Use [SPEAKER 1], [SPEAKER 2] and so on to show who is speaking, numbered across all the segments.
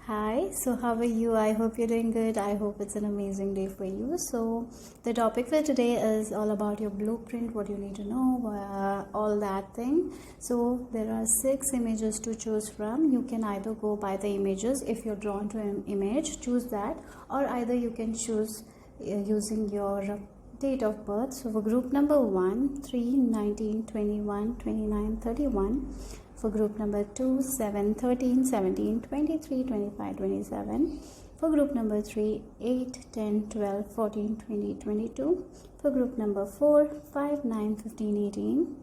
[SPEAKER 1] Hi, so how are you? I hope you're doing good. I hope it's an amazing day for you. So, the topic for today is all about your blueprint, what you need to know, all that thing. So, there are 6 images to choose from. You can either go by the images. If you're drawn to an image, choose that, or either you can choose using your date of birth. So, for group number 1, 3, 19, 21, 29, 31. For group number 2, 7, 13, 17, 23, 25, 27. For group number 3, 8, 10, 12, 14, 20, 22. For group number 4, 5, 9, 15, 18.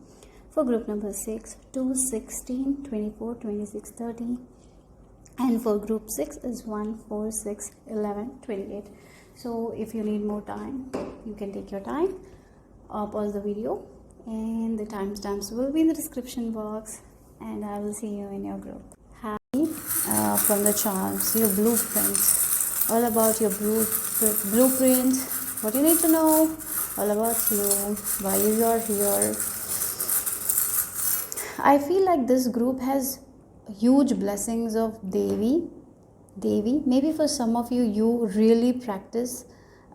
[SPEAKER 1] For group number 6, 2, 16, 24, 26, 30. And for group 6 is 1, 4, 6, 11, 28. So if you need more time, you can take your time or pause the video, and the timestamps will be in the description box. And I will see you in your group. Hi, from the charms, your blueprints, all about your blueprint, what you need to know, all about you, why you are here. I feel like this group has huge blessings of Devi. Maybe for some of you, you really practice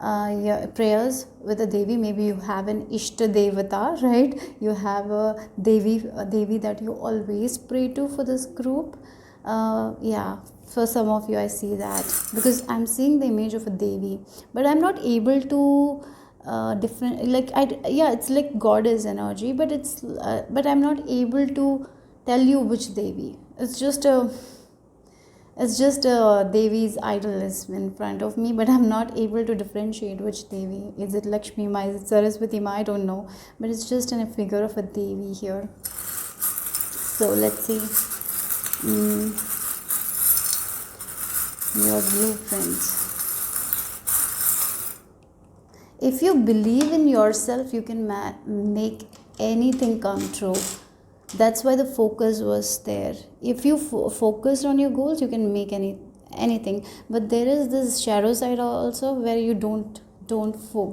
[SPEAKER 1] your prayers with a Devi. Maybe you have an Ishta Devata, right? You have a Devi that you always pray to for this group. Yeah, for some of you I see that, because I'm seeing the image of a Devi, but I'm not able to different, like it's like goddess energy, but but I'm not able to tell you which Devi. It's just Devi's idol is in front of me, but I'm not able to differentiate which Devi. Is it Lakshmi Ma? Is it Saraswati Ma? I don't know. But it's just in a figure of a Devi here. So let's see. Your blueprints. If you believe in yourself, you can make anything come true. That's why the focus was there. If you focused on your goals, you can make anything. But there is this shadow side also, where you don't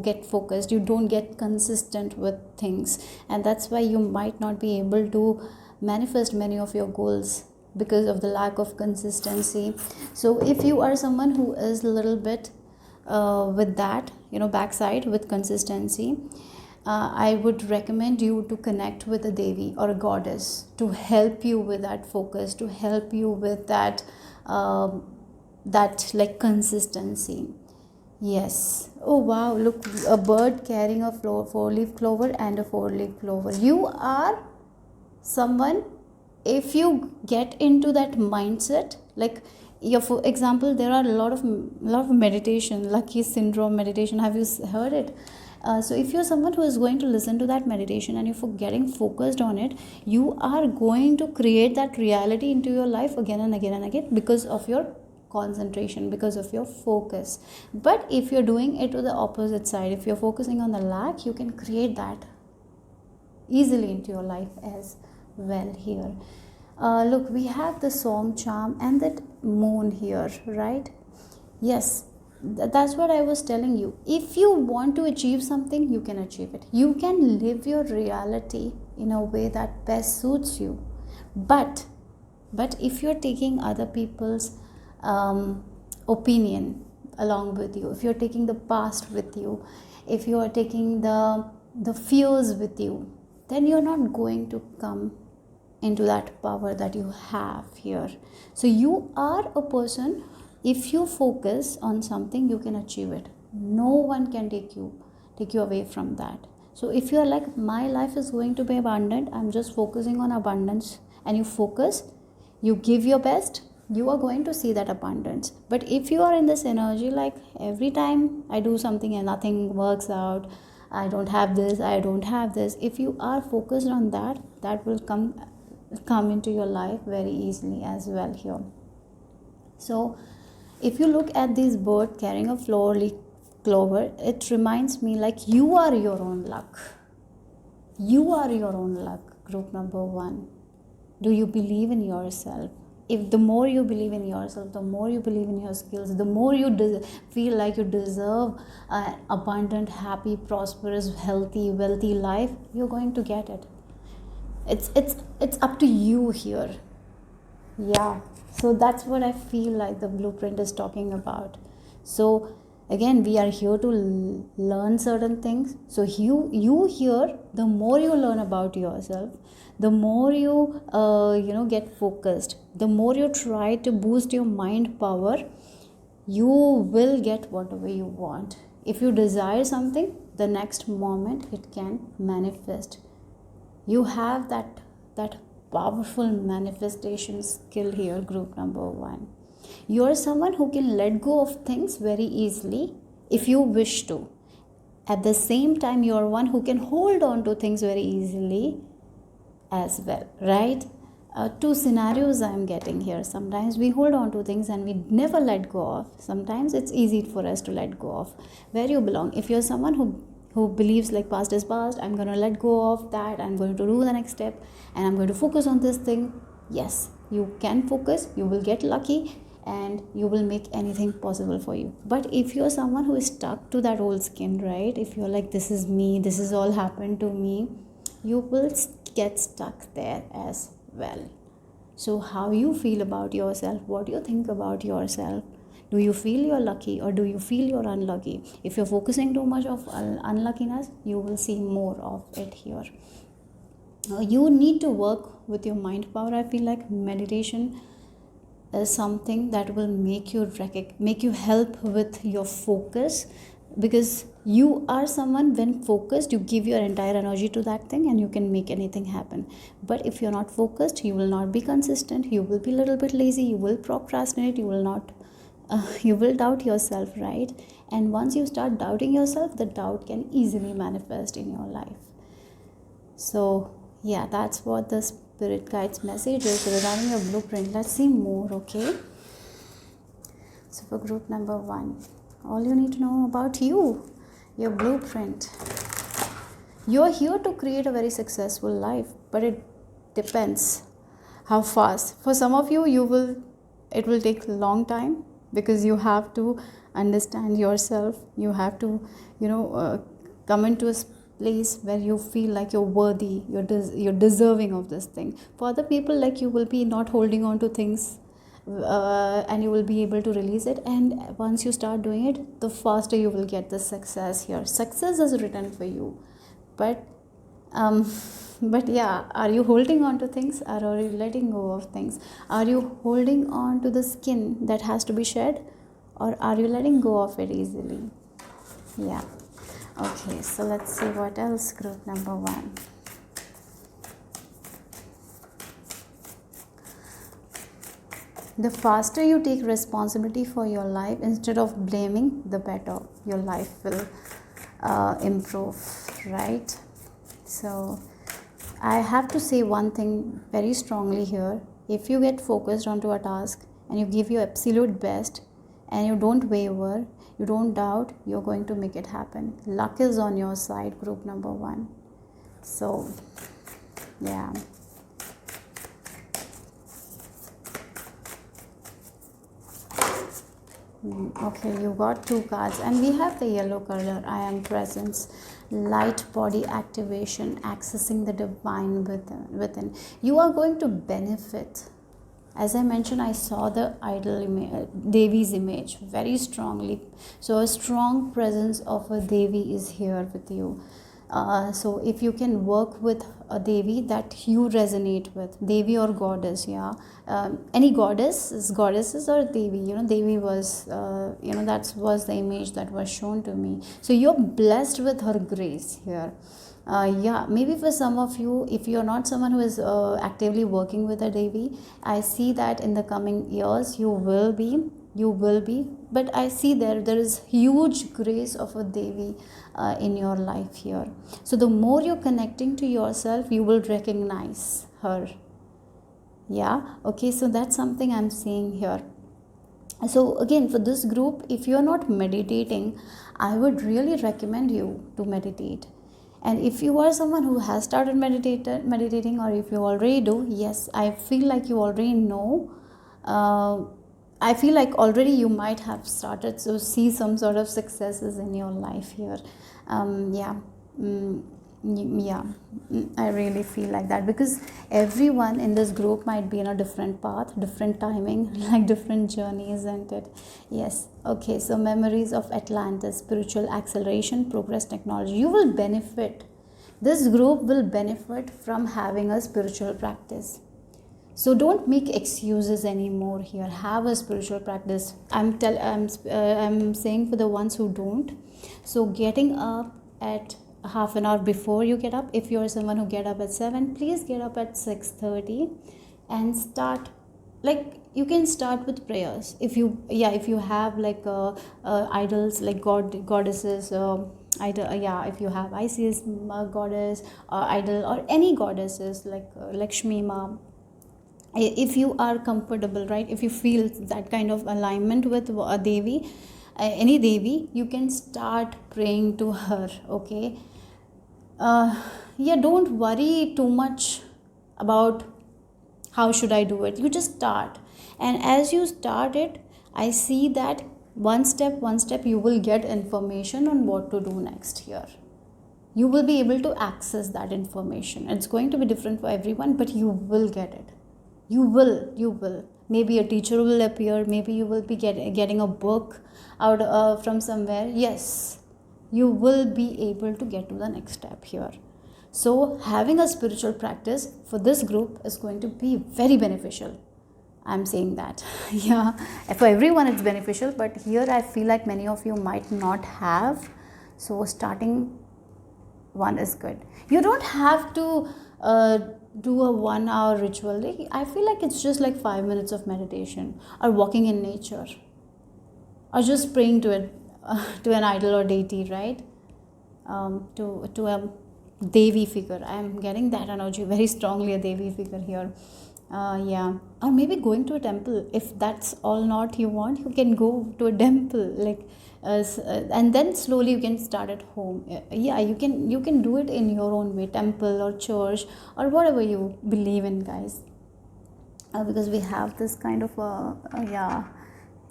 [SPEAKER 1] get focused, you don't get consistent with things, and that's why you might not be able to manifest many of your goals because of the lack of consistency. So if you are someone who is a little bit with that, backside with consistency, I would recommend you to connect with a Devi or a goddess to help you with that focus, to help you with that like consistency. Yes. Oh wow, look, a bird carrying a 4-leaf clover and a 4-leaf clover. You are someone, if you get into that mindset, like, for example, there are a lot of meditation, lucky syndrome meditation. Have you heard it? So if you're someone who is going to listen to that meditation and you're getting focused on it, you are going to create that reality into your life again and again and again, because of your concentration, because of your focus. But if you're doing it to the opposite side, if you're focusing on the lack, you can create that easily into your life as well here. Look, we have the song charm and that moon here, right? Yes, that's what I was telling you. If you want to achieve something, you can achieve it. You can live your reality in a way that best suits you. But if you're taking other people's opinion along with you, if you're taking the past with you, if you are taking the fears with you, then you're not going to come into that power that you have here. So you are a person, if you focus on something, you can achieve it. No one can take you away from that. So if you are like, my life is going to be abundant, I'm just focusing on abundance, and you focus, you give your best, you are going to see that abundance. But if you are in this energy, like, every time I do something and nothing works out, I don't have this, if you are focused on that, that will come into your life very easily as well here. So if you look at this bird carrying a 4-leaf clover, it reminds me, like, you are your own luck. You are your own luck, group number 1. Do you believe in yourself? If the more you believe in yourself, the more you believe in your skills, the more you feel like you deserve an abundant, happy, prosperous, healthy, wealthy life, you're going to get it. It's up to you here. Yeah. So that's what I feel like the blueprint is talking about. So again, we are here to learn certain things. So you here, the more you learn about yourself, the more you get focused, the more you try to boost your mind power, you will get whatever you want. If you desire something, the next moment it can manifest. You have that powerful manifestation skill here, group number 1. You are someone who can let go of things very easily if you wish to. At the same time, you are one who can hold on to things very easily as well, right? Two scenarios I'm getting here. Sometimes we hold on to things and we never let go of. Sometimes it's easy for us to let go of where you belong. If you're someone who believes like past is past, I'm going to let go of that, I'm going to do the next step, and I'm going to focus on this thing. Yes, you can focus, you will get lucky, and you will make anything possible for you. But if you're someone who is stuck to that old skin, right, if you're like, this is me, this is all happened to me, you will get stuck there as well. So how you feel about yourself, what do you think about yourself? Do you feel you're lucky or do you feel you're unlucky? If you're focusing too much of unluckiness, you will see more of it here. You need to work with your mind power. I feel like meditation is something that will make you help with your focus, because you are someone, when focused, you give your entire energy to that thing and you can make anything happen. But if you're not focused, you will not be consistent, you will be a little bit lazy, you will procrastinate, you will not you will doubt yourself, right? And once you start doubting yourself, the doubt can easily manifest in your life. So yeah, that's what the spirit guides message is regarding your blueprint. Let's see more. Okay, so for group number 1, all you need to know about you, your blueprint. You're here to create a very successful life, but it depends how fast. For some of you, it will take a long time, because you have to understand yourself. You have to come into a place where you feel like you're worthy, you're deserving of this thing. For other people, like, you will be not holding on to things, and you will be able to release it, and once you start doing it, the faster you will get the success here. Success is written for you, but but yeah, are you holding on to things, or are you letting go of things? Are you holding on to the skin that has to be shed, or are you letting go of it easily? Yeah. Okay, so let's see what else, group number 1. The faster you take responsibility for your life instead of blaming, the better your life will improve, right? So I have to say one thing very strongly here. If you get focused onto a task and you give your absolute best and you don't waver, you don't doubt, you're going to make it happen. Luck is on your side, group number 1. So yeah. Okay, you got 2 cards, and we have the yellow color. I am presence, light body activation, accessing the divine within. You are going to benefit. As I mentioned, I saw the idol Devi's image very strongly. So a strong presence of a Devi is here with you. So if you can work with a Devi that you resonate with, Devi or goddess, yeah, any goddesses or Devi, Devi was, that was the image that was shown to me. So you're blessed with her grace here. Yeah, maybe for some of you, if you're not someone who is actively working with a Devi, I see that in the coming years you will be, but I see there is huge grace of a Devi in your life here. So the more you're connecting to yourself, you will recognize her. Yeah, okay, so that's something I'm seeing here. So again, for this group, if you're not meditating, I would really recommend you to meditate. And if you are someone who has started meditating, or if you already do, yes, I feel like you already know. I feel like already you might have started to see some sort of successes in your life here. Yeah. Yeah, I really feel like that, because everyone in this group might be in a different path, different timing, like different journeys, isn't it? Yes. Okay, so memories of Atlantis, spiritual acceleration, progress, technology. You will benefit. This group will benefit from having a spiritual practice. So don't make excuses anymore here. Have a spiritual practice. I'm saying for the ones who don't. So getting up at half an hour before you get up. If you're someone who get up at 7, please get up at 6:30 and start. Like, you can start with prayers. If you have like idols, like goddesses, idol, if you have Isis goddess, idol, or any goddesses like Lakshmi Ma, if you are comfortable, right, if you feel that kind of alignment with a devi, any devi, you can start praying to her. Okay. Yeah, don't worry too much about how should I do it. You just start, and as you start it, I see that one step you will get information on what to do next here. You will be able to access that information. It's going to be different for everyone, but you will get it. You will. Maybe a teacher will appear. Maybe you will be getting a book out from somewhere. Yes, you will be able to get to the next step here. So having a spiritual practice for this group is going to be very beneficial. I'm saying that. Yeah, for everyone it's beneficial, but here I feel like many of you might not have. So starting one is good. You don't have to do a 1 hour ritual. I feel like it's just like 5 minutes of meditation, or walking in nature, or just praying to it, to an idol or deity, right? To a devi figure. I'm getting that energy very strongly, a devi figure here. Yeah, or maybe going to a temple. If that's all not you want, you can go to a temple, like and then slowly you can start at home. Yeah, you can do it in your own way, temple or church or whatever you believe in, guys. Because we have this kind of yeah.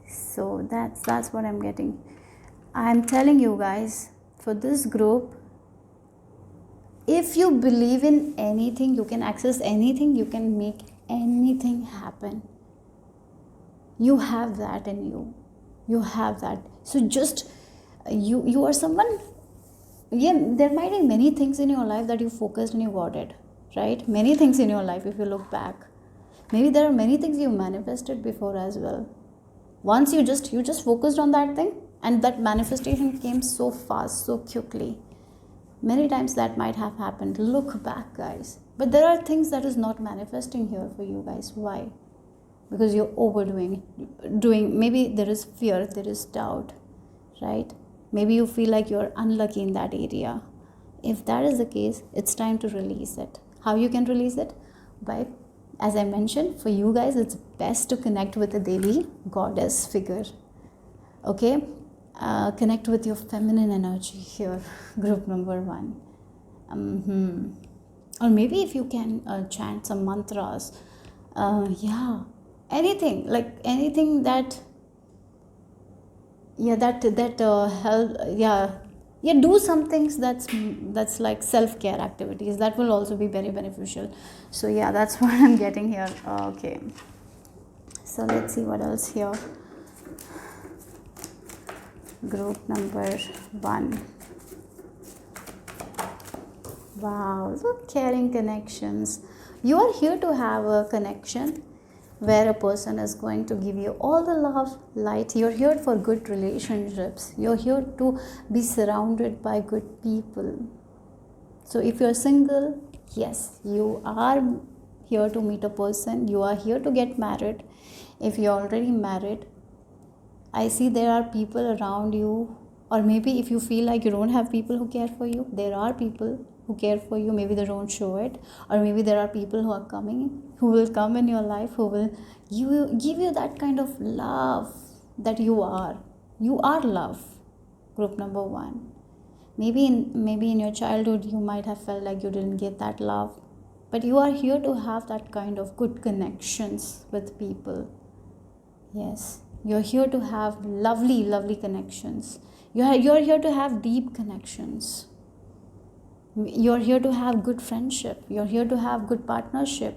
[SPEAKER 1] So that's what I'm getting. I'm telling you guys, for this group, if you believe in anything, you can access anything, you can make anything happen. You have that in you. You have that. So just you are someone. Yeah, there might be many things in your life that you focused and you got it, right? Many things in your life, if you look back, maybe there are many things you manifested before as well. Once you just focused on that thing, and that manifestation came so fast, so quickly. Many times that might have happened. Look back, guys. But there are things that is not manifesting here for you guys. Why? Because you're overdoing doing. Maybe there is fear, there is doubt, right? Maybe you feel like you're unlucky in that area. If that is the case, it's time to release it. How you can release it? By, as I mentioned, for you guys, it's best to connect with a Devi goddess figure. Okay, connect with your feminine energy here. Group number 1. Or maybe if you can chant some mantras, yeah, anything, like anything that, yeah, that help, yeah, do some things that's like self-care activities that will also be very beneficial. So yeah, that's what I'm getting here. Okay, so let's see what else here. Group number 1. Wow, so caring connections. You are here to have a connection where a person is going to give you all the love, light. You're here for good relationships. You're here to be surrounded by good people. So if you're single, yes, you are here to meet a person. You are here to get married. If you're already married, I see there are people around you, or maybe if you feel like you don't have people who care for you, there are people who care for you. Maybe they don't show it, or maybe there are people who are coming, who will come in your life, who will give you that kind of love that you are. You are love. Group number 1. Maybe in your childhood you might have felt like you didn't get that love, but you are here to have that kind of good connections with people. Yes, you're here to have lovely connections. You're here to have deep connections. You're here to have good friendship. You're here to have good partnership.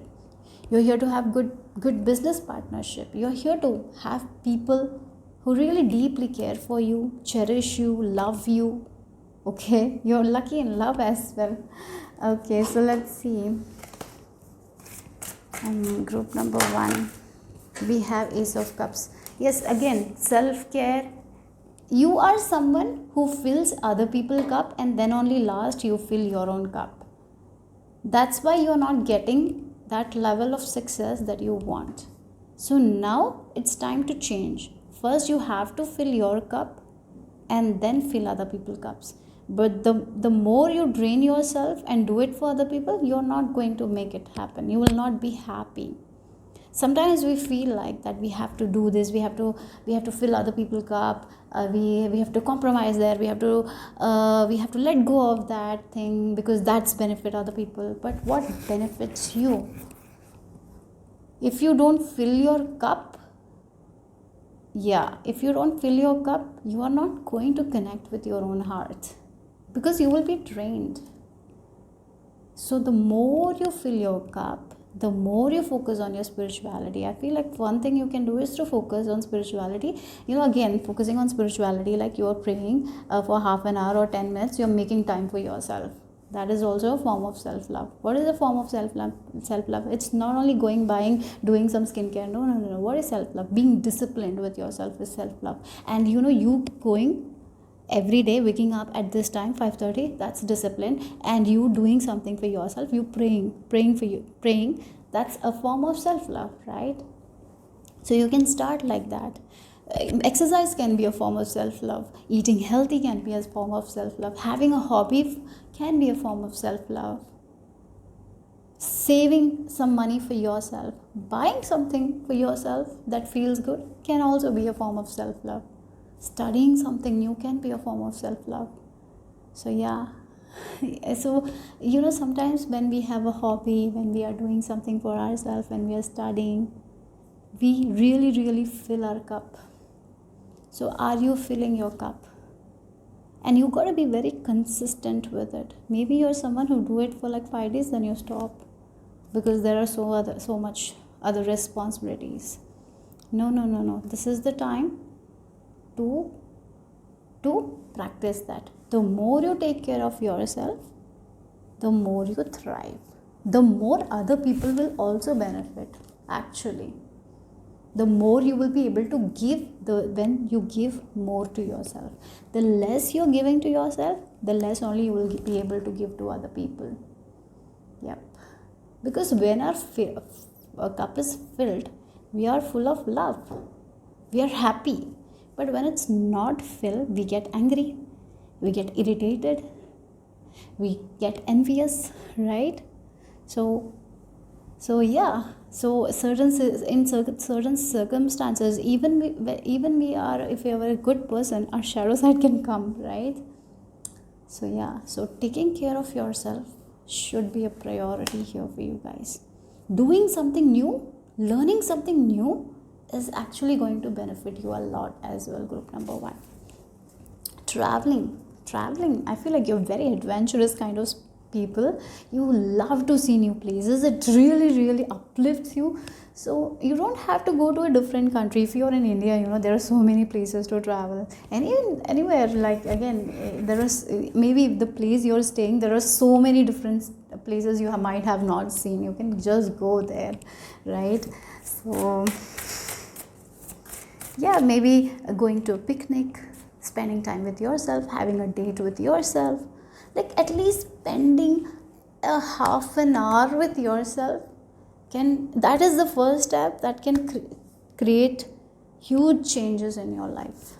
[SPEAKER 1] You're here to have good business partnership. You're here to have people who really deeply care for you, cherish you, love you. Okay, you're lucky in love as well. Okay, so let's see. Group number 1, we have Ace of Cups. Yes, again, self-care. You are someone who fills other people's cup, and then only last you fill your own cup. That's why you're not getting that level of success that you want. So now it's time to change. First you have to fill your cup and then fill other people's cups. But the more you drain yourself and do it for other people, you're not going to make it happen. You will not be happy. Sometimes we feel like that we have to do this, we have to fill other people's cup, we have to compromise there, we have to let go of that thing because that's benefit other people. But what benefits you? If you don't fill your cup, if you don't fill your cup, you are not going to connect with your own heart because you will be drained. So the more you fill your cup, the more you focus on your spirituality. I feel like one thing you can do is to focus on spirituality. Again, focusing on spirituality, like you are praying for half an hour or 10 minutes, you're making time for yourself. That is also a form of self-love. What is a form of self-love? It's not only doing some skincare. No. What is self-love? Being disciplined with yourself is self-love. And you going every day, waking up at this time, 5:30, that's discipline. And you doing something for yourself, you praying, that's a form of self-love, right? So you can start like that. Exercise can be a form of self-love. Eating healthy can be a form of self-love. Having a hobby can be a form of self-love. Saving some money for yourself, buying something for yourself that feels good can also be a form of self-love. Studying something new can be a form of self-love. So sometimes when we have a hobby, when we are doing something for ourselves, when we are studying, we really, really fill our cup. So are you filling your cup? And you got to be very consistent with it. Maybe you're someone who do it for like 5 days, then you stop because there are so much other responsibilities. No. This is the time to practice that. The more you take care of yourself, the more you thrive. The more other people will also benefit, actually. The more you will be able to give when you give more to yourself. The less you're giving to yourself, the less only you will be able to give to other people. Yep. Because when our cup is filled, we are full of love. We are happy. But when it's not filled, we get angry, we get irritated, we get envious, right? So in certain circumstances, even we are, if we are a good person, our shadow side can come, right? So taking care of yourself should be a priority here for you guys. Doing something new, learning something new is actually going to benefit you a lot as well. Group number 1, traveling. I feel like you're very adventurous kind of people. You love to see new places. It really, really uplifts you. So you don't have to go to a different country. If you're in India, there are so many places to travel. And even anywhere, like again, there is maybe the place you're staying, there are so many different places you might have not seen. You can just go there, right? So maybe going to a picnic, spending time with yourself, having a date with yourself, like at least spending a half an hour with yourself that is the first step that can create huge changes in your life.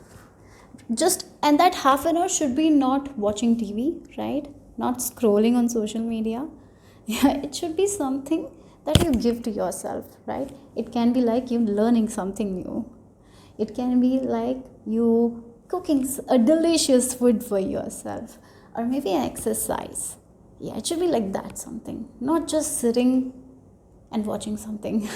[SPEAKER 1] And that half an hour should be not watching TV, right? Not scrolling on social media. It should be something that you give to yourself, right? It can be like you learning something new. It can be like you cooking a delicious food for yourself, or maybe an exercise. It should be like that, something, not just sitting and watching something.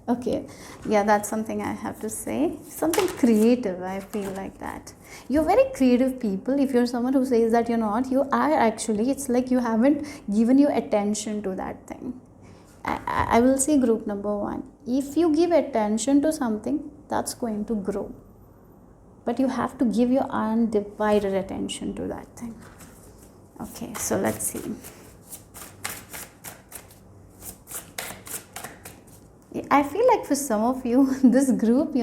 [SPEAKER 1] Okay, yeah, that's something I have to say. Something creative, I feel like that. You're very creative people. If you're someone who says that you're not, you are actually. It's like you haven't given your attention to that thing. I will say group number one. If you give attention to something, that's going to grow. But you have to give your undivided attention to that thing. Okay, so let's see. I feel like for some of you, this group,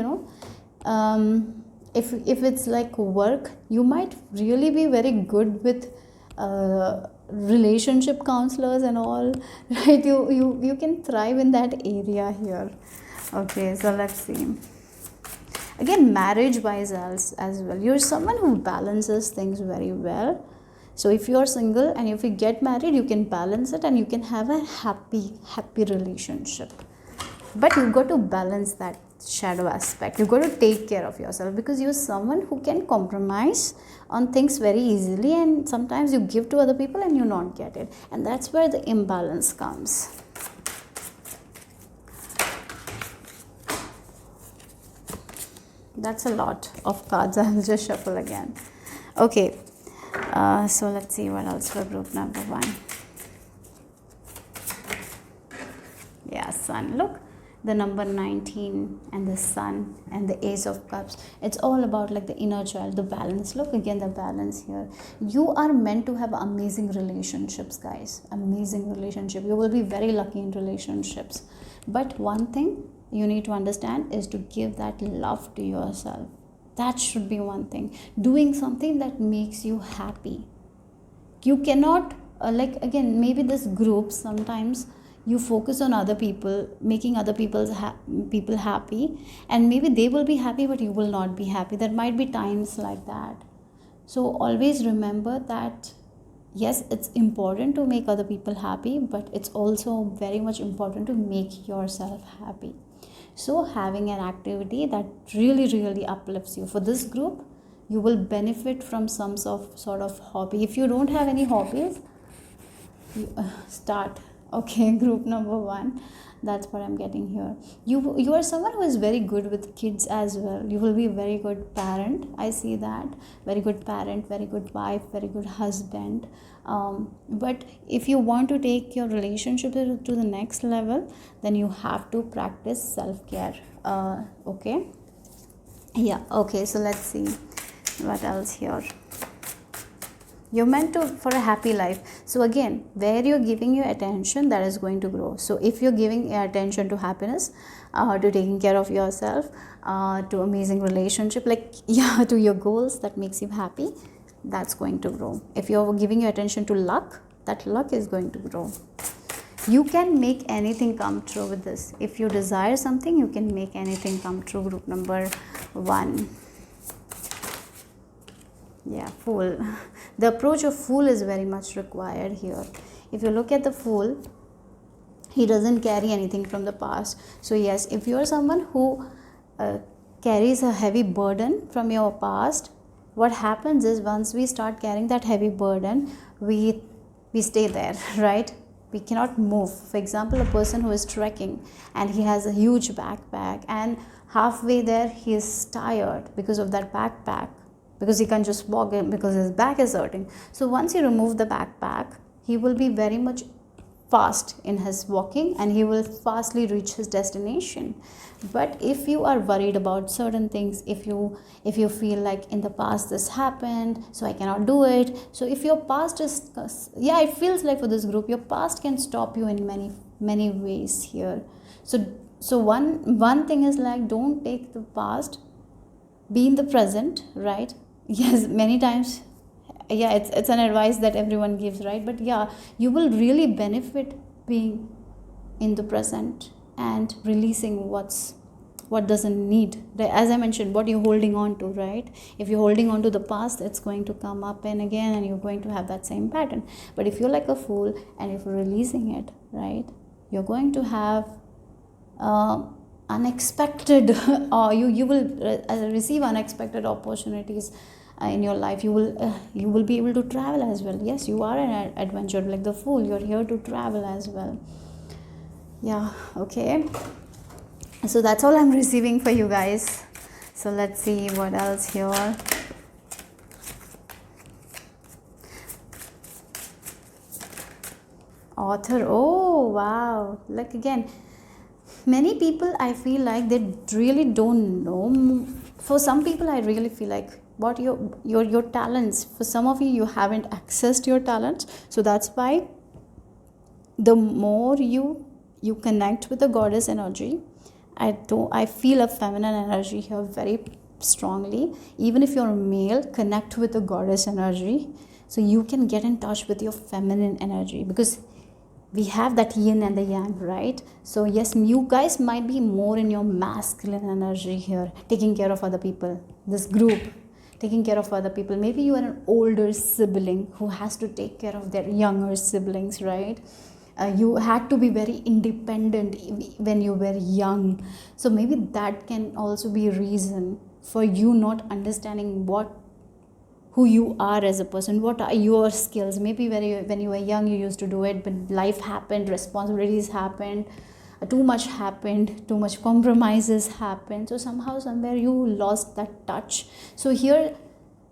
[SPEAKER 1] if it's like work, you might really be very good with relationship counselors and all, right? You can thrive in that area here. Okay, so let's see. Again, marriage wise as well, you're someone who balances things very well. So if you're single and if you get married, you can balance it and you can have a happy relationship. But you've got to balance that shadow aspect. You've got to take care of yourself, because you're someone who can compromise on things very easily, and sometimes you give to other people and you not get it, and that's where the imbalance comes. That's a lot of cards. I'll just shuffle again. Okay, so let's see what else for group number one. Yeah, Sun. Look, the number 19 and the Sun and the Ace of Cups. It's all about like the inner child, the balance. Look again, the balance here. You are meant to have amazing relationships, guys. Amazing relationship. You will be very lucky in relationships. But one thing you need to understand is to give that love to yourself. That should be one thing. Doing something that makes you happy. You cannot, like again, maybe this group sometimes you focus on other people, making other people happy, and maybe they will be happy but you will not be happy. There might be times like that. So always remember that yes, it's important to make other people happy, but it's also very much important to make yourself happy. So having an activity that really uplifts you. For this group, you will benefit from some sort of hobby. If you don't have any hobbies, start. Okay, group number one, that's what I'm getting here. You are someone who is very good with kids as well. You will be a very good parent. I see that. Very good parent, very good wife, very good husband. But if you want to take your relationship to the next level, then you have to practice self-care. Okay, yeah. Okay, so let's see what else here. You're meant to for a happy life. So again, where you're giving your attention, that is going to grow. So if you're giving your attention to happiness, to taking care of yourself, to amazing relationship, like yeah, to your goals that makes you happy, that's going to grow. If you're giving your attention to luck, that luck is going to grow. You can make anything come true with this. If you desire something, you can make anything come true. Group number one. Yeah, Fool. The approach of Fool is very much required here. If you look at the Fool, he doesn't carry anything from the past. So yes, if you are someone who carries a heavy burden from your past, what happens is once we start carrying that heavy burden, we stay there, right? We cannot move. For example, a person who is trekking and he has a huge backpack, and halfway there he is tired because of that backpack, because he can't just walk in because his back is hurting. So once you remove the backpack, he will be very much fast in his walking and he will fastly reach his destination. But if you are worried about certain things, if you feel like in the past this happened, so I cannot do it. So if your past is, yeah, it feels like for this group, your past can stop you in many ways here. So one thing is like, don't take the past, be in the present, right? Yes, many times, yeah, it's an advice that everyone gives, right? But yeah, you will really benefit being in the present and releasing what doesn't need. As I mentioned, what you're holding on to, right? If you're holding on to the past, it's going to come up and again, and you're going to have that same pattern. But if you're like a Fool and if you're releasing it, right, you're going to have unexpected or you will receive unexpected opportunities in your life. You will be able to travel as well. Yes, you are an adventurer like the Fool. You're here to travel as well. Yeah, okay. So that's all I'm receiving for you guys. So let's see what else here. Author. Oh wow, like again, many people I feel like they really don't know. For some people I really feel like what your talents, for some of you haven't accessed your talents. So that's why the more you connect with the goddess energy, I feel a feminine energy here very strongly. Even if you're a male, connect with the goddess energy so you can get in touch with your feminine energy, because we have that yin and the yang, right? So yes, you guys might be more in your masculine energy here, taking care of other people, this group, taking care of other people. Maybe you are an older sibling who has to take care of their younger siblings, right? You had to be very independent when you were young. So maybe that can also be a reason for you not understanding who you are as a person, what are your skills. Maybe when you were young you used to do it, but life happened, responsibilities happened, too much happened, too much compromises happened, so somehow somewhere you lost that touch. So here,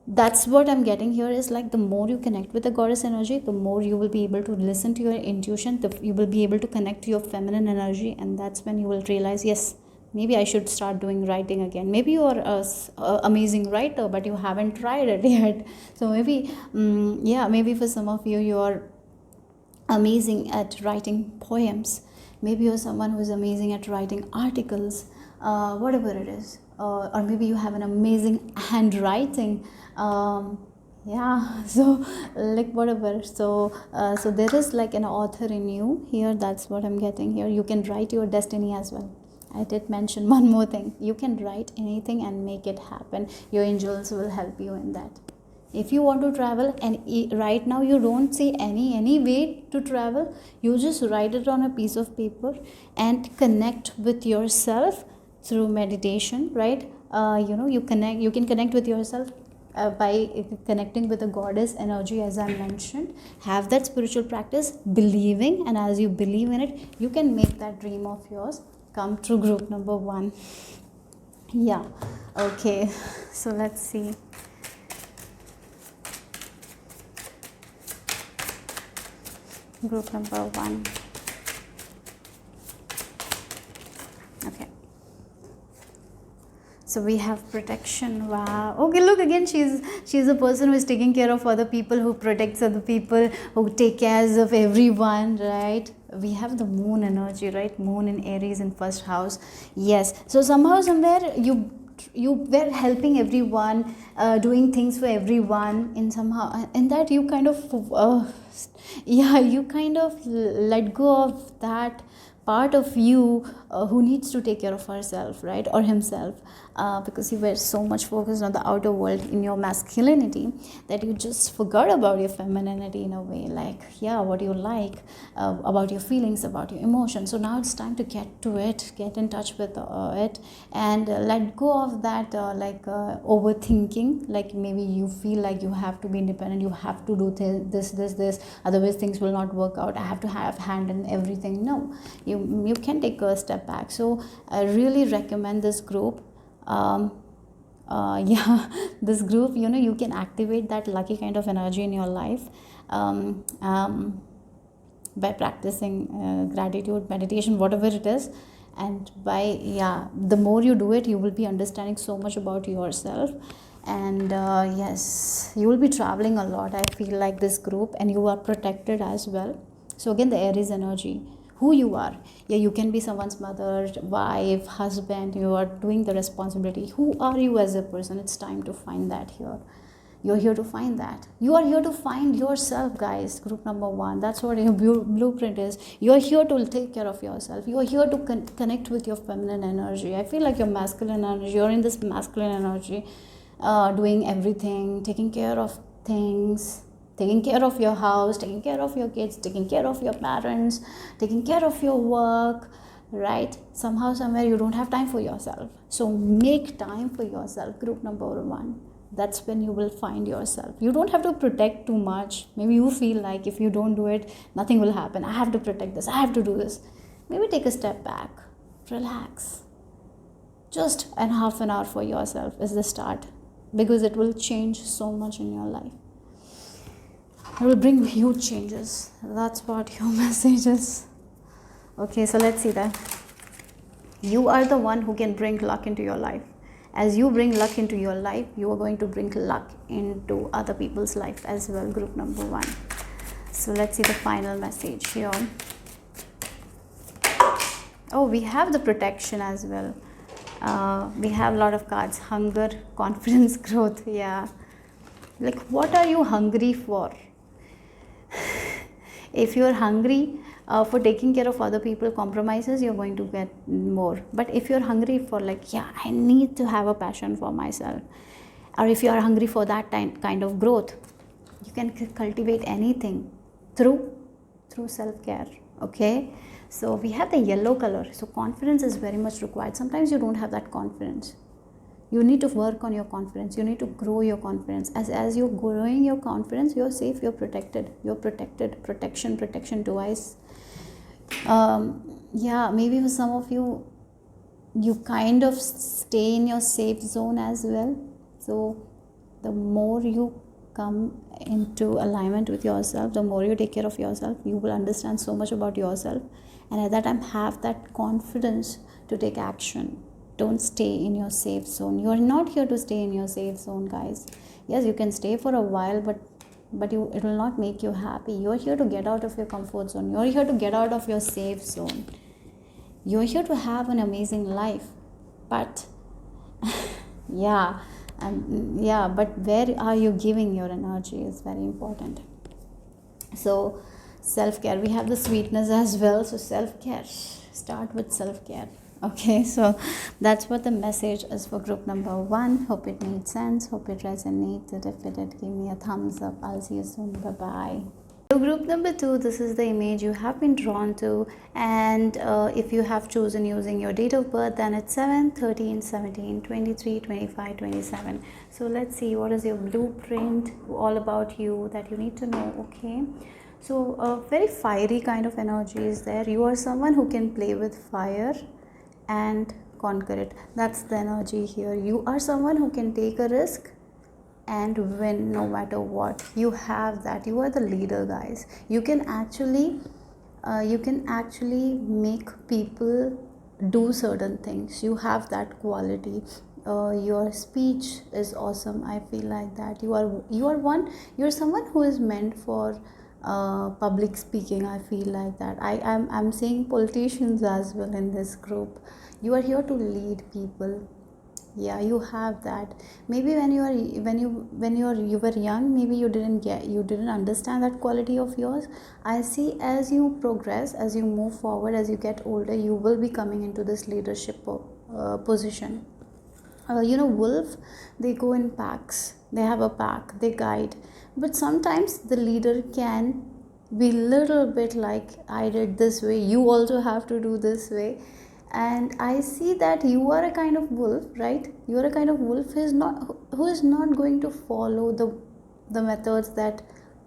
[SPEAKER 1] that's what I'm getting here, is like the more you connect with the goddess energy, the more you will be able to listen to your intuition, you will be able to connect to your feminine energy, and that's when you will realize, yes, maybe I should start doing writing again. Maybe you are a amazing writer, but you haven't tried it yet. So maybe maybe for some of you, you are amazing at writing poems. Maybe you're someone who's amazing at writing articles, whatever it is, or maybe you have an amazing handwriting. So like whatever. So there is like an author in you here. That's what I'm getting here. You can write your destiny as well. I did mention one more thing. You can write anything and make it happen. Your angels will help you in that. If you want to travel and right now you don't see any way to travel, you just write it on a piece of paper and connect with yourself through meditation, right? You can connect with yourself by connecting with the goddess energy, as I mentioned. Have that spiritual practice, believing, and as you believe in it, you can make that dream of yours come true. Group number 1. Yeah, okay, so let's see. Group number 1. Okay, so we have protection. Wow. Okay, look again, she's a person who is taking care of other people, who protects other people, who take care of everyone, right? We have the moon energy, right? Moon in Aries in first house. Yes, so somehow somewhere you were helping everyone, doing things for everyone, in somehow, in that you kind of you kind of let go of that part of you who needs to take care of herself, right, or himself, because you were so much focused on the outer world in your masculinity that you just forgot about your femininity in a way, like what you like, about your feelings, about your emotions. So now it's time to get to it, get in touch with it, and let go of that overthinking. Like maybe you feel like you have to be independent, you have to do this, otherwise things will not work out, I have to have hand in everything. No, you can take a step back. So I really recommend this group. This group, you can activate that lucky kind of energy in your life by practicing gratitude, meditation, whatever it is. And by the more you do it, you will be understanding so much about yourself. And yes, you will be traveling a lot, I feel like, this group, and you are protected as well. So again, the Aries energy, who you are. You can be someone's mother, wife, husband. You are doing the responsibility. Who are you as a person? It's time to find that here. You're here to find that. You are here to find yourself, guys. Group number 1. That's what your blueprint is. You're here to take care of yourself. You're here to connect with your feminine energy. I feel like your masculine energy, you're in this masculine energy, doing everything, taking care of things, taking care of your house, taking care of your kids, taking care of your parents, taking care of your work, right? Somehow, somewhere you don't have time for yourself. So make time for yourself. Group number 1. That's when you will find yourself. You don't have to protect too much. Maybe you feel like if you don't do it, nothing will happen. I have to protect this, I have to do this. Maybe take a step back, relax, just an half an hour for yourself is the start, because it will change so much in your life. It will bring huge changes. That's what your message is. Okay, so let's see that. You are the one who can bring luck into your life. As you bring luck into your life, you are going to bring luck into other people's life as well, group number 1. So let's see the final message here. Oh, we have the protection as well. We have a lot of cards. Hunger, confidence, growth. Yeah. Like, what are you hungry for? If you're hungry for taking care of other people, compromises, you're going to get more. But if you're hungry for, like, yeah, I need to have a passion for myself, or if you are hungry for that kind of growth, you can cultivate anything through self-care. Okay, so we have the yellow color. So confidence is very much required. Sometimes you don't have that confidence. You need to work on your confidence. You need to grow your confidence. As you're growing your confidence, you're safe, you're protected. Protection device. Yeah, maybe for some of you, you kind of stay in your safe zone as well. So the more you come into alignment with yourself, the more you take care of yourself, you will understand so much about yourself, and at that time have that confidence to take action. Don't stay in your safe zone. You are not here to stay in your safe zone, guys. Yes, you can stay for a while, but it will not make you happy. You are here to get out of your comfort zone. You are here to get out of your safe zone. You are here to have an amazing life, but but where are you giving your energy is very important. So self-care, we have the sweetness as well. So self-care, start with self-care. Okay, so that's what the message is for group number 1. Hope it made sense, hope it resonated. If it did, give me a thumbs up. I'll see you soon. Bye bye. So group number 2, this is the image you have been drawn to, and if you have chosen using your date of birth, then it's 7, 13, 17, 23, 25, 27. So let's see, what is your blueprint all about you that you need to know. Okay, so a very fiery kind of energy is there. You are someone who can play with fire and conquer it. That's the energy here. You are someone who can take a risk and win no matter what. You have that. You are the leader, guys. You can actually make people do certain things. You have that quality. Your speech is awesome. I feel like that you're someone who is meant for public speaking. I feel like that. I'm seeing politicians as well in this group. You are here to lead people. Yeah, you have that. Maybe when you were young, maybe you didn't understand that quality of yours. I see, as you progress, as you move forward, as you get older, you will be coming into this leadership position. Wolf, they go in packs. They have a pack, they guide, but sometimes the leader can be little bit like, I did this way, you also have to do this way. And I see that you are a kind of wolf, right? You are a kind of wolf who is not going to follow the methods that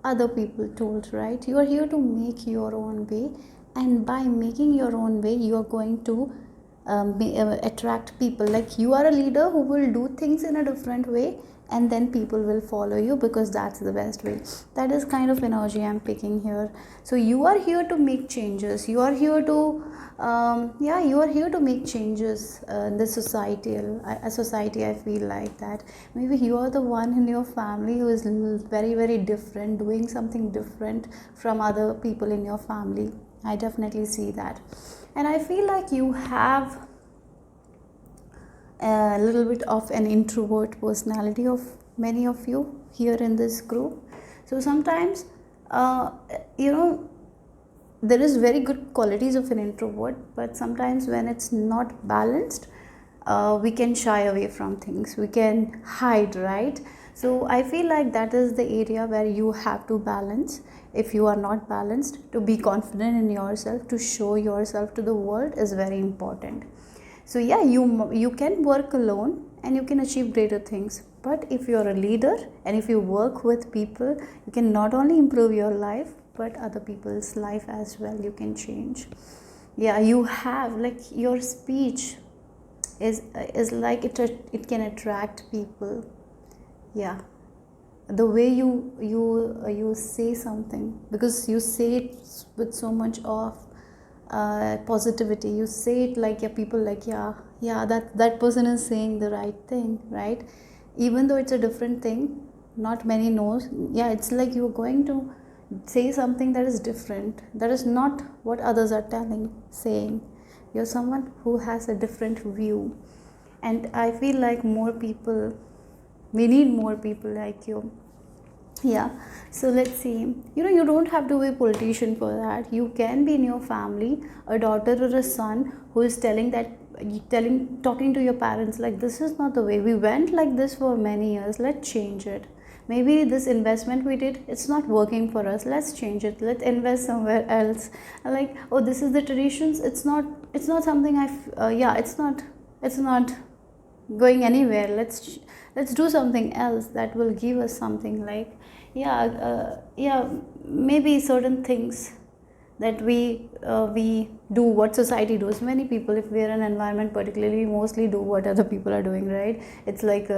[SPEAKER 1] other people told, right? You are here to make your own way, and by making your own way, you are going to attract people. Like, you are a leader who will do things in a different way, and then people will follow you because that's the best way. That is kind of energy I'm picking here. So you are here to make changes. You are here to you are here to make changes in the society. I feel like that. Maybe you are the one in your family who is very, very different, doing something different from other people in your family. I definitely see that. And I feel like you have a little bit of an introvert personality of many of you here in this group. So sometimes there is very good qualities of an introvert, but sometimes when it's not balanced, we can shy away from things, we can hide, right? So I feel like that is the area where you have to balance. If you are not balanced, to be confident in yourself, to show yourself to the world is very important. So yeah, you can work alone and you can achieve greater things. But if you're a leader and if you work with people, you can not only improve your life, but other people's life as well. You can change. Yeah, you have, like, your speech is like it can attract people. Yeah, the way you say something, because you say it with so much of positivity. You say it like, yeah, people like, yeah, yeah, that person is saying the right thing, right? Even though it's a different thing, not many knows. Yeah, it's like you're going to say something that is different, that is not what others are saying. You're someone who has a different view, and I feel like more people, we need more people like you. Yeah, so let's see. You don't have to be a politician for that. You can be in your family a daughter or a son who is talking to your parents like, this is not the way, we went like this for many years, let's change it. Maybe this investment we did, it's not working for us, let's change it, let's invest somewhere else. Like, oh, this is the traditions, it's not something yeah, it's not going anywhere, let's do something else that will give us something. Like, yeah, maybe certain things that we do what society does. Many people, if we are in an environment particularly, we mostly do what other people are doing, right? It's like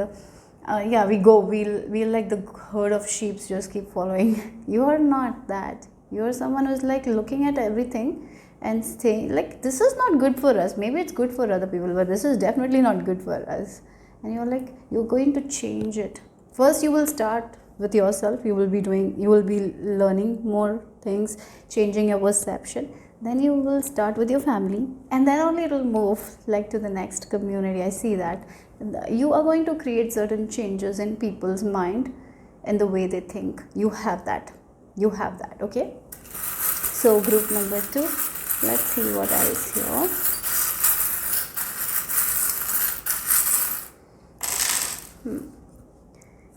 [SPEAKER 1] yeah, we'll like the herd of sheep, just keep following. You are not that. You are someone who's like looking at everything and saying like, this is not good for us. Maybe it's good for other people, but this is definitely not good for us. And you're like, you're going to change it. First you will start with yourself. You will be learning more things, changing your perception. Then you will start with your family, and then only it will move like to the next community. I see that you are going to create certain changes in people's mind and the way they think. You have that, okay? So group number 2, let's see what else here.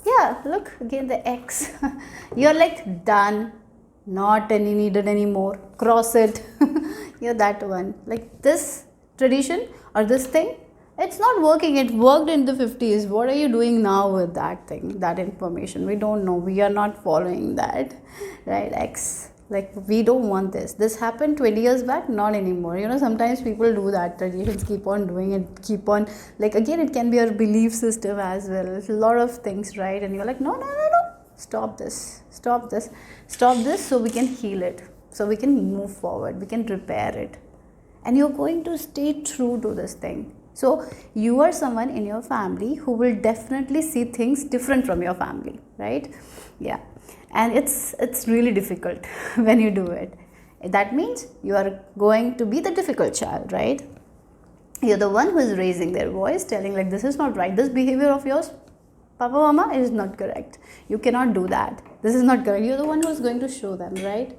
[SPEAKER 1] Yeah, look again, the X. You're like, done, not any needed anymore, cross it. You're that one. Like, this tradition or this thing, it's not working. It worked in the 50s. What are you doing now with that thing, that information? We don't know. We are not following that, right? X. Like, we don't want this happened 20 years back, not anymore. Sometimes people do that, traditions keep on doing it, keep on, like, again, it can be a belief system as well. It's a lot of things, right? And you're like, no, stop this, so we can heal it, so we can move forward, we can repair it, and you're going to stay true to this thing. So you are someone in your family who will definitely see things different from your family, right? Yeah. And it's really difficult when you do it. That means you are going to be the difficult child, right? You're the one who is raising their voice, telling like, this is not right, this behavior of yours, papa, mama, is not correct, you cannot do that, this is not correct. You're the one who is going to show them, right?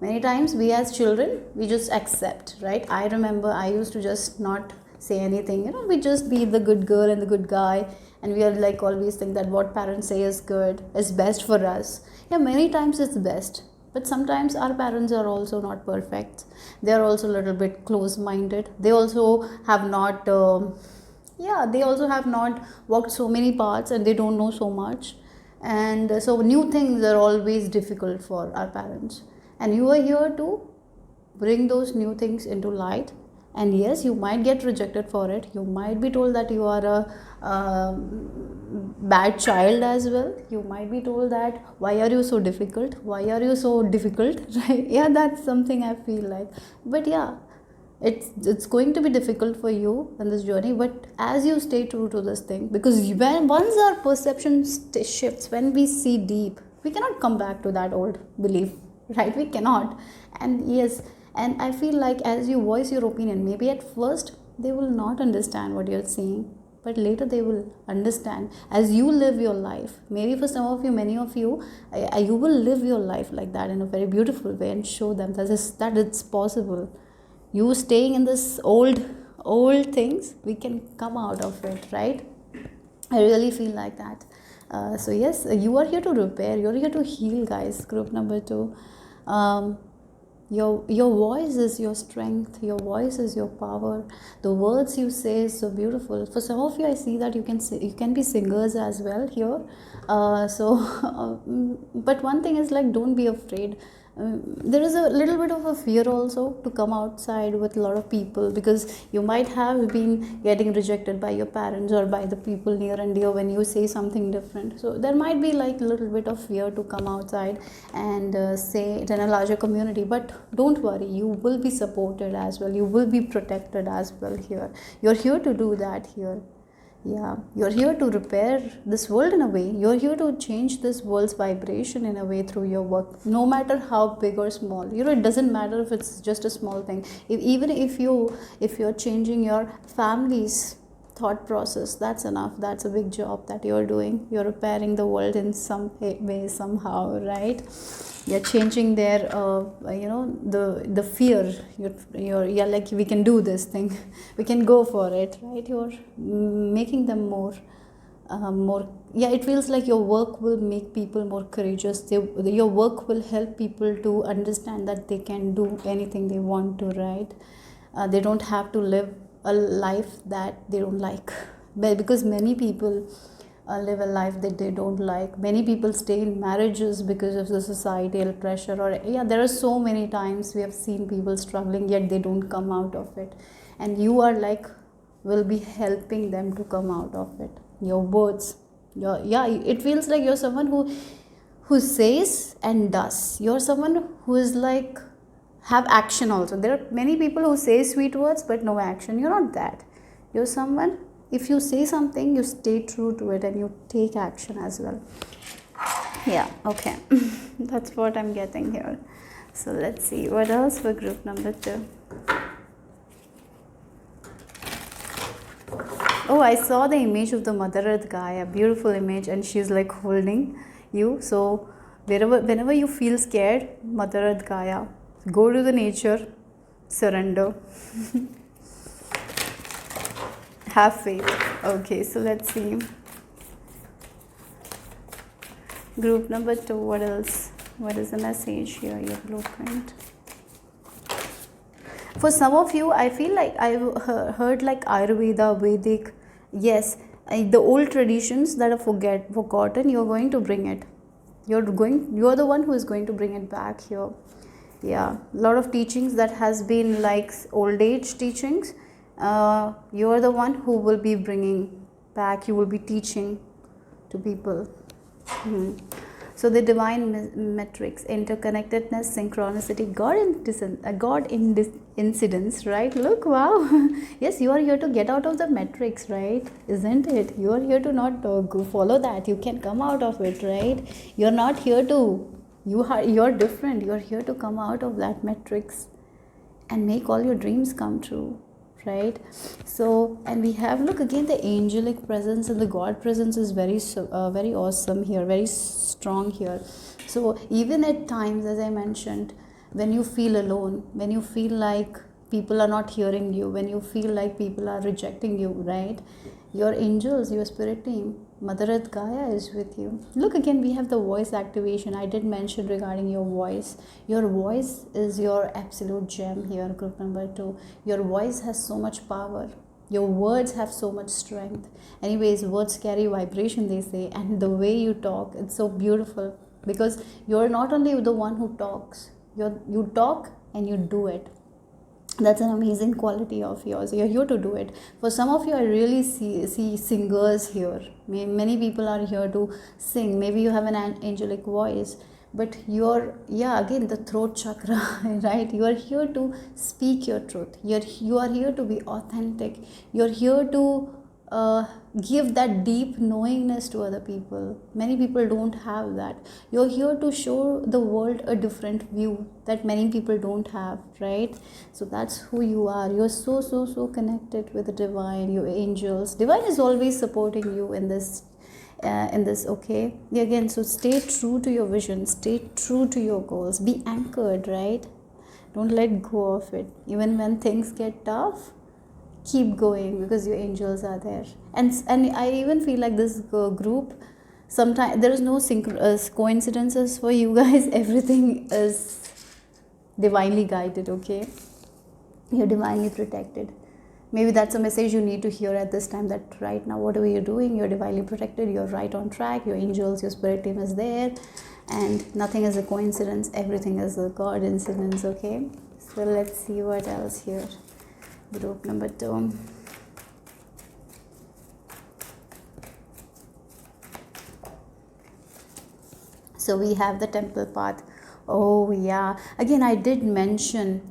[SPEAKER 1] Many times we as children, we just accept, right? I remember I used to just not say anything, we just be the good girl and the good guy, and we are like always think that what parents say is good, is best for us. Yeah, many times it's best, but sometimes our parents are also not perfect. They are also a little bit close-minded. They also have not walked so many paths, and they don't know so much, and so new things are always difficult for our parents, and you are here to bring those new things into light. And yes, you might get rejected for it, you might be told that you are a bad child as well, you might be told that why are you so difficult, right? Yeah, that's something I feel like. But yeah, it's going to be difficult for you in this journey, but as you stay true to this thing, because once our perception shifts, when we see deep, we cannot come back to that old belief, right? We cannot. And yes, and I feel like as you voice your opinion, maybe at first they will not understand what you're saying, but later they will understand as you live your life. Maybe for some of you, many of you, you will live your life like that in a very beautiful way, and show them that it's possible. You staying in this old things, we can come out of it, right? I really feel like that. So yes, you are here to repair, you're here to heal, guys. Group number 2. Your voice is your strength, your voice is your power. The words you say is so beautiful. For some of you, I see that you can be singers as well here. But one thing is like, don't be afraid. there is a little bit of a fear also to come outside with a lot of people, because you might have been getting rejected by your parents or by the people near and dear when you say something different. So there might be like a little bit of fear to come outside and say it in a larger community. But don't worry, you will be supported as well, you will be protected as well here. You're here to do that here. Yeah, you're here to repair this world in a way. You're here to change this world's vibration in a way through your work, no matter how big or small. It doesn't matter if it's just a small thing. Even if you're changing your family's thought process, that's enough. That's a big job that you're doing. You're repairing the world in some way, somehow, right? You're changing their the fear. You're yeah, like, we can do this thing, we can go for it, right? You're making them more, yeah, it feels like your work will make people more courageous. Your work will help people to understand that they can do anything they want to, right? They don't have to live a life that they don't like, because many people live a life that they don't like. Many people stay in marriages because of the societal pressure, or yeah, there are so many times we have seen people struggling, yet they don't come out of it, and you are like, will be helping them to come out of it. Your words, yeah, it feels like you're someone who says and does. You're someone who is like, have action also. There are many people who say sweet words but no action. You're not that. You're someone, if you say something, you stay true to it and you take action as well. Yeah, okay. That's what I'm getting here. So let's see what else for group number 2. Oh, I saw the image of the Mother Earth Gaia, beautiful image, and she's like holding you. So whenever you feel scared, Mother Earth Gaia, go to the nature, surrender. Have faith. Okay, so let's see. Group number 2, what else? What is the message here, your blueprint? For some of you, I feel like I've heard like Ayurveda, Vedic. Yes, the old traditions that are forgotten, you're going to bring it. You're the one who is going to bring it back here. Yeah, a lot of teachings that has been like old age teachings, you're the one who will be bringing back. You will be teaching to people. So the divine metrics, interconnectedness, synchronicity, God in incidence, right? Look, wow. Yes, you are here to get out of the metrics, right? Isn't it? You are here to not go follow that. You can come out of it, right? You're not here to, you're different. You're here to come out of that metrics and make all your dreams come true, right? So, and we have, look again, the angelic presence and the God presence is very awesome here, very strong here. So even at times, as I mentioned, when you feel alone, when you feel like people are not hearing you, when you feel like people are rejecting you, right? Your angels, your spirit team, Mother Earth Gaia is with you. Look again, we have the voice activation. I did mention regarding your voice. Your voice is your absolute gem here, group number 2. Your voice has so much power. Your words have so much strength. Anyways, words carry vibration, they say, and the way you talk, it's so beautiful, because you're not only the one who talks, you talk and you do it. That's an amazing quality of yours. You're here to do it. For some of you, I really see singers here. Many people are here to sing. Maybe you have an angelic voice, but again, the throat chakra, right? You are here to speak your truth. You are here to be authentic. You're here to give that deep knowingness to other people. Many people don't have that. You're here to show the world a different view that many people don't have, right? So that's who you are. You're so connected with the divine, your angels. Divine is always supporting you in this, okay? Again, so stay true to your vision, stay true to your goals, be anchored, right? Don't let go of it. Even when things get tough, keep going, because your angels are there. And I even feel like this group, sometimes there is no coincidences for you guys. Everything is divinely guided, okay? You're divinely protected. Maybe that's a message you need to hear at this time, that right now whatever you're doing, you're divinely protected, you're right on track, your angels, your spirit team is there, and nothing is a coincidence, everything is a God incidence. Okay, so let's see what else here. Group number 2. So we have the temple path. Oh yeah, again I did mention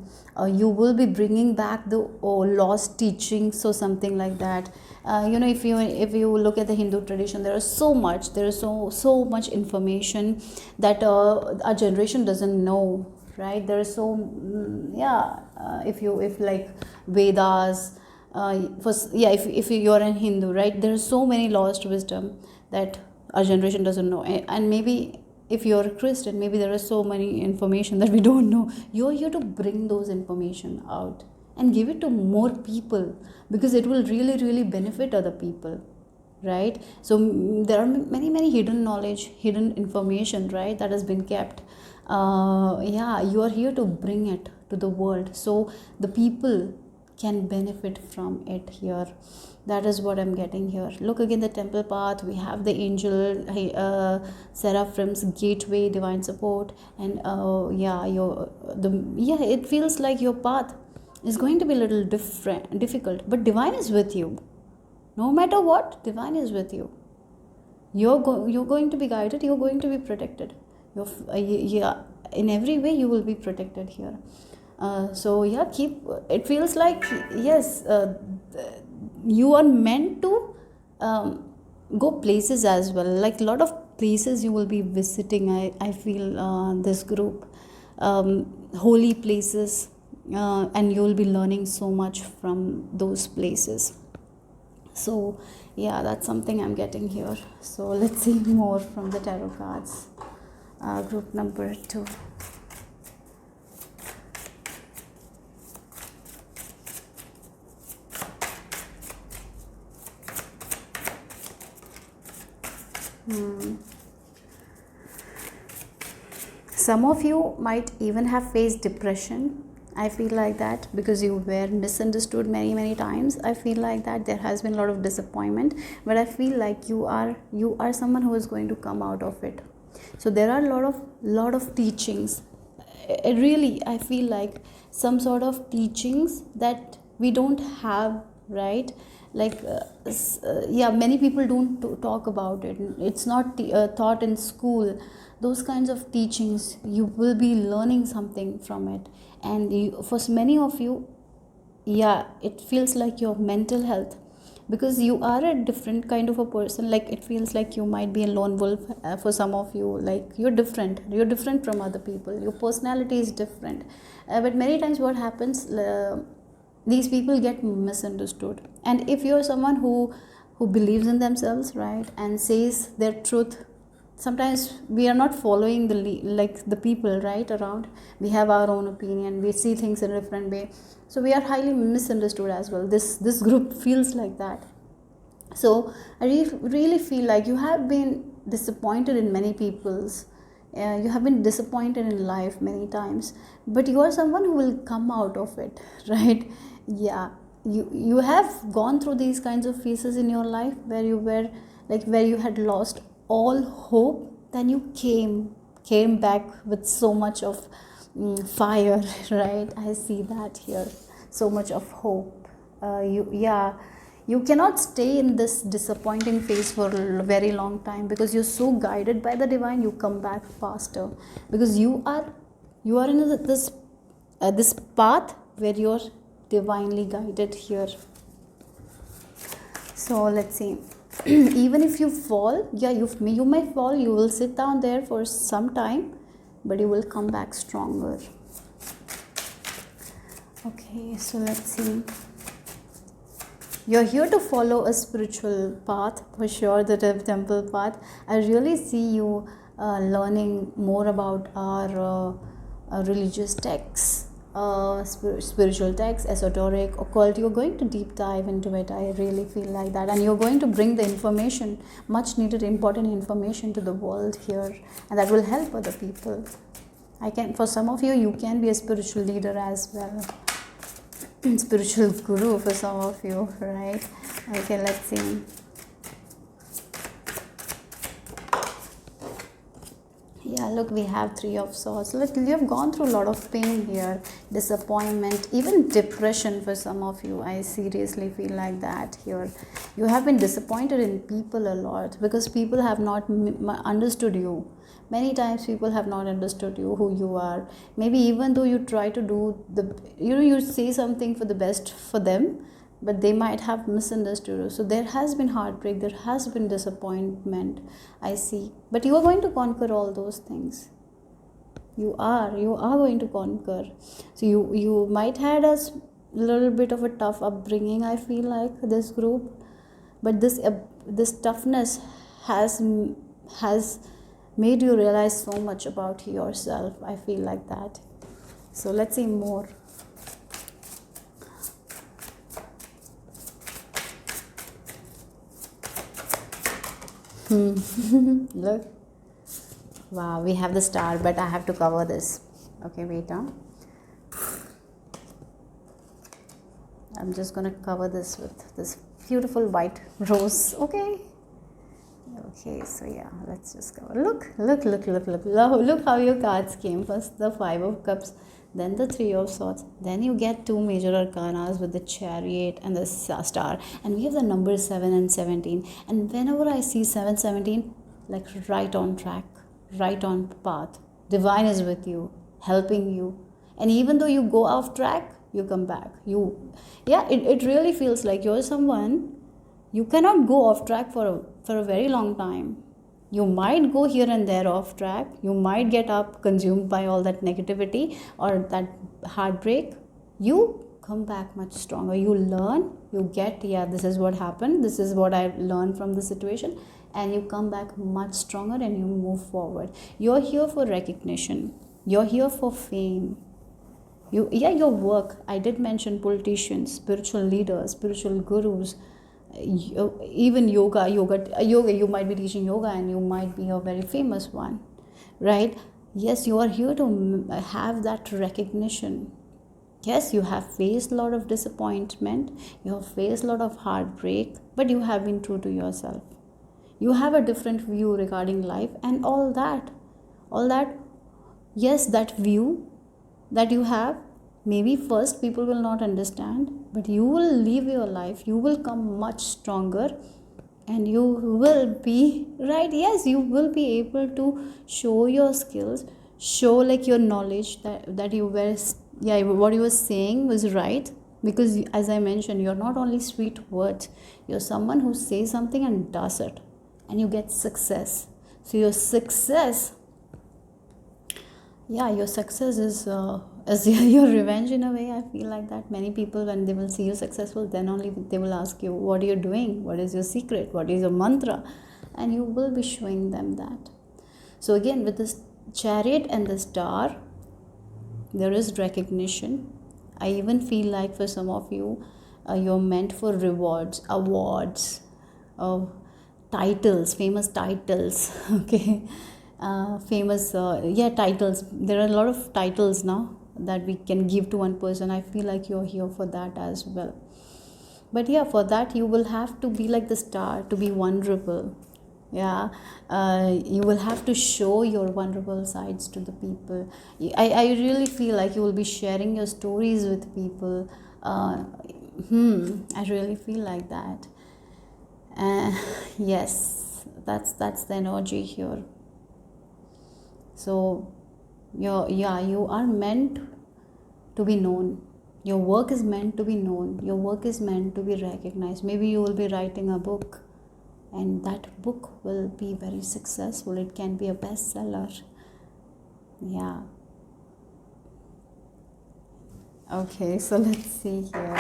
[SPEAKER 1] you will be bringing back the lost teachings or something like that. If you look at the Hindu tradition, there is so much information that our generation doesn't know, right? There is so if like Vedas, if you're a Hindu, right, there are so many lost wisdom that our generation doesn't know. And maybe if you're a Christian, maybe there is so many information that we don't know. You're here to bring those information out and give it to more people, because it will really, really benefit other people, right? So there are many hidden knowledge, hidden information, right, that has been kept. You are here to bring it to the world, so the people can benefit from it here. That is what I'm getting here. Look again, the temple path, we have the angel, seraphims, gateway, divine support, and it feels like your path is going to be a little difficult, but divine is with you. No matter what, divine is with you. You're going to be guided, you're going to be protected. In every way you will be protected here. It feels like, yes, you are meant to go places as well, like a lot of places you will be visiting. I feel this group, holy places, and you will be learning so much from those places. So yeah, that's something I'm getting here. So let's see more from the tarot cards. Group number 2. Some of you might even have faced depression. I feel like that, because you were misunderstood many times. I feel like that there has been a lot of disappointment, but I feel like you are someone who is going to come out of it. So there are a lot of teachings. I feel like some sort of teachings that we don't have, right? Like many people don't talk about it. It's not taught in school. Those kinds of teachings, you will be learning something from it. And for many of you, it feels like your mental health, because you are a different kind of a person. Like it feels like you might be a lone wolf. For some of you, like you're different from other people, your personality is different. But many times what happens, these people get misunderstood. And if you're someone who believes in themselves, right, and says their truth, sometimes we are not following the people right around. We have our own opinion, we see things in a different way, so we are highly misunderstood as well. This group feels like that. So I really feel like you have been disappointed in many people's, you have been disappointed in life many times, but you are someone who will come out of it, right? You have gone through these kinds of phases in your life where you had lost all hope. Then you came back with so much of fire, right? I see that here, so much of hope. You cannot stay in this disappointing phase for a very long time, because you're so guided by the divine. You come back faster, because you are in this path where you're divinely guided here. So let's see. Even if you fall, you may fall, you will sit down there for some time, but you will come back stronger. Okay, so let's see. You're here to follow a spiritual path, for sure, the temple path. I really see you learning more about our religious texts, spiritual texts, esoteric, occult. You're going to deep dive into it. I really feel like that. And you're going to bring the information, much needed, important information to the world here. And that will help other people. For some of you, you can be a spiritual leader as well. spiritual guru for some of you, right? Okay, let's see. Yeah, look, we have Three of Swords. Look, you have gone through a lot of pain here, disappointment, even depression for some of you. I seriously feel like that here. You have been disappointed in people a lot because people have not understood you. Many times people have not understood you, who you are. Maybe even though you try to do you say something for the best for them, but they might have misunderstood you. So there has been heartbreak, there has been disappointment, I see. But you are going to conquer all those things. You are going to conquer. So you might had a little bit of a tough upbringing, I feel like, this group. But this toughness has made you realize so much about yourself, I feel like that. So let's see more. Look, wow, we have the star, but I have to cover this. Okay, wait on. I'm just gonna cover this with this beautiful white rose. Okay, so yeah, let's just cover. Look how your cards came. First the Five of Cups, then the Three of Swords, then you get two major arcanas with the Chariot and the Star, and we have the number 7 and 17. And whenever I see 717, like right on track, right on path, divine is with you, helping you. And even though you go off track, you come back. It really feels like you're someone, you cannot go off track for a very long time. You might go here and there off track, you might get up consumed by all that negativity or that heartbreak. You come back much stronger. You learn, you get, yeah, this is what happened, this is what I learned from the situation, and you come back much stronger and you move forward. You're here for recognition, you're here for fame. Your work, I did mention politicians, spiritual leaders, spiritual gurus, even yoga, you might be teaching yoga and you might be a very famous one, right? Yes, you are here to have that recognition. Yes, you have faced a lot of disappointment, you have faced a lot of heartbreak, but you have been true to yourself. You have a different view regarding life and all that. Yes, that view that you have, maybe first people will not understand, but you will live your life, you will come much stronger, and you will be right. Yes, you will be able to show your skills, show like your knowledge, that you were, yeah, what you were saying was right. Because as I mentioned, you're not only sweet words, you're someone who says something and does it, and you get success. So your success is your revenge in a way. I feel like that many people, when they will see you successful, then only they will ask you, what are you doing, what is your secret, what is your mantra, and you will be showing them that. So again, with this Chariot and the Star, there is recognition. I even feel like for some of you, you're meant for rewards, awards, titles, famous titles. Okay, famous titles. There are a lot of titles now that we can give to one person. I feel like you're here for that as well. But yeah, for that you will have to be like the star, to be vulnerable. You will have to show your vulnerable sides to the people. I really feel like you will be sharing your stories with people. I really feel like that. Yes, that's the energy here. So you are meant to be known. Your work is meant to be known. Your work is meant to be recognized. Maybe you will be writing a book, and that book will be very successful. It can be a bestseller. Yeah. Okay, so let's see here.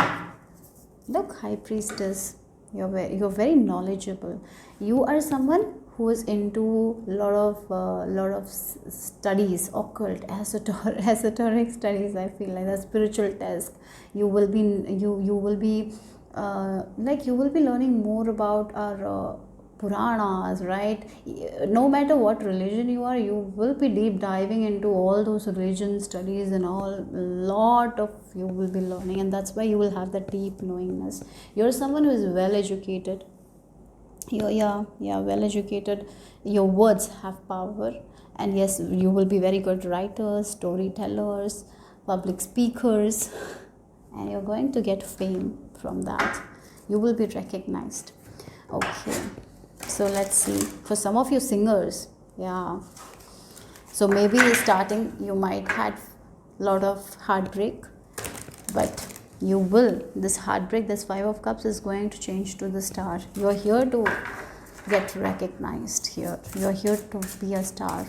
[SPEAKER 1] Look, High Priestess, you're very knowledgeable. You are someone who is into lot of studies, occult, esoteric studies. I feel like that spiritual task. You will be learning more about our Puranas, right? No matter what religion you are, you will be deep diving into all those religion studies and all. Lot of you will be learning, and that's why you will have that deep knowingness. You're someone who is well educated. Yeah, well educated. Your words have power, and yes, you will be very good writers, storytellers, public speakers, and you're going to get fame from that. You will be recognized. Okay, so let's see. For some of you singers, yeah, so maybe starting you might had a lot of heartbreak, but you will, this heartbreak, this 5 of cups is going to change to the star. You're here to get recognized. Here you're here to be a star.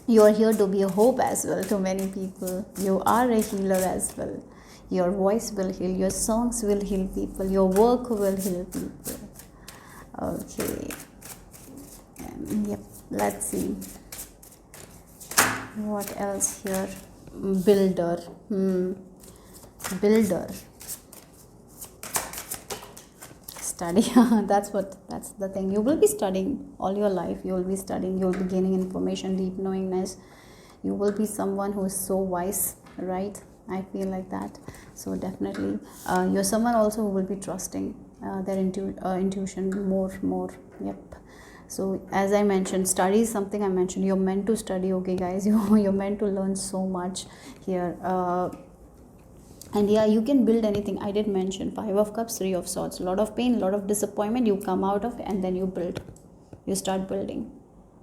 [SPEAKER 1] You're here to be a hope as well to many people. You are a healer as well. Your voice will heal, your songs will heal people, your work will heal people. Okay, yep, let's see what else here. Builder. Builder. Study. that's the thing. You will be studying all your life. You will be studying, you will be gaining information, deep knowingness. You will be someone who is so wise, right? I feel like that. So definitely you're someone also who will be trusting their intuition more. Yep. So as I mentioned, study is something I mentioned. You're meant to study, okay guys. You're meant to learn so much here. And yeah, you can build anything. I did mention 5 of cups, 3 of swords. A lot of pain, a lot of disappointment you come out of, and then you build. You start building.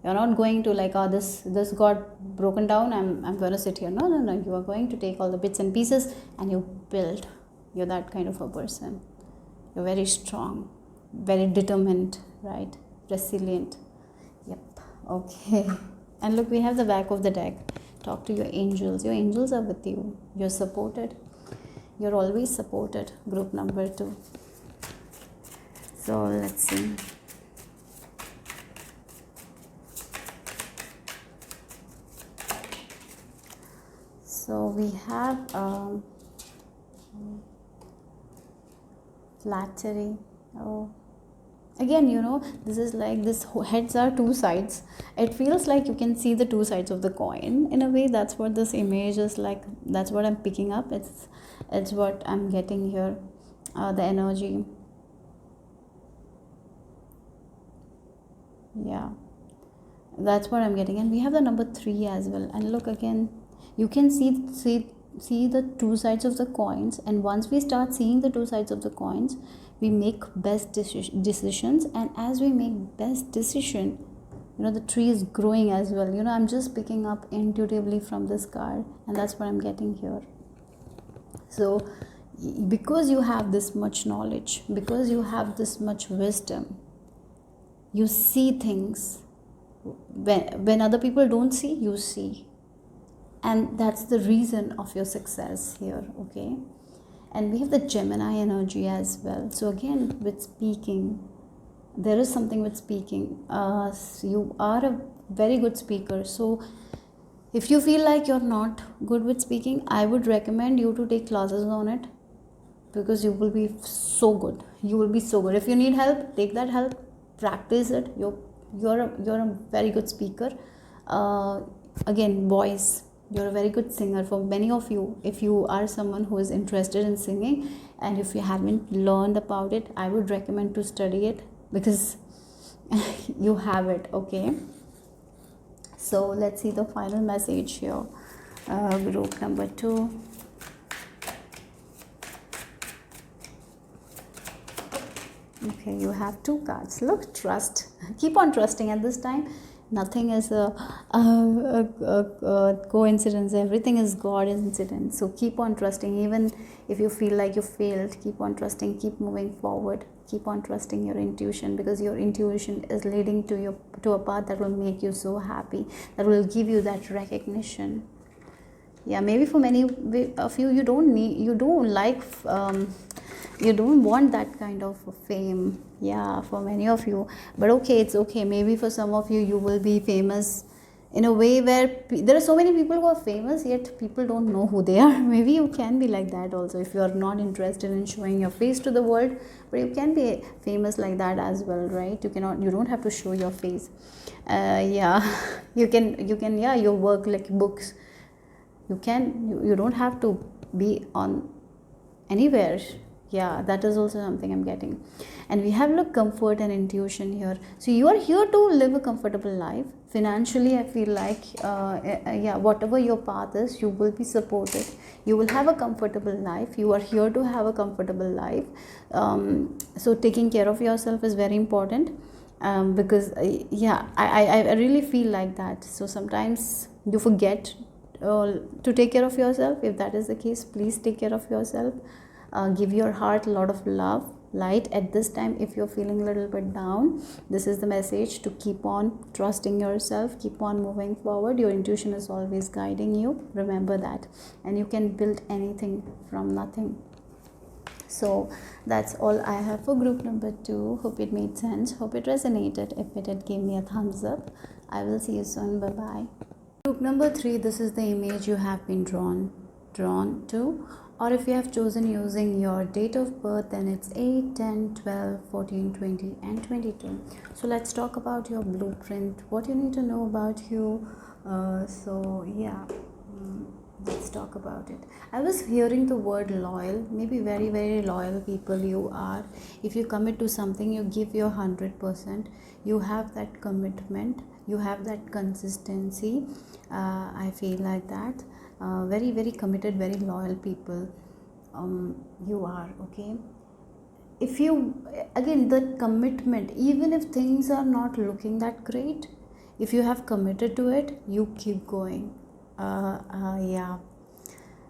[SPEAKER 1] You're not going to like, oh, this got broken down, I'm going to sit here. No. You are going to take all the bits and pieces and you build. You're that kind of a person. You're very strong, very determined, right? Resilient. Yep. Okay. And look, we have the back of the deck. Talk to your angels. Your angels are with you. You're supported. You're always supported. Group number 2. So let's see. So we have flattery. Oh, again, this is like, this heads are 2 sides. It feels like you can see the 2 sides of the coin in a way. That's what this image is like. That's what I'm picking up. It's what I'm getting here. The energy. Yeah, that's what I'm getting. And we have the number 3 as well. And look, again, you can see the 2 sides of the coins. And once we start seeing the 2 sides of the coins, we make best decisions. And as we make best decision, the tree is growing as well. I'm just picking up intuitively from this card, and that's what I'm getting here. So because you have this much knowledge, because you have this much wisdom, you see things when other people don't see, you see. And that's the reason of your success here. Okay. And we have the Gemini energy as well. So again, with speaking, there is something with speaking. You are a very good speaker. So if you feel like you're not good with speaking, I would recommend you to take classes on it, because you will be so good. You will be so good. If you need help, take that help, practice it. You're a very good speaker. Again, voice. You're a very good singer. For many of you, if you are someone who is interested in singing, and if you haven't learned about it, I would recommend to study it, because you have it. Okay. So let's see the final message here. Group number 2. Okay, you have 2 cards. Look, trust. Keep on trusting at this time. Nothing is a coincidence. Everything is God's incident. So keep on trusting. Even if you feel like you failed, keep on trusting. Keep moving forward. Keep on trusting your intuition, because your intuition is leading to a path that will make you so happy, that will give you that recognition. Yeah, maybe for many of you, you don't want that kind of fame. Yeah, for many of you. But okay, it's okay. Maybe for some of you, you will be famous in a way where there are so many people who are famous yet people don't know who they are. Maybe you can be like that also if you are not interested in showing your face to the world, but you can be famous like that as well, right? You don't have to show your face. Yeah. You can yeah, your work like books, you don't have to be on anywhere. Yeah, that is also something I'm getting. And we have look comfort and intuition here. So you are here to live a comfortable life financially. I feel like yeah, whatever your path is, you will be supported, you will have a comfortable life, you are here to have a comfortable life. So taking care of yourself is very important. Because yeah, I really feel like that. So sometimes you forget to take care of yourself. If that is the case, please take care of yourself. Give your heart a lot of love, light at this time. If you're feeling a little bit down, this is the message to keep on trusting yourself, keep on moving forward. Your intuition is always guiding you, remember that. And you can build anything from nothing. So that's all I have for group number 2. Hope it made sense, hope it resonated. If it did, give me a thumbs up. I will see you soon. Bye bye. Group number 3, this is the image you have been drawn to, or if you have chosen using your date of birth, then it's 8, 10, 12, 14, 20 and 22. So let's talk about your blueprint, what you need to know about you. So yeah, let's talk about it. I was hearing the word loyal. Maybe very very loyal people you are. If you commit to something, you give your 100%. You have that commitment, you have that consistency. I feel like that. Very very committed, very loyal people you are. Okay, if you, again, the commitment, even if things are not looking that great, if you have committed to it, you keep going. Yeah,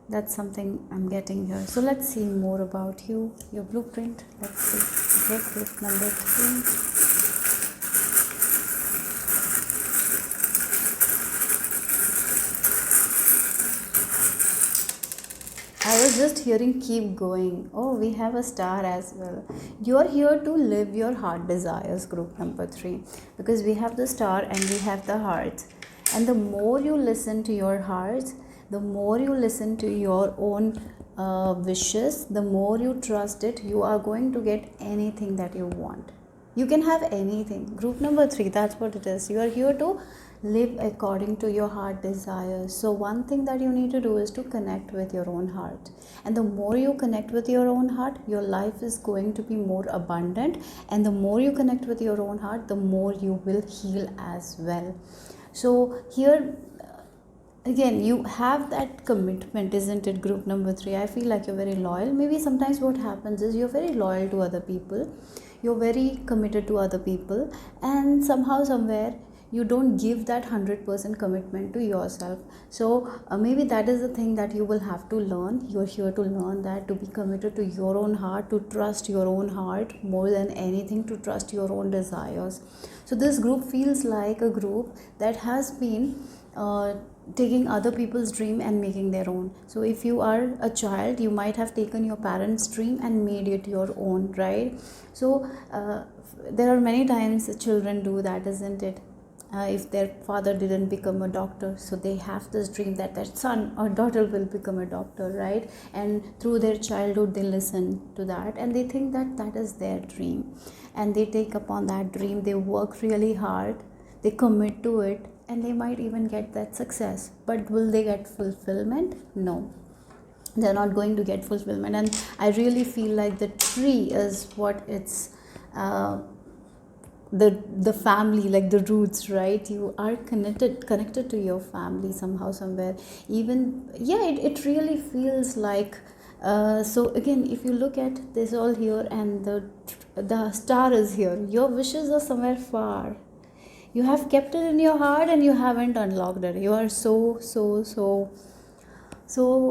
[SPEAKER 1] that's something I'm getting here. So let's see more about you, your blueprint. Let's see. Okay, group number 3. I was just hearing keep going. Oh, we have a star as well. You are here to live your heart desires, group number 3, because we have the star and we have the heart. And the more you listen to your heart, the more you listen to your own wishes, the more you trust it, you are going to get anything that you want. You can have anything. Group number 3, that's what it is. You are here to live according to your heart desires. So one thing that you need to do is to connect with your own heart. And the more you connect with your own heart, your life is going to be more abundant. And the more you connect with your own heart, the more you will heal as well. So here again, you have that commitment, isn't it, group number 3? I feel like you're very loyal. Maybe sometimes what happens is you're very loyal to other people, you're very committed to other people, and somehow somewhere you don't give that 100% commitment to yourself. So maybe that is the thing that you will have to learn. You're here to learn that, to be committed to your own heart, to trust your own heart more than anything, to trust your own desires. So this group feels like a group that has been taking other people's dream and making their own. So if you are a child, you might have taken your parents' dream and made it your own, right? So there are many times children do that, isn't it? If their father didn't become a doctor, so they have this dream that their son or daughter will become a doctor, right? And through their childhood they listen to that and they think that that is their dream, and they take upon that dream, they work really hard, they commit to it, and they might even get that success. But will they get fulfillment? No, they're not going to get fulfillment. And I really feel like the tree is what it's the family, like the roots, right? You are connected to your family somehow somewhere. Even yeah, it really feels like so again, if you look at this all here and the star is here, your wishes are somewhere far. You have kept it in your heart and you haven't unlocked it. You are so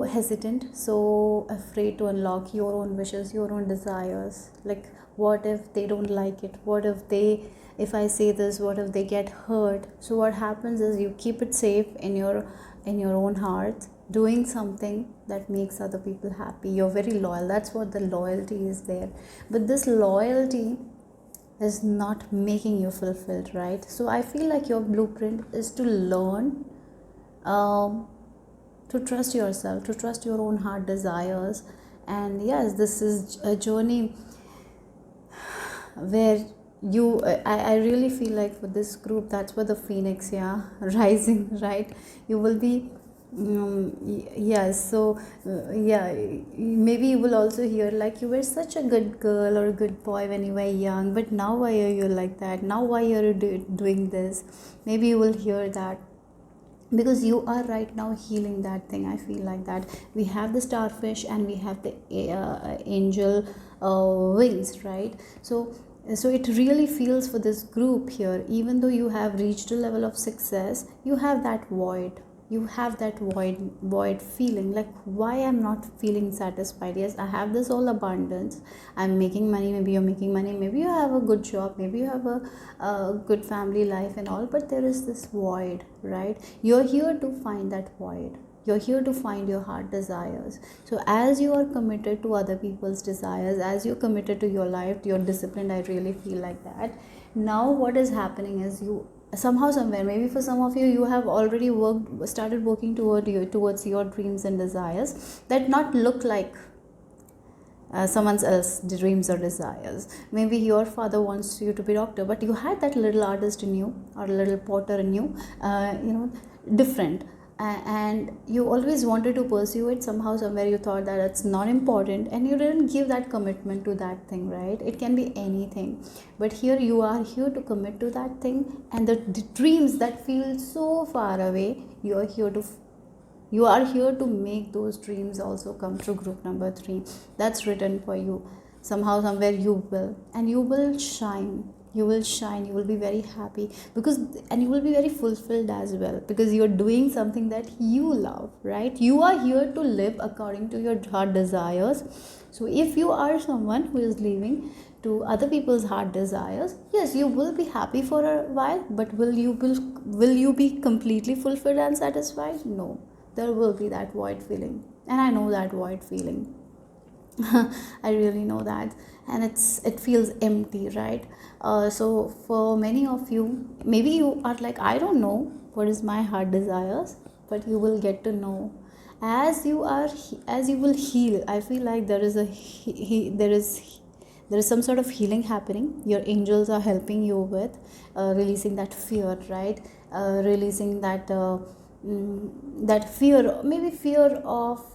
[SPEAKER 1] hesitant, so afraid to unlock your own wishes, your own desires. Like, what if they don't like it? What if I say this, what if they get hurt? So what happens is you keep it safe in your own heart, doing something that makes other people happy. You're very loyal. That's what the loyalty is there. But this loyalty is not making you fulfilled, right? So I feel like your blueprint is to learn um, to trust yourself, to trust your own heart desires. And yes, this is a journey where I really feel like for this group, that's where the phoenix, yeah, rising, right? You will be yes. So yeah, maybe you will also hear like, you were such a good girl or a good boy when you were young, but now why are you like that? Now why are you doing this? Maybe you will hear that, because you are right now healing that thing. I feel like that we have the starfish and we have the angel wings, right? So it really feels for this group here, even though you have reached a level of success, you have that void. You have that void feeling, like, why I'm not feeling satisfied? Yes, I have this all abundance, I'm making money, maybe you're making money, maybe you have a good job, maybe you have a good family life and all, but there is this void, right? You're here to find that void. You're here to find your heart desires. So as you are committed to other people's desires, as you're committed to your life, you're disciplined, I really feel like that. Now what is happening is, you somehow somewhere, maybe for some of you, you have already started working towards your dreams and desires that not look like someone else's dreams or desires. Maybe your father wants you to be doctor, but you had that little artist in you, or little potter in you, different. And you always wanted to pursue it. Somehow somewhere you thought that it's not important, and you didn't give that commitment to that thing, right? It can be anything, but here you are here to commit to that thing. And the dreams that feel so far away, you are here to make those dreams also come true. Group number 3, that's written for you. Somehow somewhere you will, and you will shine. You will shine, you will be very happy, and you will be very fulfilled as well, because you're doing something that you love, right? You are here to live according to your heart desires. So if you are someone who is living to other people's heart desires, yes, you will be happy for a while, but will you be completely fulfilled and satisfied? No, there will be that void feeling, and I know that void feeling. I really know that, and it feels empty, right? So for many of you, maybe you are like, I don't know what is my heart desires, but you will get to know as you will heal. I feel like there is some sort of healing happening. Your angels are helping you with releasing that fear, right? Releasing that fear, maybe fear of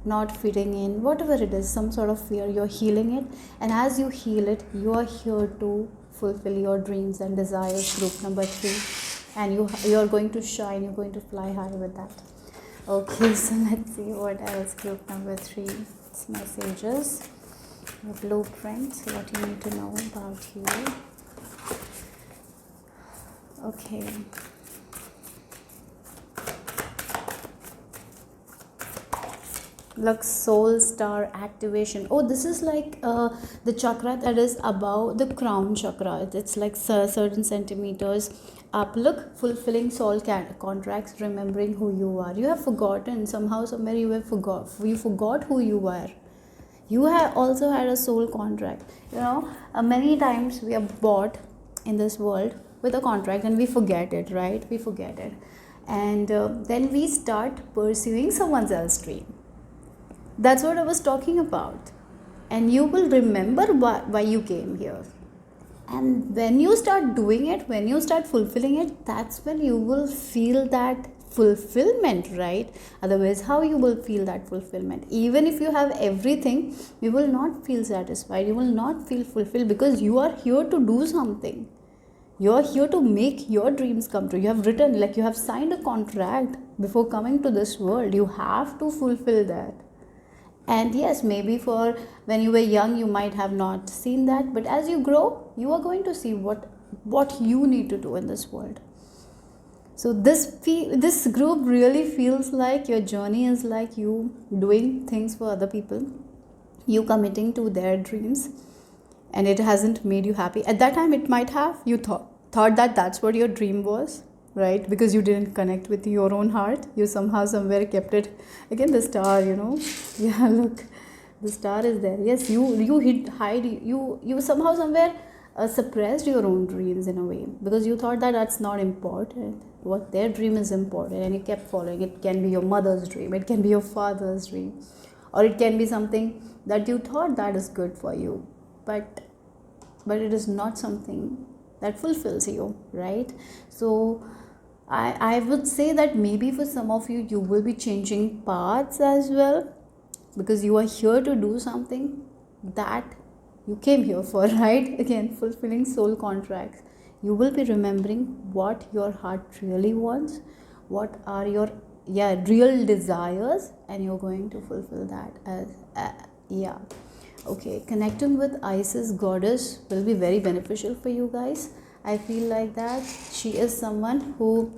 [SPEAKER 1] not fitting in, whatever it is, some sort of fear. You're healing it, and as you heal it, you are here to fulfill your dreams and desires. Group number 3, and you're going to shine. You're going to fly high with that. Okay, so let's see what else. Group number 3, it's messages, your blueprint, what you need to know about you. Okay. Look, soul star activation. Oh, this is like the chakra that is above the crown chakra. It's like certain centimeters up. Look, fulfilling soul contracts, remembering who you are. You have forgotten somehow, somewhere. You forgot who you were. You have also had a soul contract. Many times we are bought in this world with a contract, and we forget it, right? We forget it, and then we start pursuing someone else's dream. That's what I was talking about. And you will remember why you came here. And when you start doing it, when you start fulfilling it, that's when you will feel that fulfillment, right? Otherwise, how you will feel that fulfillment? Even if you have everything, you will not feel satisfied. You will not feel fulfilled, because you are here to do something. You are here to make your dreams come true. You have written, like, you have signed a contract before coming to this world. You have to fulfill that. And yes, maybe for when you were young, you might have not seen that, but as you grow, you are going to see what you need to do in this world. So this group really feels like your journey is like you doing things for other people, you committing to their dreams, and it hasn't made you happy. At that time, it might have. You thought that that's what your dream was, right? Because you didn't connect with your own heart. You somehow somewhere kept it. Again, the star, yeah, look, the star is there. Yes, you hide. You somehow somewhere suppressed your own dreams in a way, because you thought that that's not important, what their dream is important, and you kept following. It can be your mother's dream, it can be your father's dream, or it can be something that you thought that is good for you, but it is not something that fulfills you, right? So I would say that maybe for some of you, you will be changing paths as well, because you are here to do something that you came here for, right? Again, fulfilling soul contracts. You will be remembering what your heart really wants, what are your real desires, and you're going to fulfill that as okay. Connecting with Isis goddess will be very beneficial for you guys. I feel like that she is someone who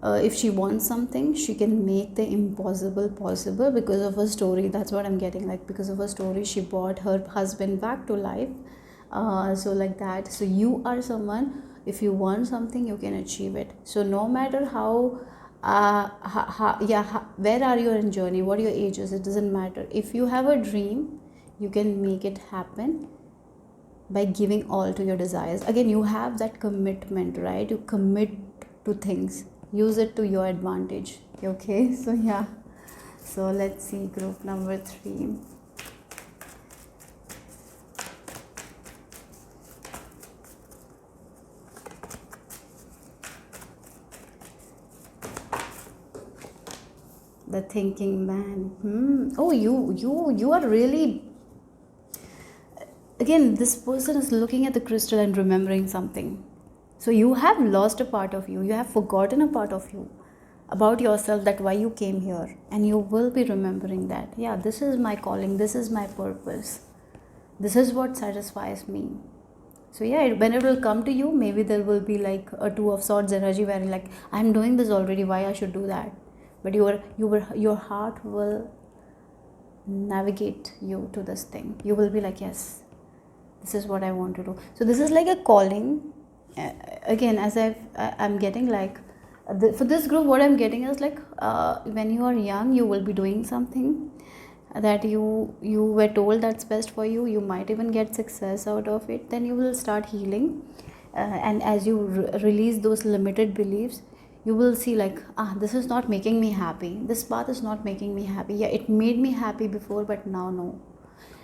[SPEAKER 1] if she wants something, she can make the impossible possible because of her story. That's what I'm getting, like because of her story she brought her husband back to life. So like that. So you are someone, if you want something, you can achieve it. So no matter how where are you in journey, what your age is, it doesn't matter. If you have a dream, you can make it happen by giving all to your desires. Again, you have that commitment, right? You commit to things, use it to your advantage. Okay, so yeah, so let's see group number 3. The thinking man. Oh, you are really, again, this person is looking at the crystal and remembering something. So you have lost a part of you, you have forgotten a part of you about yourself, that why you came here, and you will be remembering that, yeah, this is my calling, this is my purpose, this is what satisfies me. So yeah, when it will come to you, maybe there will be like a 2 of swords energy, where like, I'm doing this already, why I should do that? But your heart will navigate you to this thing. You will be like, yes, this is what I want to do. So this is like a calling. Again, as I'm getting like, for this group, what I'm getting is like, when you are young, you will be doing something that you were told that's best for you. You might even get success out of it. Then you will start healing, and as you release those limited beliefs, you will see like, this is not making me happy, this path is not making me happy. Yeah, it made me happy before, but now no.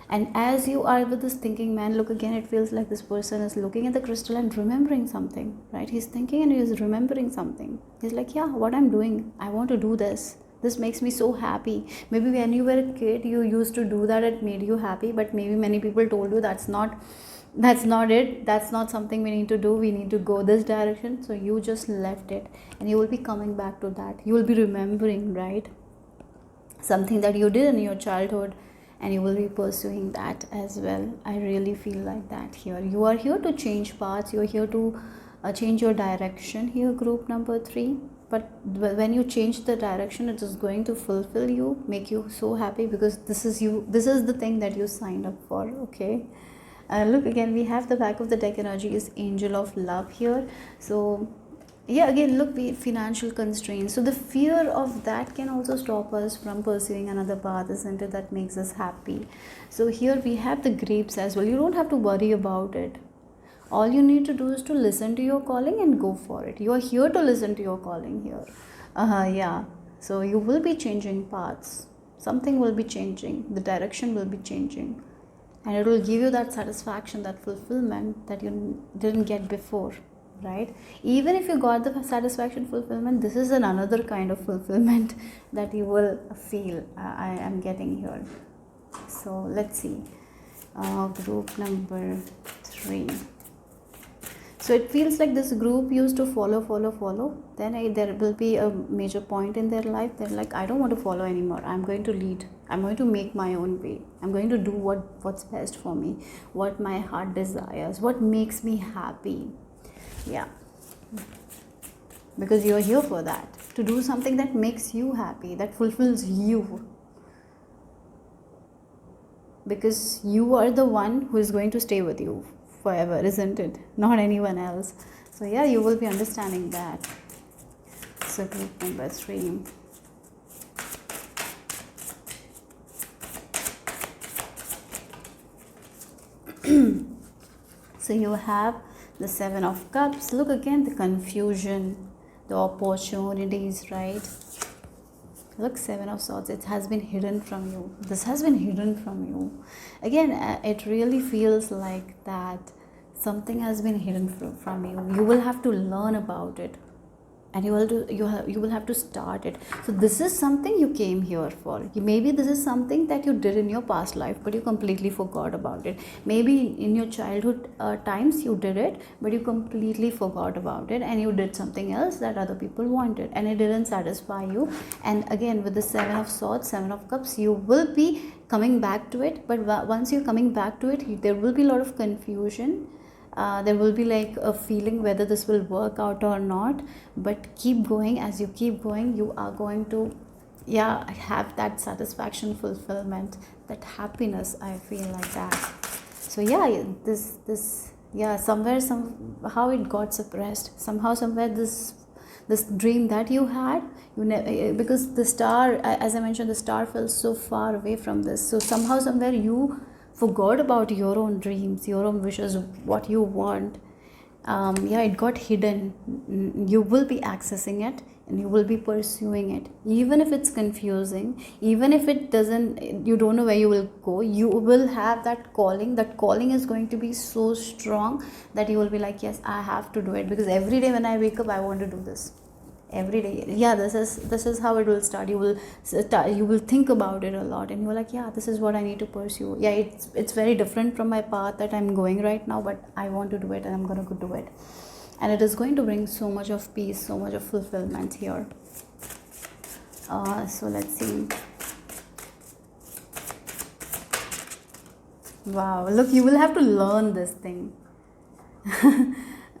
[SPEAKER 1] And as you are with this thinking man, look, again, it feels like this person is looking at the crystal and remembering something, right? He's thinking and he's remembering something. He's like, yeah, what I'm doing, I want to do this, this makes me so happy. Maybe when you were a kid, you used to do that, it made you happy, but maybe many people told you that's not it, that's not something we need to do, we need to go this direction. So you just left it, and you will be coming back to that. You will be remembering, right, something that you did in your childhood, and you will be pursuing that as well. I really feel like that here. You are here to change paths, you are here to change your direction here, group number 3. But when you change the direction, it is going to fulfill you, make you so happy, because this is the thing that you signed up for. Okay, look, again, we have the back of the deck energy is angel of love here. So yeah, again, look, we financial constraints, so the fear of that can also stop us from pursuing another path, isn't it, that makes us happy. So here we have the grapes as well. You don't have to worry about it. All you need to do is to listen to your calling and go for it. You are here to listen to your calling here. Yeah, so you will be changing paths, something will be changing, the direction will be changing, and it will give you that satisfaction, that fulfillment that you didn't get before, right? Even if you got the satisfaction, fulfillment, this is another kind of fulfillment that you will feel. I am getting here. So let's see, group number 3. So it feels like this group used to follow, then there will be a major point in their life, they're like, I don't want to follow anymore, I'm going to lead, I'm going to make my own way, I'm going to do what's best for me, what my heart desires, what makes me happy. Yeah, because you're here for that, to do something that makes you happy, that fulfills you, because you are the one who is going to stay with you forever, isn't it? Not anyone else. So yeah, you will be understanding that. So group number 3. So you have the Seven of Cups. Look again, the confusion, the opportunities, right? Look, Seven of Swords, it has been hidden from you. This has been hidden from you. Again, it really feels like that something has been hidden from you. You will have to learn about it, and you will have to start it. So this is something you came here for. Maybe this is something that you did in your past life, but you completely forgot about it. Maybe in your childhood times you did it, but you completely forgot about it, and you did something else that other people wanted, and it didn't satisfy you. And again, with the Seven of Swords, Seven of Cups, you will be coming back to it. But once you're coming back to it, there will be a lot of confusion. There will be like a feeling whether this will work out or not, but keep going. As you keep going, you are going to have that satisfaction, fulfillment, that happiness. I feel like that. So somehow it got suppressed. Somewhere this dream that you had, because the star, as I mentioned, the star fell so far away from this. So somewhere you forgot about your own dreams, your own wishes, what you want. It got hidden. You will be accessing it, and you will be pursuing it, even if it's confusing, even if it doesn't, you don't know where you will go. You will have that calling. That calling is going to be so strong that you will be like, yes, I have to do it, because every day when I wake up, I want to do this. Every day, this is how it will start. You will think about it a lot, and you're like, this is what I need to pursue. It's very different from my path that I'm going right now, but I want to do it, and I'm going to do it, and it is going to bring so much of peace, so much of fulfillment here. So let's see. Wow, look, you will have to learn this thing.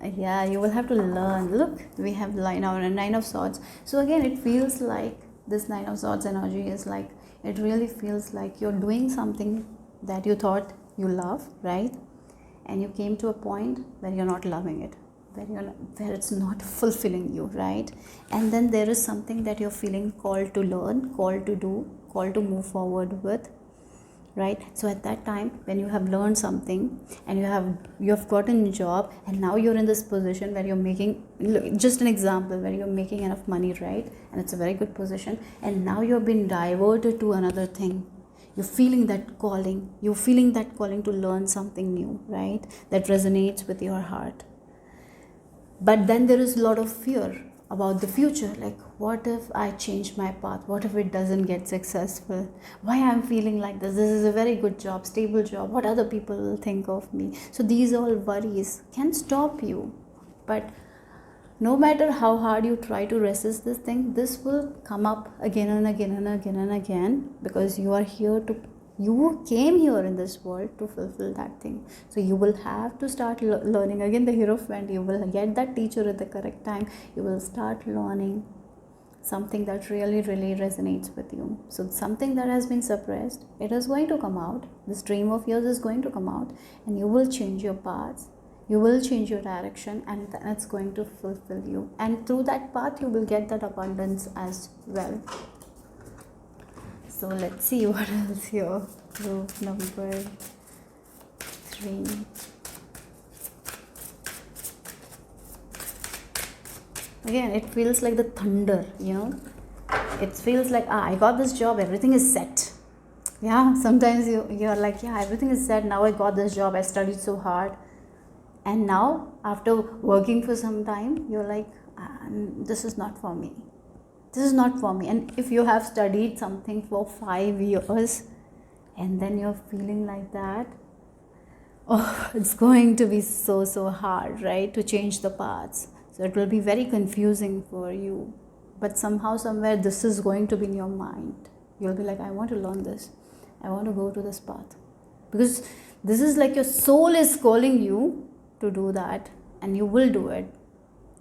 [SPEAKER 1] You will have to learn. Look, we have Nine of Swords. So again, it feels like this Nine of Swords energy is like, it really feels like you're doing something that you thought you love, right? And you came to a point where you're not loving it, where it's not fulfilling you, right? And then there is something that you're feeling called to learn, called to do, called to move forward with, right? So at that time, when you have learned something, and you have gotten a job, and now you're in this position where you're making, just an example, where you're making enough money, right? And it's a very good position, and now you've been diverted to another thing. You're feeling that calling to learn something new, right? That resonates with your heart. But then there is a lot of fear about the future, like, what if I change my path? What if it doesn't get successful? Why I'm feeling like this? This is a very good job, stable job. What other people will think of me? So these all worries can stop you. But no matter how hard you try to resist this thing, this will come up again and again and again and again, because you came here in this world to fulfill that thing. So you will have to start learning. Again, the Hierophant, you will get that teacher at the correct time. You will start learning something that really resonates with you. So something that has been suppressed, it is going to come out. This dream of yours is going to come out, and you will change your paths. You will change your direction, and that's going to fulfill you. And through that path, you will get that abundance as well. So let's see what else here. Group number 3. Again, it feels like the thunder, It feels like, I got this job, everything is set. Sometimes you're like, everything is set. Now I got this job, I studied so hard. And now, after working for some time, you're like, this is not for me. This is not for me. And if you have studied something for 5 years, and then you're feeling like that, it's going to be so hard, right, to change the paths. So it will be very confusing for you. But somehow, somewhere, this is going to be in your mind. You'll be like, I want to learn this. I want to go to this path. Because this is like your soul is calling you to do that, and you will do it.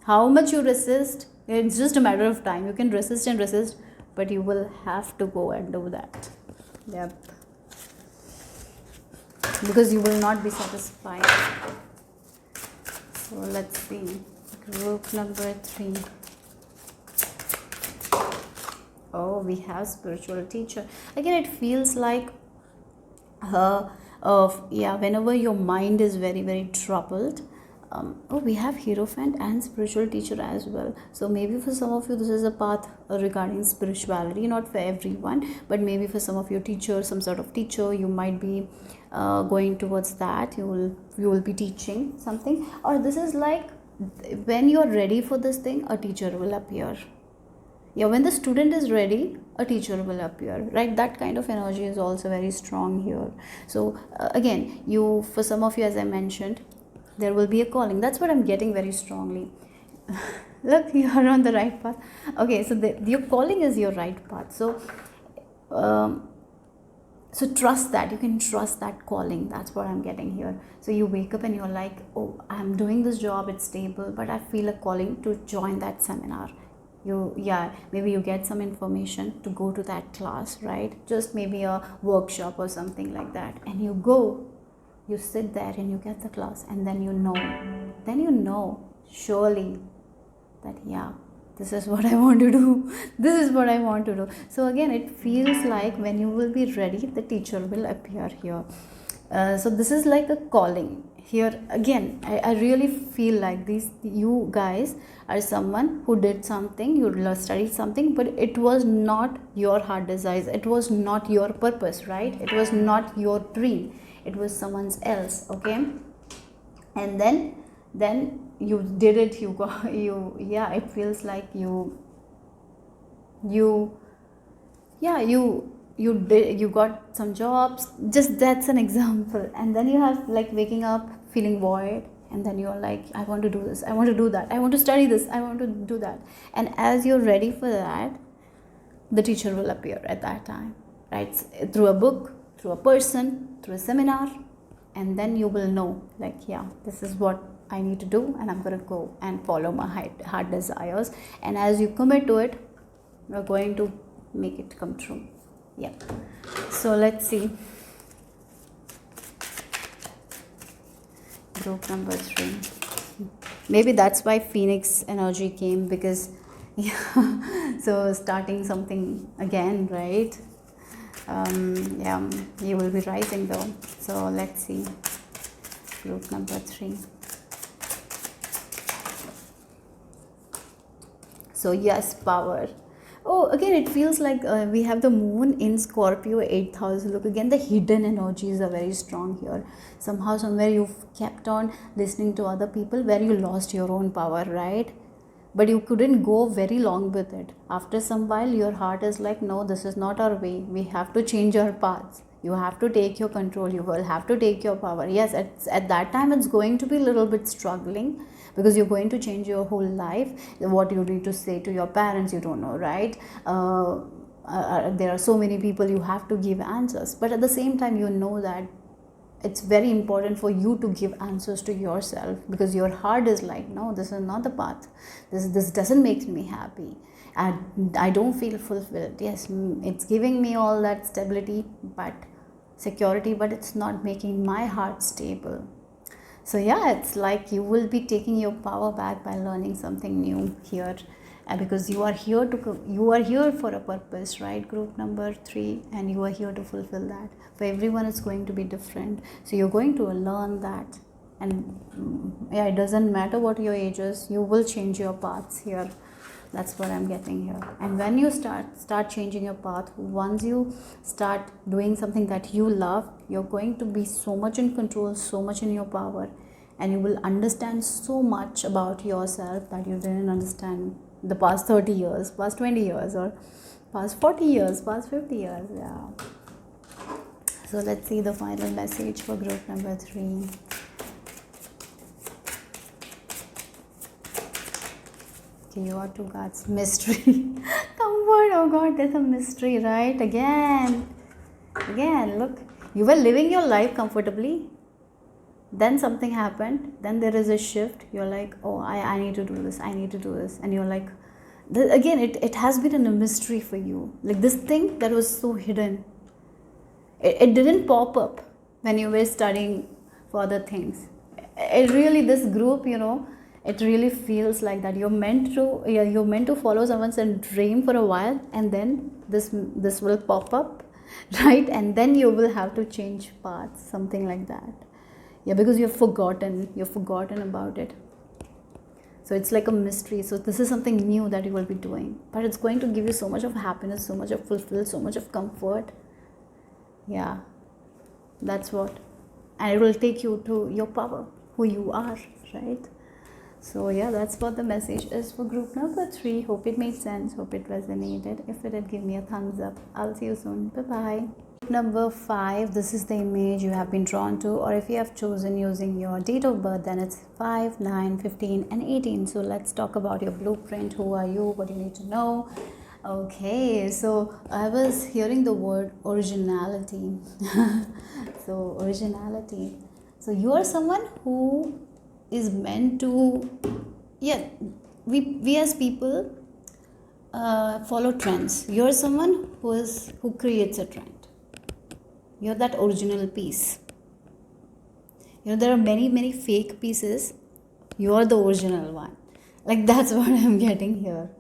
[SPEAKER 1] How much you resist, it's just a matter of time. You can resist and resist, but you will have to go and do that. Yep. Because you will not be satisfied. So let's see. Group number 3. Oh, we have spiritual teacher. Again, it feels like whenever your mind is very very troubled. Oh, we have hierophant and spiritual teacher as well. So maybe for some of you this is a path regarding spirituality, not for everyone, but maybe for some of your teachers, some sort of teacher, you might be going towards that. You will be teaching something, or this is like when you're ready for this thing, a teacher will appear. Yeah, when the student is ready, a teacher will appear, right? That kind of energy is also very strong here. So again, for some of you, as I mentioned, there will be a calling. That's what I'm getting very strongly. Look, you are on the right path. Okay, so your calling is your right path. So so trust that. You can trust that calling. That's what I'm getting here. So you wake up and you're like, oh, I'm doing this job, it's stable, but I feel a calling to join that seminar. Maybe you get some information to go to that class, right? Just maybe a workshop or something like that, and you go, you sit there and you get the class, and then you know surely that this is what I want to do. This is what I want to do. So again, it feels like when you will be ready, the teacher will appear here. So this is like a calling here. Again, I really feel like you guys are someone who did something, you studied something, but it was not your heart desires, it was not your purpose, right? It was not your dream, it was someone else. Okay, and then you did it, it feels like you got some jobs, just that's an example, and then you have like waking up feeling void, and then you're like, I want to do this, I want to do that, I want to study this, I want to do that, and as you're ready for that, the teacher will appear at that time, right? Through a book, through a person, through a seminar, and then you will know like, this is what I need to do, and I'm going to go and follow my heart desires, and as you commit to it, you're going to make it come true. So let's see group number 3. Maybe that's why Phoenix energy came, because so starting something again, right? You will be rising though. So let's see group number 3. So yes, power. Oh, again, it feels like we have the moon in Scorpio 8,000. Look, again, the hidden energies are very strong here. Somehow, somewhere you've kept on listening to other people where you lost your own power, right? But you couldn't go very long with it. After some while, your heart is like, no, this is not our way. We have to change our paths. You have to take your control. You will have to take your power. Yes, at that time, it's going to be a little bit struggling, because you're going to change your whole life. What you need to say to your parents, you don't know, right? There are so many people you have to give answers, but at the same time, you know that it's very important for you to give answers to yourself, because your heart is like, no, this is not the path, this doesn't make me happy, I don't feel fulfilled. Yes, it's giving me all that stability, but security, but it's not making my heart stable. So it's like you will be taking your power back by learning something new here, because you are here for a purpose, right? Group number 3, and you are here to fulfill that. For everyone, it's going to be different. So you're going to learn that, and it doesn't matter what your age is. You will change your paths here. That's what I'm getting here. And when you start changing your path, once you start doing something that you love, you're going to be so much in control, so much in your power, and you will understand so much about yourself that you didn't understand the past 30 years, past 20 years, or past 40 years, past 50 years. So let's see the final message for group number 3. You are 2 cards. Mystery. Comfort. Oh God, there's a mystery, right? Again, look. You were living your life comfortably. Then something happened. Then there is a shift. You're like, oh, I need to do this. I need to do this. And you're like, again, it has been a mystery for you. Like this thing that was so hidden. It didn't pop up when you were studying for other things. This group, it really feels like that you're meant to follow someone's dream for a while, and then this will pop up, right? And then you will have to change paths, something like that. Yeah, because you've forgotten about it. So it's like a mystery. So this is something new that you will be doing, but it's going to give you so much of happiness, so much of fulfill, so much of comfort. Yeah, that's what. And it will take you to your power, who you are, right? So yeah, that's what the message is for group number 3. Hope it made sense, hope it resonated. If it did, give me a thumbs up. I'll see you soon. Bye bye. Number 5, this is the image you have been drawn to, or if you have chosen using your date of birth, then it's 5, 9, 15 and 18. So let's talk about your blueprint. Who are you? What do you need to know? Okay, so I was hearing the word originality. So originality, so you are someone who is meant to, yeah, we as people follow trends. You're someone who creates a trend. You're that original piece. There are many fake pieces. You're the original one. Like, that's what I'm getting here.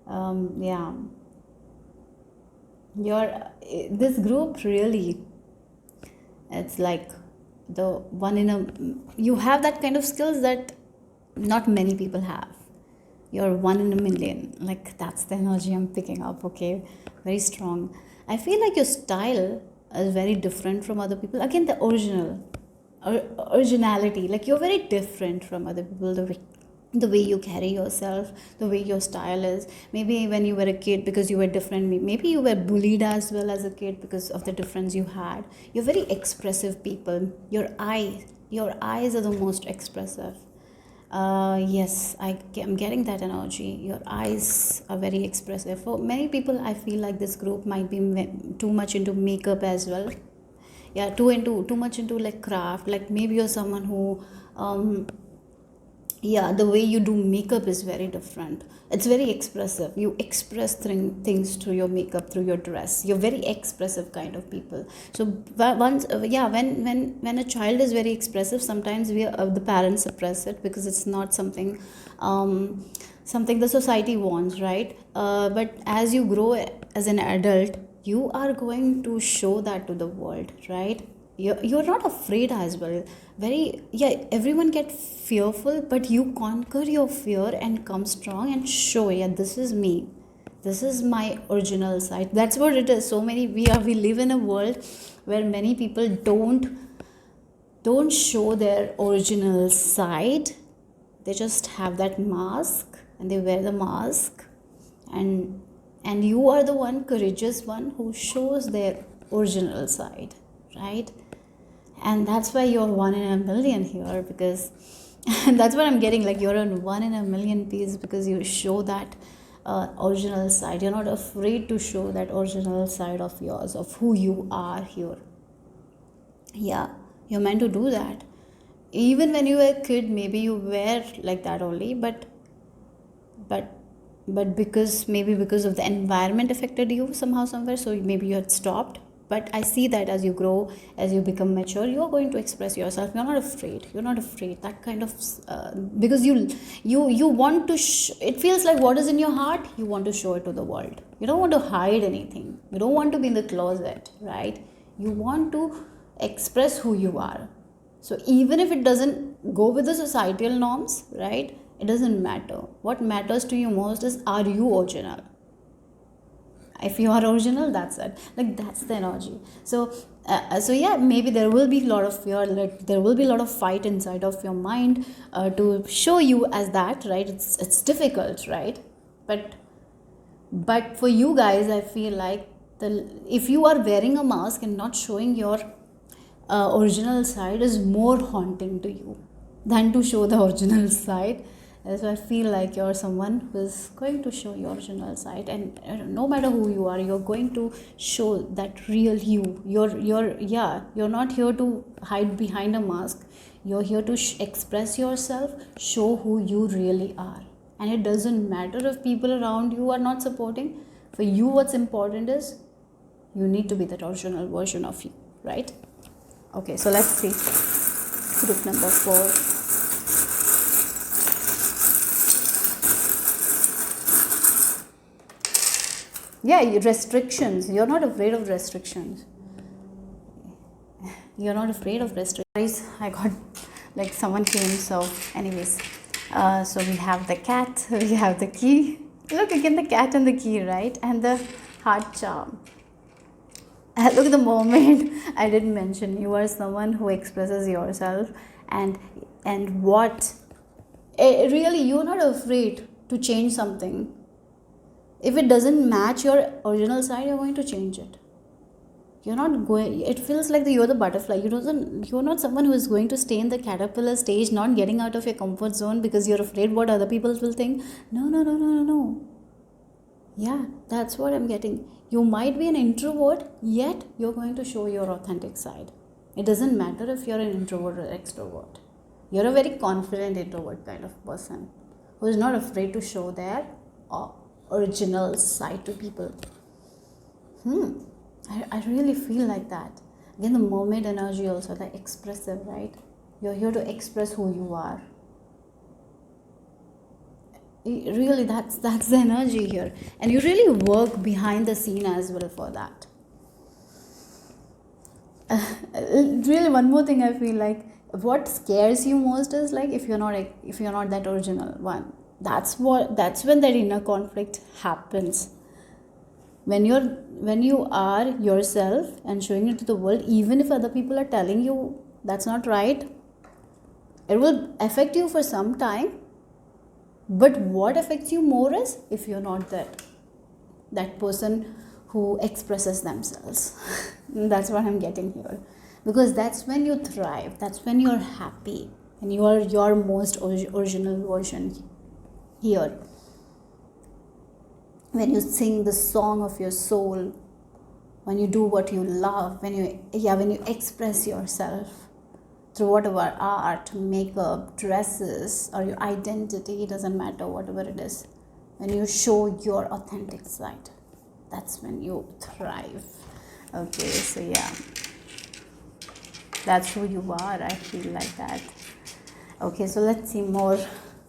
[SPEAKER 1] Yeah. This group really, it's like the one in a, you have that kind of skills that not many people have. You're 1 in a million. Like, that's the energy I'm picking up. Okay, very strong. I feel like your style is very different from other people. Again, the originality, like, you're very different from other people. The way you carry yourself, the way your style is. Maybe when you were a kid, because you were different, maybe you were bullied as well as a kid because of the difference you had. You're very expressive people. Your eyes are the most expressive. Yes, I'm getting that energy. Your eyes are very expressive. For many people, I feel like this group might be too much into makeup as well. Yeah, too much into like craft. Like, maybe you're someone who yeah, the way you do makeup is very different. It's very expressive. You express things through your makeup, through your dress. You're very expressive kind of people. So once yeah, when a child is very expressive, sometimes the parents suppress it because it's not something something the society wants, right? But as you grow as an adult, you are going to show that to the world, right? You're not afraid as well. Very, yeah, everyone get fearful, but you conquer your fear and come strong and show, yeah, this is me, this is my original side. That's what it is. So many, we live in a world where many people don't show their original side. They just have that mask and they wear the mask, and you are the one courageous one who shows their original side, right? And that's why you're 1 in a million here, because and that's what I'm getting, like, you're a 1 in a million piece because you show that original side. You're not afraid to show that original side of yours, of who you are here. Yeah, you're meant to do that. Even when you were a kid, maybe you were like that only, but because of the environment affected you somehow, somewhere, so maybe you had stopped. But I see that as you grow, as you become mature, you are going to express yourself. You're not afraid that kind of because you want to it feels like what is in your heart, you want to show it to the world. You don't want to hide anything. You don't want to be in the closet, right? You want to express who you are. So even if it doesn't go with the societal norms, right, it doesn't matter. What matters to you most is, are you original? If you are original, that's it. Like, that's the energy. So yeah, maybe there will be a lot of fear, like there will be a lot of fight inside of your mind to show you as that, right? It's difficult, right? But for you guys, I feel like if you are wearing a mask and not showing your original side, is more haunting to you than to show the original side. So I feel like you're someone who's going to show your original side, and no matter who you are, you're going to show that real you. You're not here to hide behind a mask. You're here to express yourself, show who you really are. And it doesn't matter if people around you are not supporting. For you, what's important is you need to be that original version of you, right? Okay, so let's see group number 4. Yeah, restrictions. You're not afraid of restrictions. You're not afraid of restrictions. I got like someone came. So, anyways, so we have the cat, we have the key. Look again, the cat and the key, right? And the heart charm. Look at the moment I didn't mention. You are someone who expresses yourself, and what really you're not afraid to change something. If it doesn't match your original side, you're going to change it. You're not going, it feels like you're the butterfly. You're not someone who is going to stay in the caterpillar stage, not getting out of your comfort zone because you're afraid what other people will think. No. Yeah, that's what I'm getting. You might be an introvert, yet you're going to show your authentic side. It doesn't matter if you're an introvert or extrovert. You're a very confident introvert kind of person who is not afraid to show their original side to people. I really feel like that. Again, the mermaid energy also, the expressive, right? You're here to express who you are. Really, that's the energy here. And you really work behind the scene as well for that. Really, one more thing I feel like, what scares you most is like if you're not that original one. That's when that inner conflict happens. When you are yourself and showing it to the world, even if other people are telling you that's not right, it will affect you for some time. But what affects you more is if you're not that person who expresses themselves. That's what I'm getting here. Because that's when you thrive, that's when you're happy, and you are your most original version here. When you sing the song of your soul, when you do what you love, when you express yourself through whatever art, makeup, dresses, or your identity, it doesn't matter, whatever it is. When you show your authentic side, that's when you thrive. Okay, so yeah, that's who you are. I feel like that. Okay, so let's see more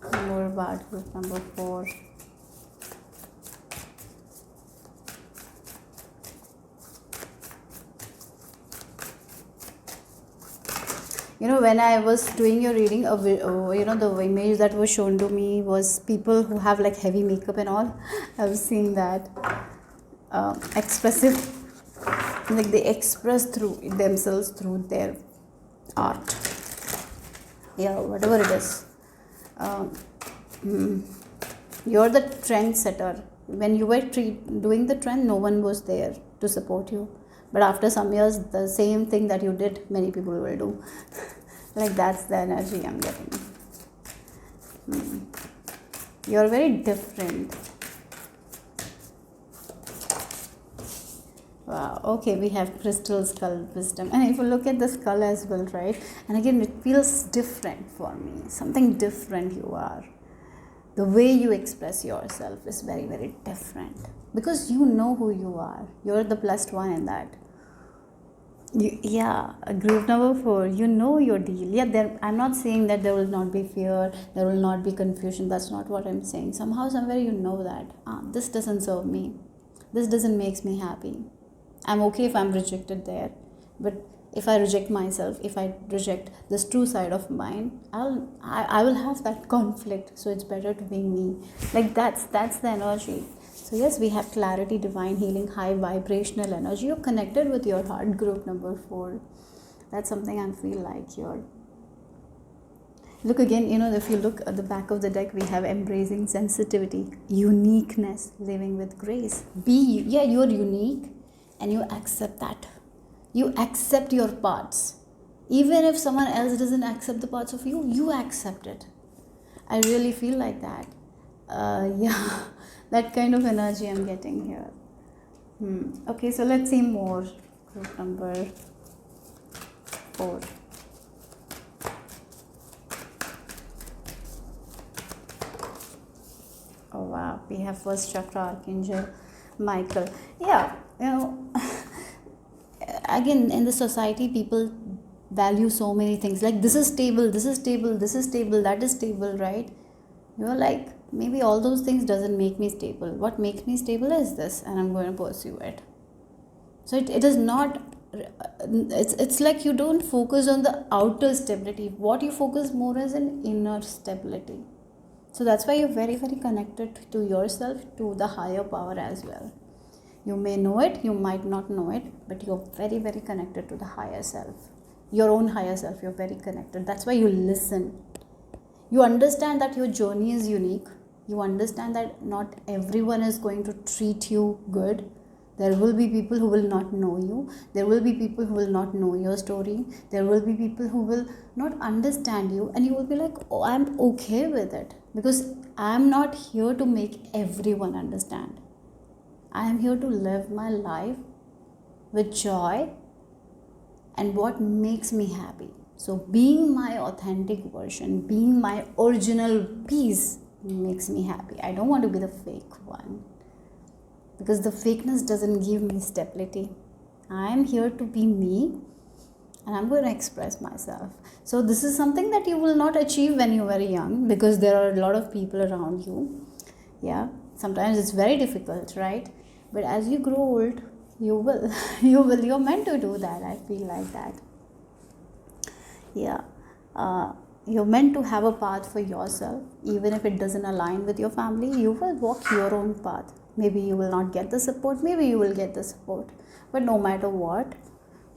[SPEAKER 1] about group number 4. When I was doing your reading, the image that was shown to me was people who have like heavy makeup and all. I've seen that. Expressive, like they express through themselves through their art. Yeah, whatever it is. You're the trendsetter. When you were doing the trend, no one was there to support you. But after some years, the same thing that you did, many people will do. Like that's the energy I'm getting. You're very different. Wow. Okay, we have crystal skull wisdom. And if you look at the skull as well, right? And again, it feels different for me. Something different you are. The way you express yourself is very, very different. Because you know who you are. You're the blessed one in that. Group number 4, you know your deal. Yeah, I'm not saying that there will not be fear, there will not be confusion. That's not what I'm saying. Somehow, somewhere you know that this doesn't serve me. This doesn't make me happy. I'm okay if I'm rejected there. But if I reject myself, if I reject this true side of mine, I will have that conflict. So it's better to be me. Like that's the energy. So yes, we have clarity, divine healing, high vibrational energy. You're connected with your heart, group number 4. That's something I feel like here. Look again, if you look at the back of the deck, we have embracing sensitivity, uniqueness, living with grace. You're unique and you accept that. You accept your parts. Even if someone else doesn't accept the parts of you, you accept it. I really feel like that. That kind of energy I'm getting here. Okay, so let's see more. Group number 4. Oh wow, we have first chakra archangel Michael. Yeah, again, in the society, people value so many things. Like this is stable, that is stable, right? You're like, maybe all those things doesn't make me stable. What makes me stable is this, and I'm going to pursue it. So it is not, it's like you don't focus on the outer stability. What you focus more is in inner stability. So that's why you're very, very connected to yourself, to the higher power as well. You may know it, you might not know it, but you're very, very connected to the higher self. Your own higher self, you're very connected. That's why you listen. You understand that your journey is unique. You understand that not everyone is going to treat you good. There will be people who will not know you. There will be people who will not know your story. There will be people who will not understand you, and you will be like, oh, I'm okay with it, because I'm not here to make everyone understand. I am here to live my life with joy and what makes me happy. So being my authentic version, being my original piece makes me happy. I don't want to be the fake one, because the fakeness doesn't give me stability. I am here to be me, and I'm going to express myself. So this is something that you will not achieve when you're very young, because there are a lot of people around you. Yeah, sometimes it's very difficult, right? But as you grow old, you will you're meant to do that. I feel like that. Yeah, you're meant to have a path for yourself. Even if it doesn't align with your family, you will walk your own path. Maybe you will not get the support, maybe you will get the support, but no matter what,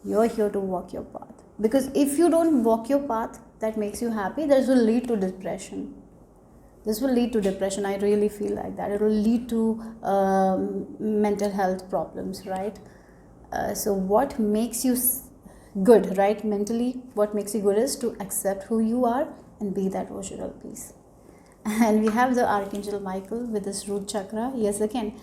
[SPEAKER 1] you're here to walk your path. Because if you don't walk your path that makes you happy, this will lead to depression. This will lead to depression. I really feel like that. It will lead to mental health problems, right? So what makes you good, right? Mentally, what makes you good is to accept who you are and be that original piece. And we have the Archangel Michael with this root chakra. Yes, again,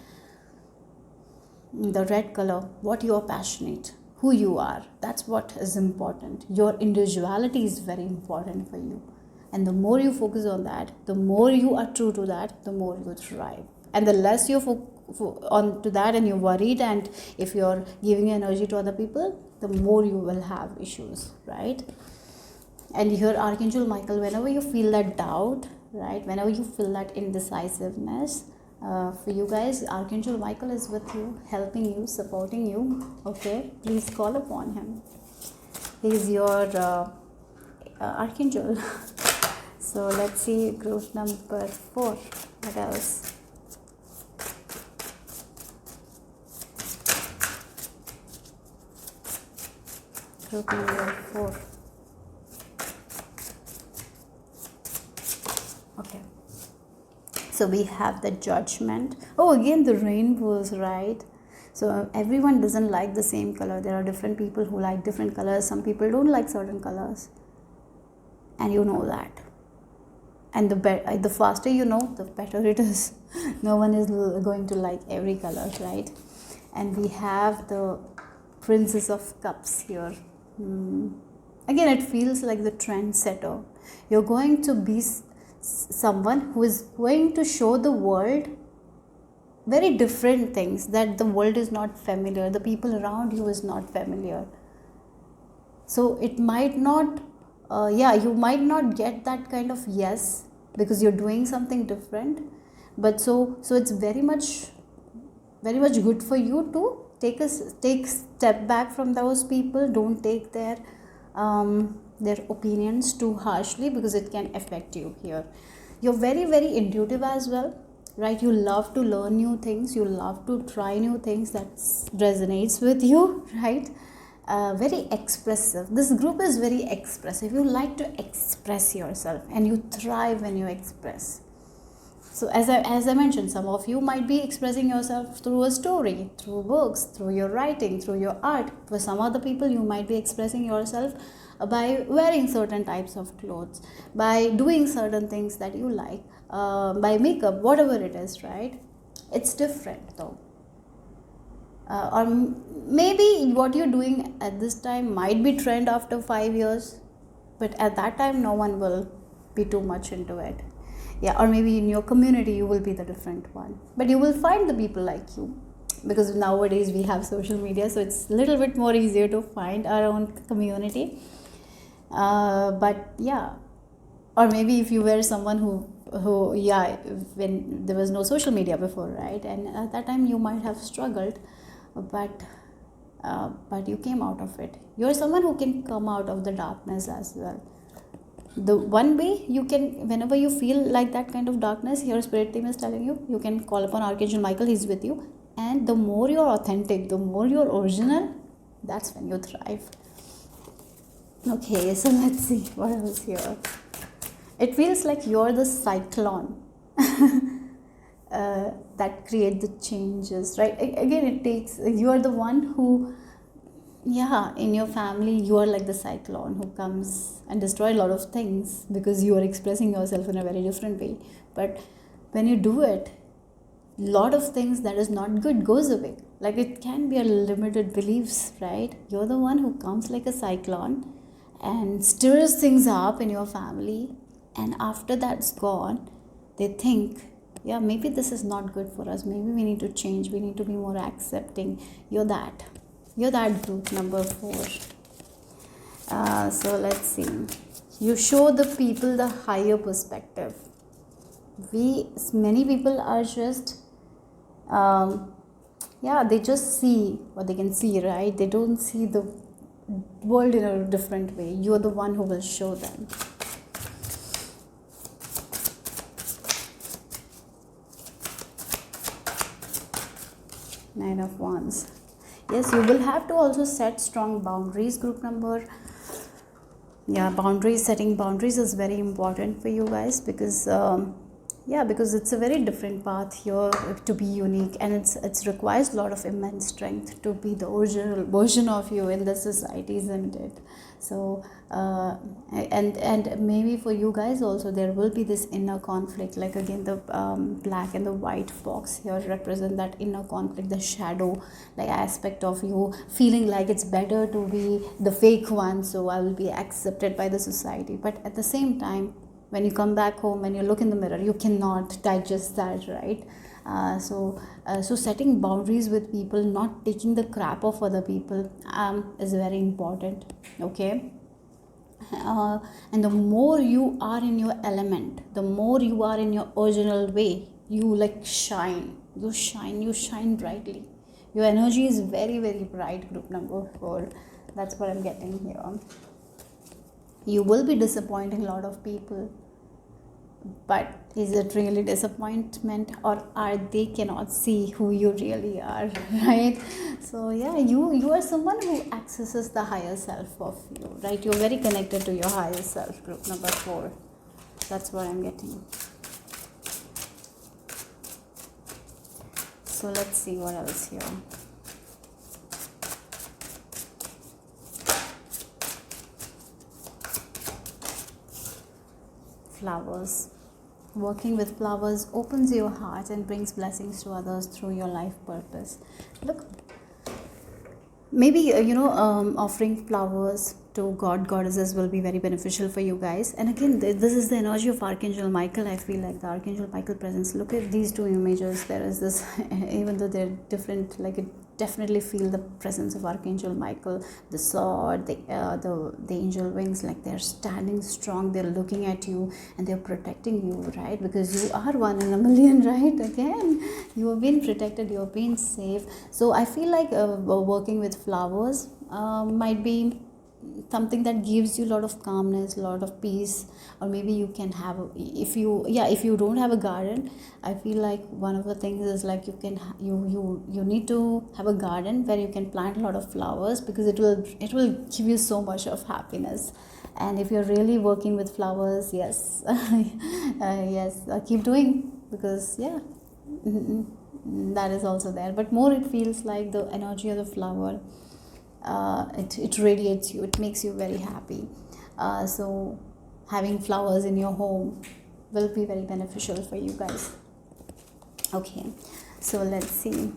[SPEAKER 1] the red color, what you are passionate, who you are, that's what is important. Your individuality is very important for you, and the more you focus on that, the more you are true to that, the more you thrive. And the less you on to that and you're worried, and if you're giving energy to other people, the more you will have issues, right? And here Archangel Michael, whenever you feel that doubt, right, whenever you feel that indecisiveness, for you guys, Archangel Michael is with you, helping you, supporting you. Okay, please call upon him. He is your Archangel. So let's see group number 4. What else? Group number 4. Okay. So we have the Judgment. Oh, again the rainbows, right? So everyone doesn't like the same color. There are different people who like different colors. Some people don't like certain colors, and you know that. And the faster you know, the better it is. No one is going to like every color, right? And we have the Princess of Cups here. Again, it feels like the trendsetter. You're going to be someone who is going to show the world very different things that the world is not familiar, the people around you is not familiar. So it might not, you might not get that kind of yes, because you're doing something different. But so it's very much good for you to take step back from those people. Don't take their opinions too harshly, because it can affect you here. You're very, very intuitive as well, right? You love to learn new things, you love to try new things that resonates with you, right? Very expressive. This group is very expressive. You like to express yourself, and you thrive when you express. So as I mentioned, some of you might be expressing yourself through a story, through books, through your writing, through your art. For some other people, you might be expressing yourself by wearing certain types of clothes, by doing certain things that you like, by makeup, whatever it is, right? It's different though. Or maybe what you're doing at this time might be trend after 5 years, but at that time no one will be too much into it. Yeah, or maybe in your community you will be the different one, but you will find the people like you, because nowadays we have social media, so it's a little bit more easier to find our own community. But yeah, or maybe if you were someone who who, yeah, when there was no social media before, right? And at that time you might have struggled, but you came out of it. You're someone who can come out of the darkness as well. The one way you can, whenever you feel like that kind of darkness, your spirit team is telling you, you can call upon Archangel Michael. He's with you. And the more you're authentic, the more you're original, that's when you thrive. Okay, so let's see what else here. It feels like you're the cyclone that create the changes, right? Again, it takes, you are the one who, yeah, in your family you are like the cyclone who comes and destroy a lot of things because you are expressing yourself in a very different way. But when you do it, lot of things that is not good goes away. Like, it can be a limited beliefs, right? You're the one who comes like a cyclone and stirs things up in your family, and after that's gone, they think, yeah, maybe this is not good for us, maybe we need to change, we need to be more accepting. You're that group number 4. So let's see. You show the people the higher perspective. Many people are just they just see what they can see, right? They don't see the world in a different way. You're the one who will show them. Nine of Wands. Yes, you will have to also set strong boundaries, group number. Yeah, setting boundaries is very important for you guys, because because it's a very different path here to be unique, and it requires a lot of immense strength to be the original version of you in the society, isn't it? So and maybe for you guys also there will be this inner conflict, like again the black and the white fox here represent that inner conflict, the shadow like aspect of you feeling like it's better to be the fake one, so I will be accepted by the society. But at the same time, when you come back home, when you look in the mirror, you cannot digest that, right? So setting boundaries with people, not taking the crap of other people, is very important. Okay. And the more you are in your element, the more you are in your original way, you like shine brightly. Your energy is very, very bright, group number 4. That's what I'm getting here. You will be disappointing a lot of people, but is it really disappointment, or are they cannot see who you really are, right? So yeah, you are someone who accesses the higher self of you, right? You're very connected to your higher self, group number 4. That's what I'm getting. So let's see what else here. Flowers. Working with flowers opens your heart and brings blessings to others through your life purpose. Look, maybe offering flowers to goddesses will be very beneficial for you guys. And again, this is the energy of Archangel Michael. I feel like the Archangel Michael presence. Look at these two images. There is this, even though they're different, like it definitely feel the presence of Archangel Michael, the sword, the angel wings, like they're standing strong, they're looking at you and they're protecting you, right? Because you are one in a million, right? Again, you have been protected, you have been safe. So I feel like working with flowers might be something that gives you a lot of calmness, a lot of peace. Or maybe you can have if you don't have a garden, I feel like one of the things is like you need to have a garden where you can plant a lot of flowers, because it will give you so much of happiness. And if you're really working with flowers, yes, keep doing, because that is also there. But more, it feels like the energy of the flower, it radiates you, it makes you very happy. So having flowers in your home will be very beneficial for you guys. Okay, so let's see.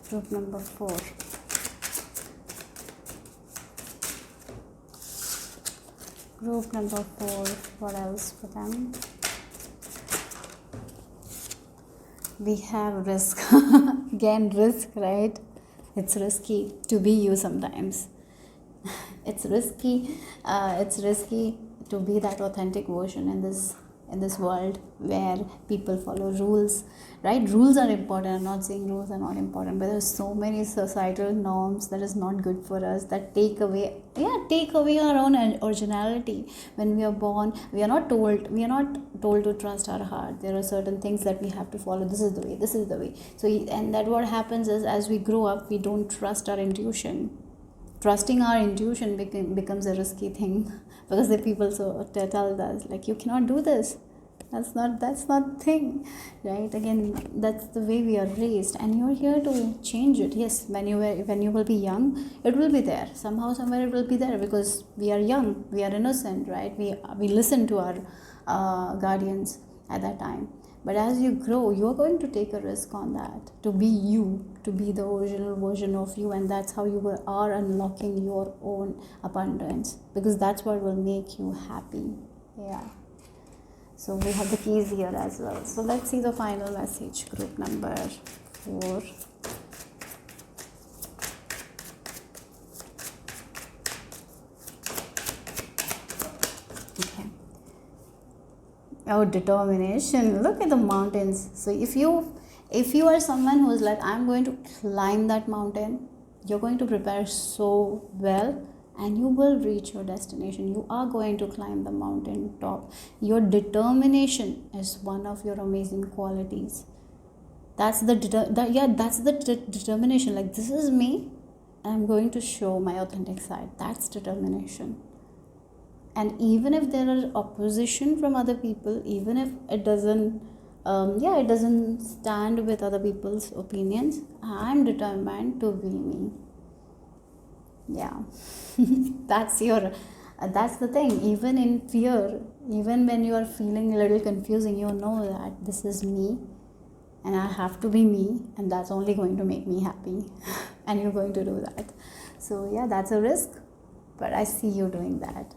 [SPEAKER 1] Group number 4. Group number 4, what else for them? we have risk. Again, risk, right? It's risky to be you sometimes. It's risky. It's risky to be that authentic version in this world where people follow rules, right? Rules are important. I'm not saying rules are not important, but there's so many societal norms that is not good for us, that take away our own originality. When we are born, we are not told to trust our heart. There are certain things that we have to follow. This is the way. So, and that what happens is, as we grow up, we don't trust our intuition. Trusting our intuition becomes a risky thing, because the people tell us, like, you cannot do this, that's not thing, right? Again, that's the way we are raised, and you're here to change it. Yes, when you will be young, it will be there somehow, somewhere. It will be there because we are young, we are innocent, right? We listen to our guardians at that time. But as you grow, you are going to take a risk on that, to be you, to be the original version of you, and that's how you are unlocking your own abundance, because that's what will make you happy. Yeah. So we have the keys here as well. So let's see the final message, group number 4. Okay. Oh, determination. Look at the mountains. So if you are someone who is like, I'm going to climb that mountain, you're going to prepare so well, and you will reach your destination. You are going to climb the mountain top. Your determination is one of your amazing qualities. That's the determination. Like, this is me, and I'm going to show my authentic side. That's determination. And even if there are opposition from other people, even if it doesn't stand with other people's opinions, I'm determined to be me. Yeah. that's the thing. Even in fear, even when you are feeling a little confusing, you know that this is me, and I have to be me, and that's only going to make me happy. And you're going to do that. So yeah, that's a risk, but I see you doing that.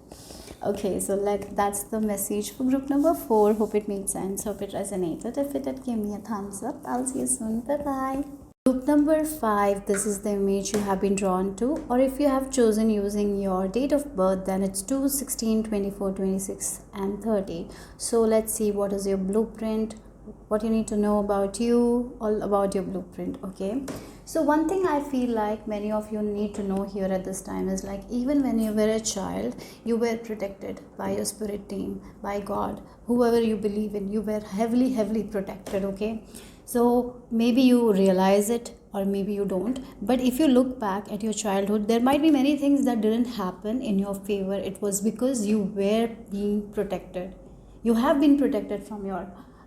[SPEAKER 1] Okay, so that's the message for group number 4. Hope it made sense. Hope it resonated. If it did, give me a thumbs up. I'll see you soon. Bye-bye. Group number 5, this is the image you have been drawn to, or if you have chosen using your date of birth, then it's 2, 16, 24, 26 and 30. So let's see what is your blueprint, what you need to know about you, all about your blueprint. Okay, so one thing I feel like many of you need to know here at this time is, like, even when you were a child, you were protected by your spirit team, by God, whoever you believe in. You were heavily protected. Okay, so maybe you realize it, or maybe you don't, but if you look back at your childhood, there might be many things that didn't happen in your favor. It was because you were being protected. You have been protected from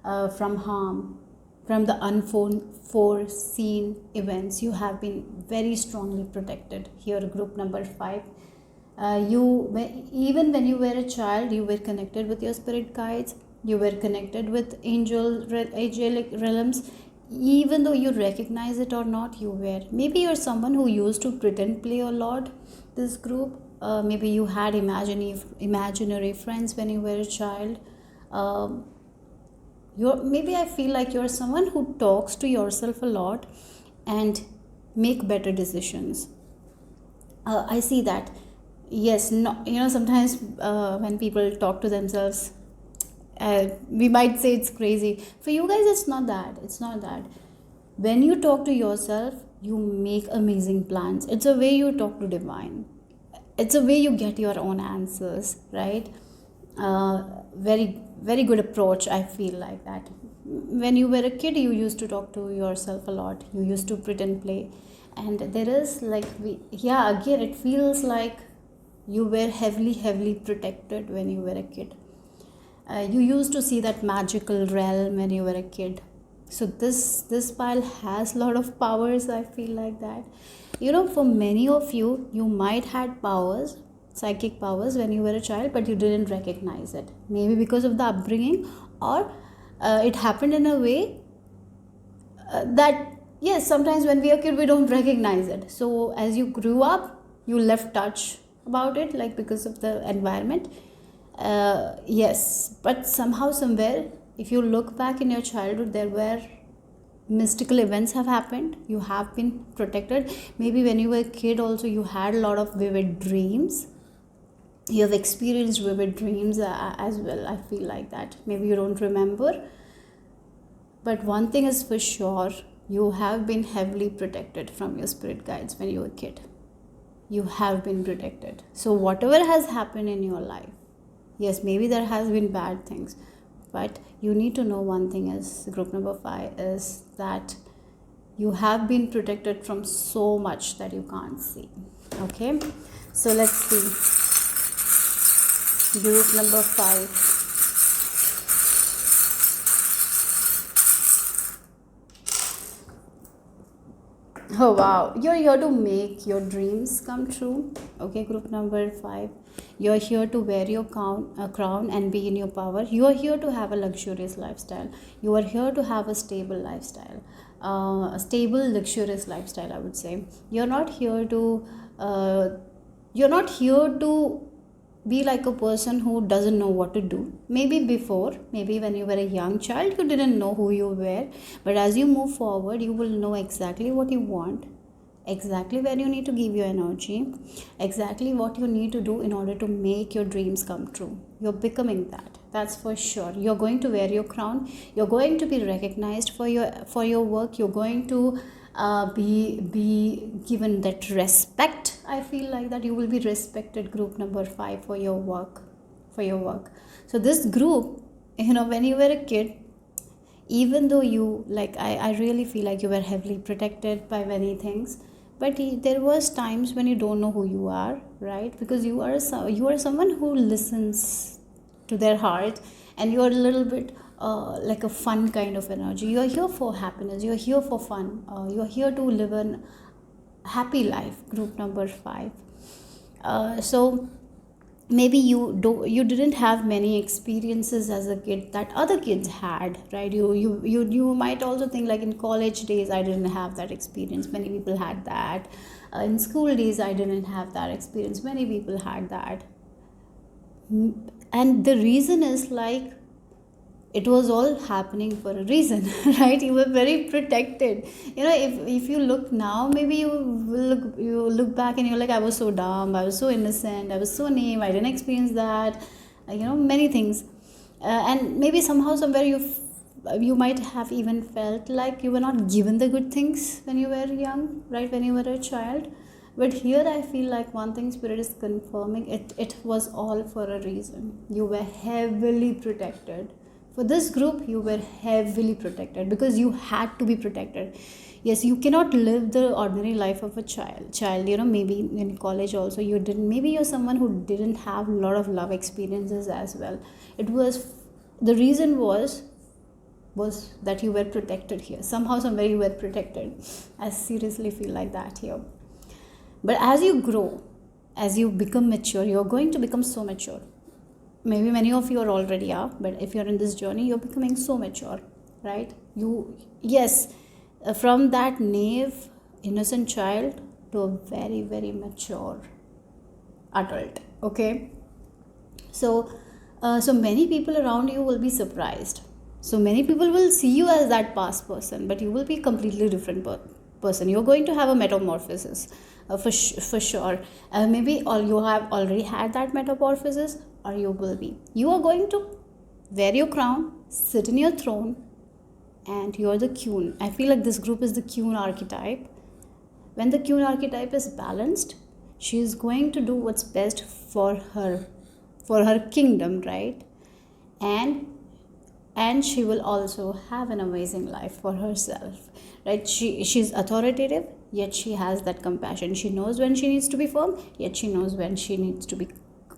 [SPEAKER 1] harm, from the unforeseen events. You have been very strongly protected. Here, group number 5, even when you were a child, you were connected with your spirit guides. You were connected with angelic realms. Even though you recognize it or not, you were. Maybe you're someone who used to pretend play a lot. This group, maybe you had imaginary friends when you were a child. Maybe I feel like you're someone who talks to yourself a lot and make better decisions. I see that. Yes, no, sometimes when people talk to themselves, we might say it's crazy. For you guys, it's not that. When you talk to yourself, you make amazing plans. It's a way you talk to divine. It's a way you get your own answers, right? Very, very good approach. I feel like that. When you were a kid, you used to talk to yourself a lot. You used to pretend play, and there is again, it feels like you were heavily protected when you were a kid. You used to see that magical realm when you were a kid. So this pile has a lot of powers. I feel like that. For many of you, you might had powers, psychic powers, when you were a child, but you didn't recognize it. Maybe because of the upbringing, or it happened in a way that, yes, sometimes when we are a kid, we don't recognize it. So as you grew up, you left touch about it, like, because of the environment. Yes, but somehow, somewhere, if you look back in your childhood, there were mystical events have happened, you have been protected. Maybe when you were a kid also, you had a lot of vivid dreams, you have experienced vivid dreams as well. I feel like that. Maybe you don't remember, but one thing is for sure, you have been heavily protected from your spirit guides when you were a kid. You have been protected. So whatever has happened in your life, yes, maybe there has been bad things, but you need to know one thing is, group number 5, is that you have been protected from so much that you can't see. Okay, so let's see. Group number 5. Oh wow, you're here to make your dreams come true. Okay, group number 5. You're here to wear your crown and be in your power. You are here to have a luxurious lifestyle. You are here to have a stable lifestyle. A stable, luxurious lifestyle, I would say. You're not here to be like a person who doesn't know what to do. Maybe before, maybe when you were a young child, you didn't know who you were, but as you move forward, you will know exactly what you want, exactly where you need to give your energy, exactly what you need to do in order to make your dreams come true. You're becoming that, that's for sure. You're going to wear your crown, you're going to be recognized for your work, you're going to be given that respect. I feel like that you will be respected, group number 5, for your work. So this group, when you were a kid, even though you I really feel like you were heavily protected by many things, but there was times when you don't know who you are, right? Because you are someone who listens to their heart, and you are a little bit like a fun kind of energy. You are here for happiness, you are here for fun, you are here to live a happy life, group number 5. So maybe you didn't have many experiences as a kid that other kids had, right? You might also think like, in college days I didn't have that experience, many people had that. In school days I didn't have that experience, many people had that. And the reason is like, it was all happening for a reason, right? You were very protected. If you look now, maybe you look back and you're like, I was so dumb, I was so innocent, I was so naive, I didn't experience that, many things. And maybe somehow somewhere you might have even felt like you were not given the good things when you were young, right? When you were a child. But here I feel like one thing spirit is confirming, it was all for a reason. You were heavily protected. For this group, you were heavily protected because you had to be protected. Yes, you cannot live the ordinary life of a child. Maybe in college also you didn't, maybe you're someone who didn't have a lot of love experiences as well. The reason was that you were protected here. Somehow somewhere you were protected. I seriously feel like that here. But as you grow, as you become mature, you're going to become so mature. Maybe many of you are already are, but if you're in this journey, you're becoming so mature, right? From that naive, innocent child to a very, very mature adult. Okay, so many people around you will be surprised. So many people will see you as that past person, but you will be a completely different person. You're going to have a metamorphosis, for sure. Maybe you have already had that metamorphosis, or you will be. You are going to wear your crown, sit in your throne, and you're the queen. I feel like this group is the queen archetype. When the queen archetype is balanced, she is going to do what's best for her kingdom, right? And she will also have an amazing life for herself, right? She's authoritative, yet she has that compassion. She knows when she needs to be firm, yet she knows when she needs to be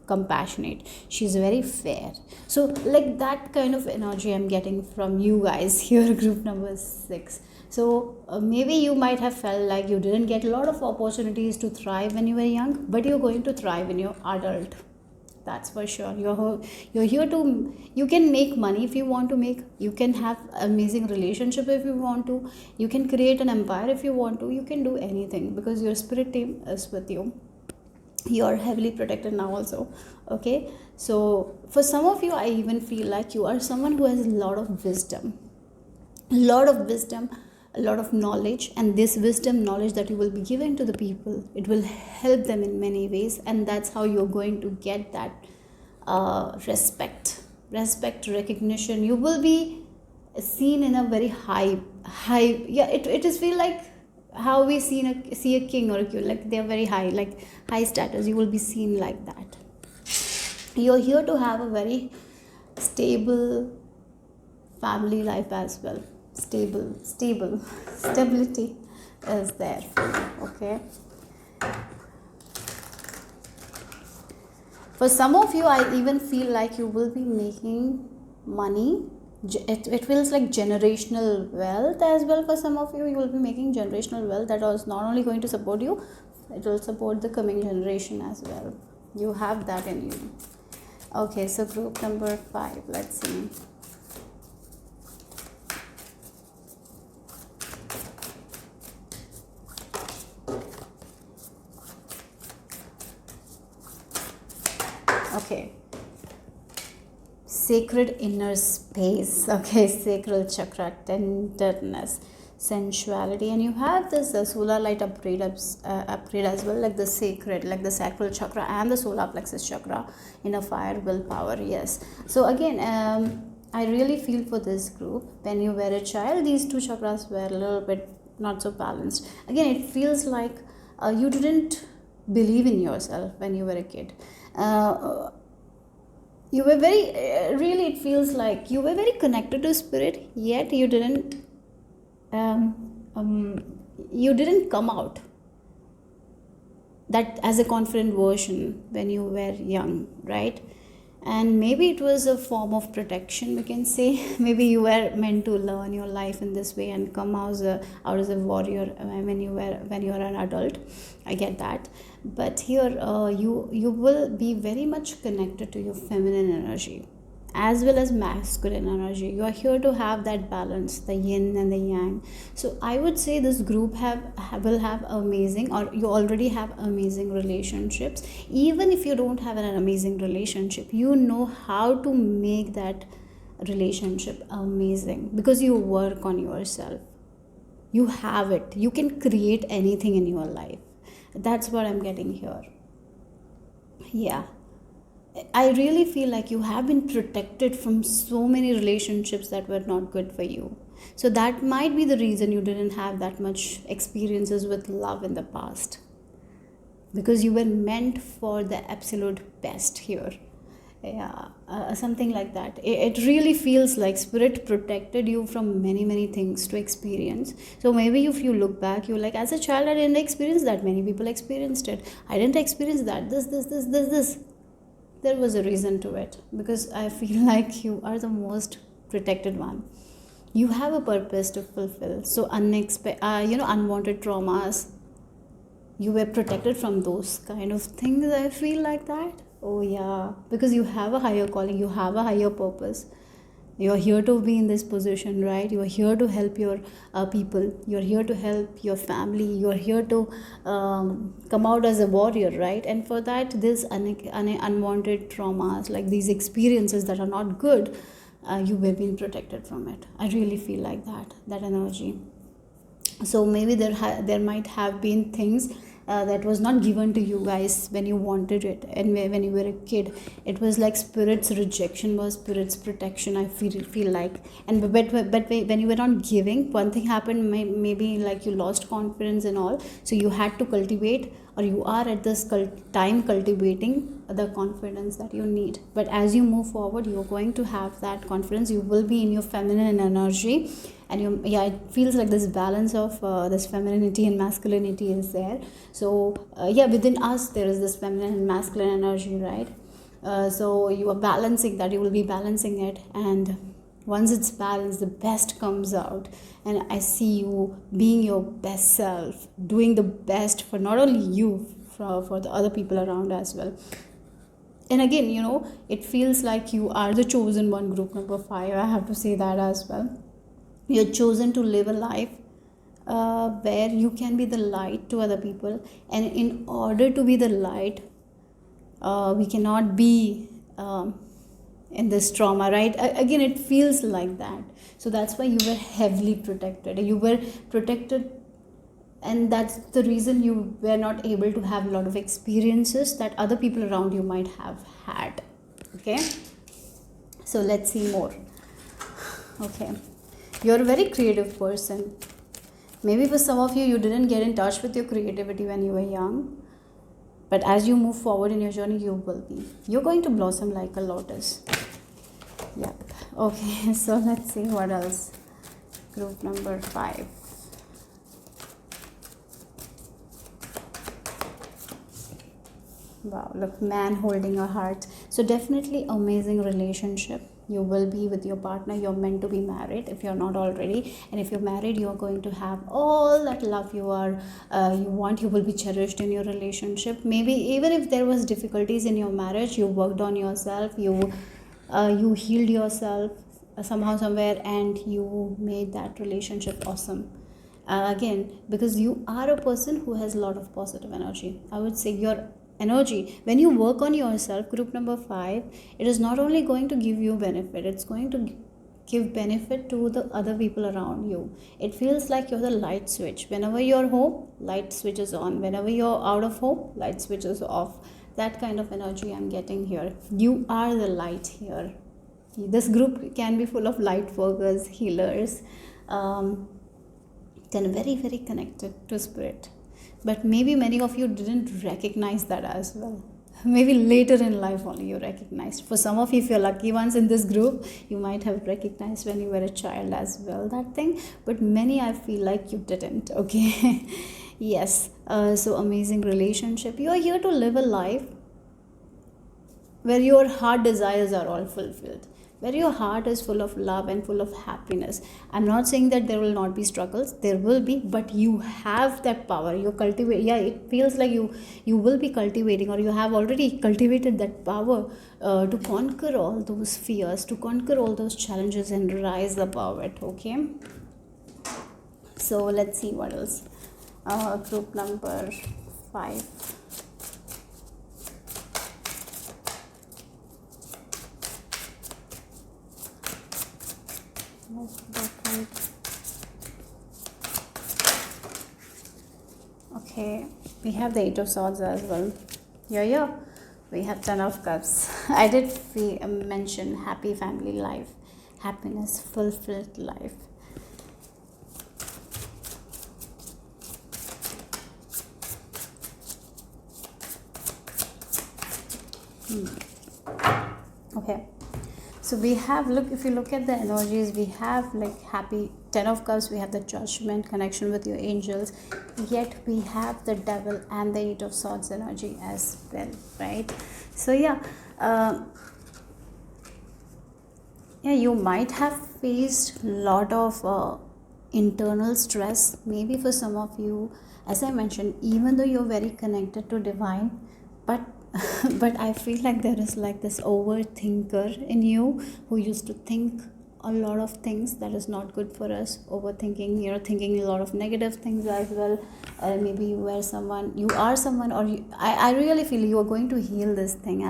[SPEAKER 1] compassionate. She's very fair. So like that kind of energy I'm getting from you guys here, group number 6. So maybe you might have felt like you didn't get a lot of opportunities to thrive when you were young, but you're going to thrive when you're adult. That's for sure. You're here to, you can make money if you want to make, you can have amazing relationship if you want to, you can create an empire if you want to, you can do anything because your spirit team is with you. You're heavily protected now also. Okay, so for some of you, I even feel like you are someone who has a lot of wisdom, a lot of knowledge, and this wisdom knowledge that you will be giving to the people, it will help them in many ways, and that's how you're going to get that respect, recognition. You will be seen in a very high, yeah, it is feel like how we see a king or a queen, like they're very high, like high status. You will be seen like that. You're here to have a very stable family life as well. Stability is there for you. Okay, for some of you, I even feel like you will be making money. It feels like generational wealth as well. For some of you, you will be making generational wealth that is not only going to support you, it will support the coming generation as well. You have that in you. Okay, so group number 5, let's see. Okay, sacred inner space. Okay, sacral chakra, tenderness, sensuality, and you have this solar light upgrade as well, like the sacred, like the sacral chakra and the solar plexus chakra in a fire, willpower. Yes, so again, I really feel for this group. When you were a child, these two chakras were a little bit not so balanced. Again, it feels like you didn't believe in yourself when you were a kid. You were very really, it feels like you were very connected to spirit, yet you didn't come out that as a confident version when you were young, right? And maybe it was a form of protection, we can say. Maybe you were meant to learn your life in this way and come out as a warrior when you are an adult. I get that, but here you will be very much connected to your feminine energy as well as masculine energy. You are here to have that balance, the yin and the yang. So I would say this group will have amazing, or you already have amazing relationships. Even if you don't have an amazing relationship, you know how to make that relationship amazing because you work on yourself. You have it. You can create anything in your life. That's what I'm getting here. Yeah, I really feel like you have been protected from so many relationships that were not good for you. So that might be the reason you didn't have that much experiences with love in the past, because you were meant for the absolute best here. Yeah, something like that. It really feels like spirit protected you from many things to experience. So maybe if you look back, you're like, as a child I didn't experience that, many people experienced it, I didn't experience that, this. There was a reason to it, because I feel like you are the most protected one. You have a purpose to fulfill. So unwanted traumas, you were protected from those kind of things. I feel like that. Oh yeah, because you have a higher calling, you have a higher purpose. You're here to be in this position, right? You're here to help your people. You're here to help your family. You're here to come out as a warrior, right? And for that, this unwanted traumas, like these experiences that are not good, you have been protected from it. I really feel like that energy. So maybe there might have been things that was not given to you guys when you wanted it, and when you were a kid. It was like spirit's rejection was spirit's protection, I feel like. And but when you were not giving, one thing happened, maybe like you lost confidence and all, so you had to cultivate, or you are at this time cultivating the confidence that you need. But as you move forward, you're going to have that confidence. You will be in your feminine energy, and it feels like this balance of this femininity and masculinity is there. So within us there is this feminine and masculine energy, right? So you are balancing that, you will be balancing it, and once it's balanced, the best comes out. And I see you being your best self, doing the best for not only you, for the other people around as well. And again, it feels like you are the chosen one, group number 5. I have to say that as well. You're chosen to live a life where you can be the light to other people. And in order to be the light, we cannot be in this trauma, right? Again, it feels like that. So that's why you were heavily protected. You were protected, and that's the reason you were not able to have a lot of experiences that other people around you might have had. Okay, so let's see more. Okay, you're a very creative person. Maybe for some of you, you didn't get in touch with your creativity when you were young, but as you move forward in your journey, you will be. You're going to blossom like a lotus. Yep. Okay, so let's see what else. Group number 5. Wow, look, man holding a heart. So definitely amazing relationship. You will be with your partner. You're meant to be married if you're not already, and if you're married, you're going to have all that love you want. You will be cherished in your relationship. Maybe even if there was difficulties in your marriage, you worked on yourself. You healed yourself somehow, somewhere, and you made that relationship awesome. Again, because you are a person who has a lot of positive energy. I would say your energy, when you work on yourself, group number 5, it is not only going to give you benefit, it's going to give benefit to the other people around you. It feels like you're the light switch. Whenever you're home, light switches on. Whenever you're out of home, light switches off. That kind of energy I'm getting here. You are the light here. This group can be full of light workers, healers, and very, very connected to spirit. But maybe many of you didn't recognize that as well. Maybe later in life only you recognized. For some of you, if you're lucky ones in this group, you might have recognized when you were a child as well that thing. But many, I feel like you didn't. Okay. Yes. So amazing relationship. You are here to live a life where your heart desires are all fulfilled, where your heart is full of love and full of happiness. I'm not saying that there will not be struggles, there will be, but you have that power. You cultivate, it feels like you will be cultivating, or you have already cultivated that power to conquer all those fears, to conquer all those challenges and rise above it. Okay, so let's see what else. Group number 5. Okay, we have the 8 of Swords as well. Yeah. We have 10 of Cups. I did mention happy family life, happiness, fulfilled life. Okay. So we have, if you look at the energies, we have like happy 10 of Cups, we have the Judgment, connection with your angels, yet we have the Devil and the 8 of Swords energy as well, right? So you might have faced a lot of internal stress. Maybe for some of you, as I mentioned, even though you're very connected to divine, but I feel like there is like this overthinker in you who used to think a lot of things that is not good for us. Overthinking, thinking a lot of negative things as well. Maybe you are someone, or I really feel you are going to heal this thing.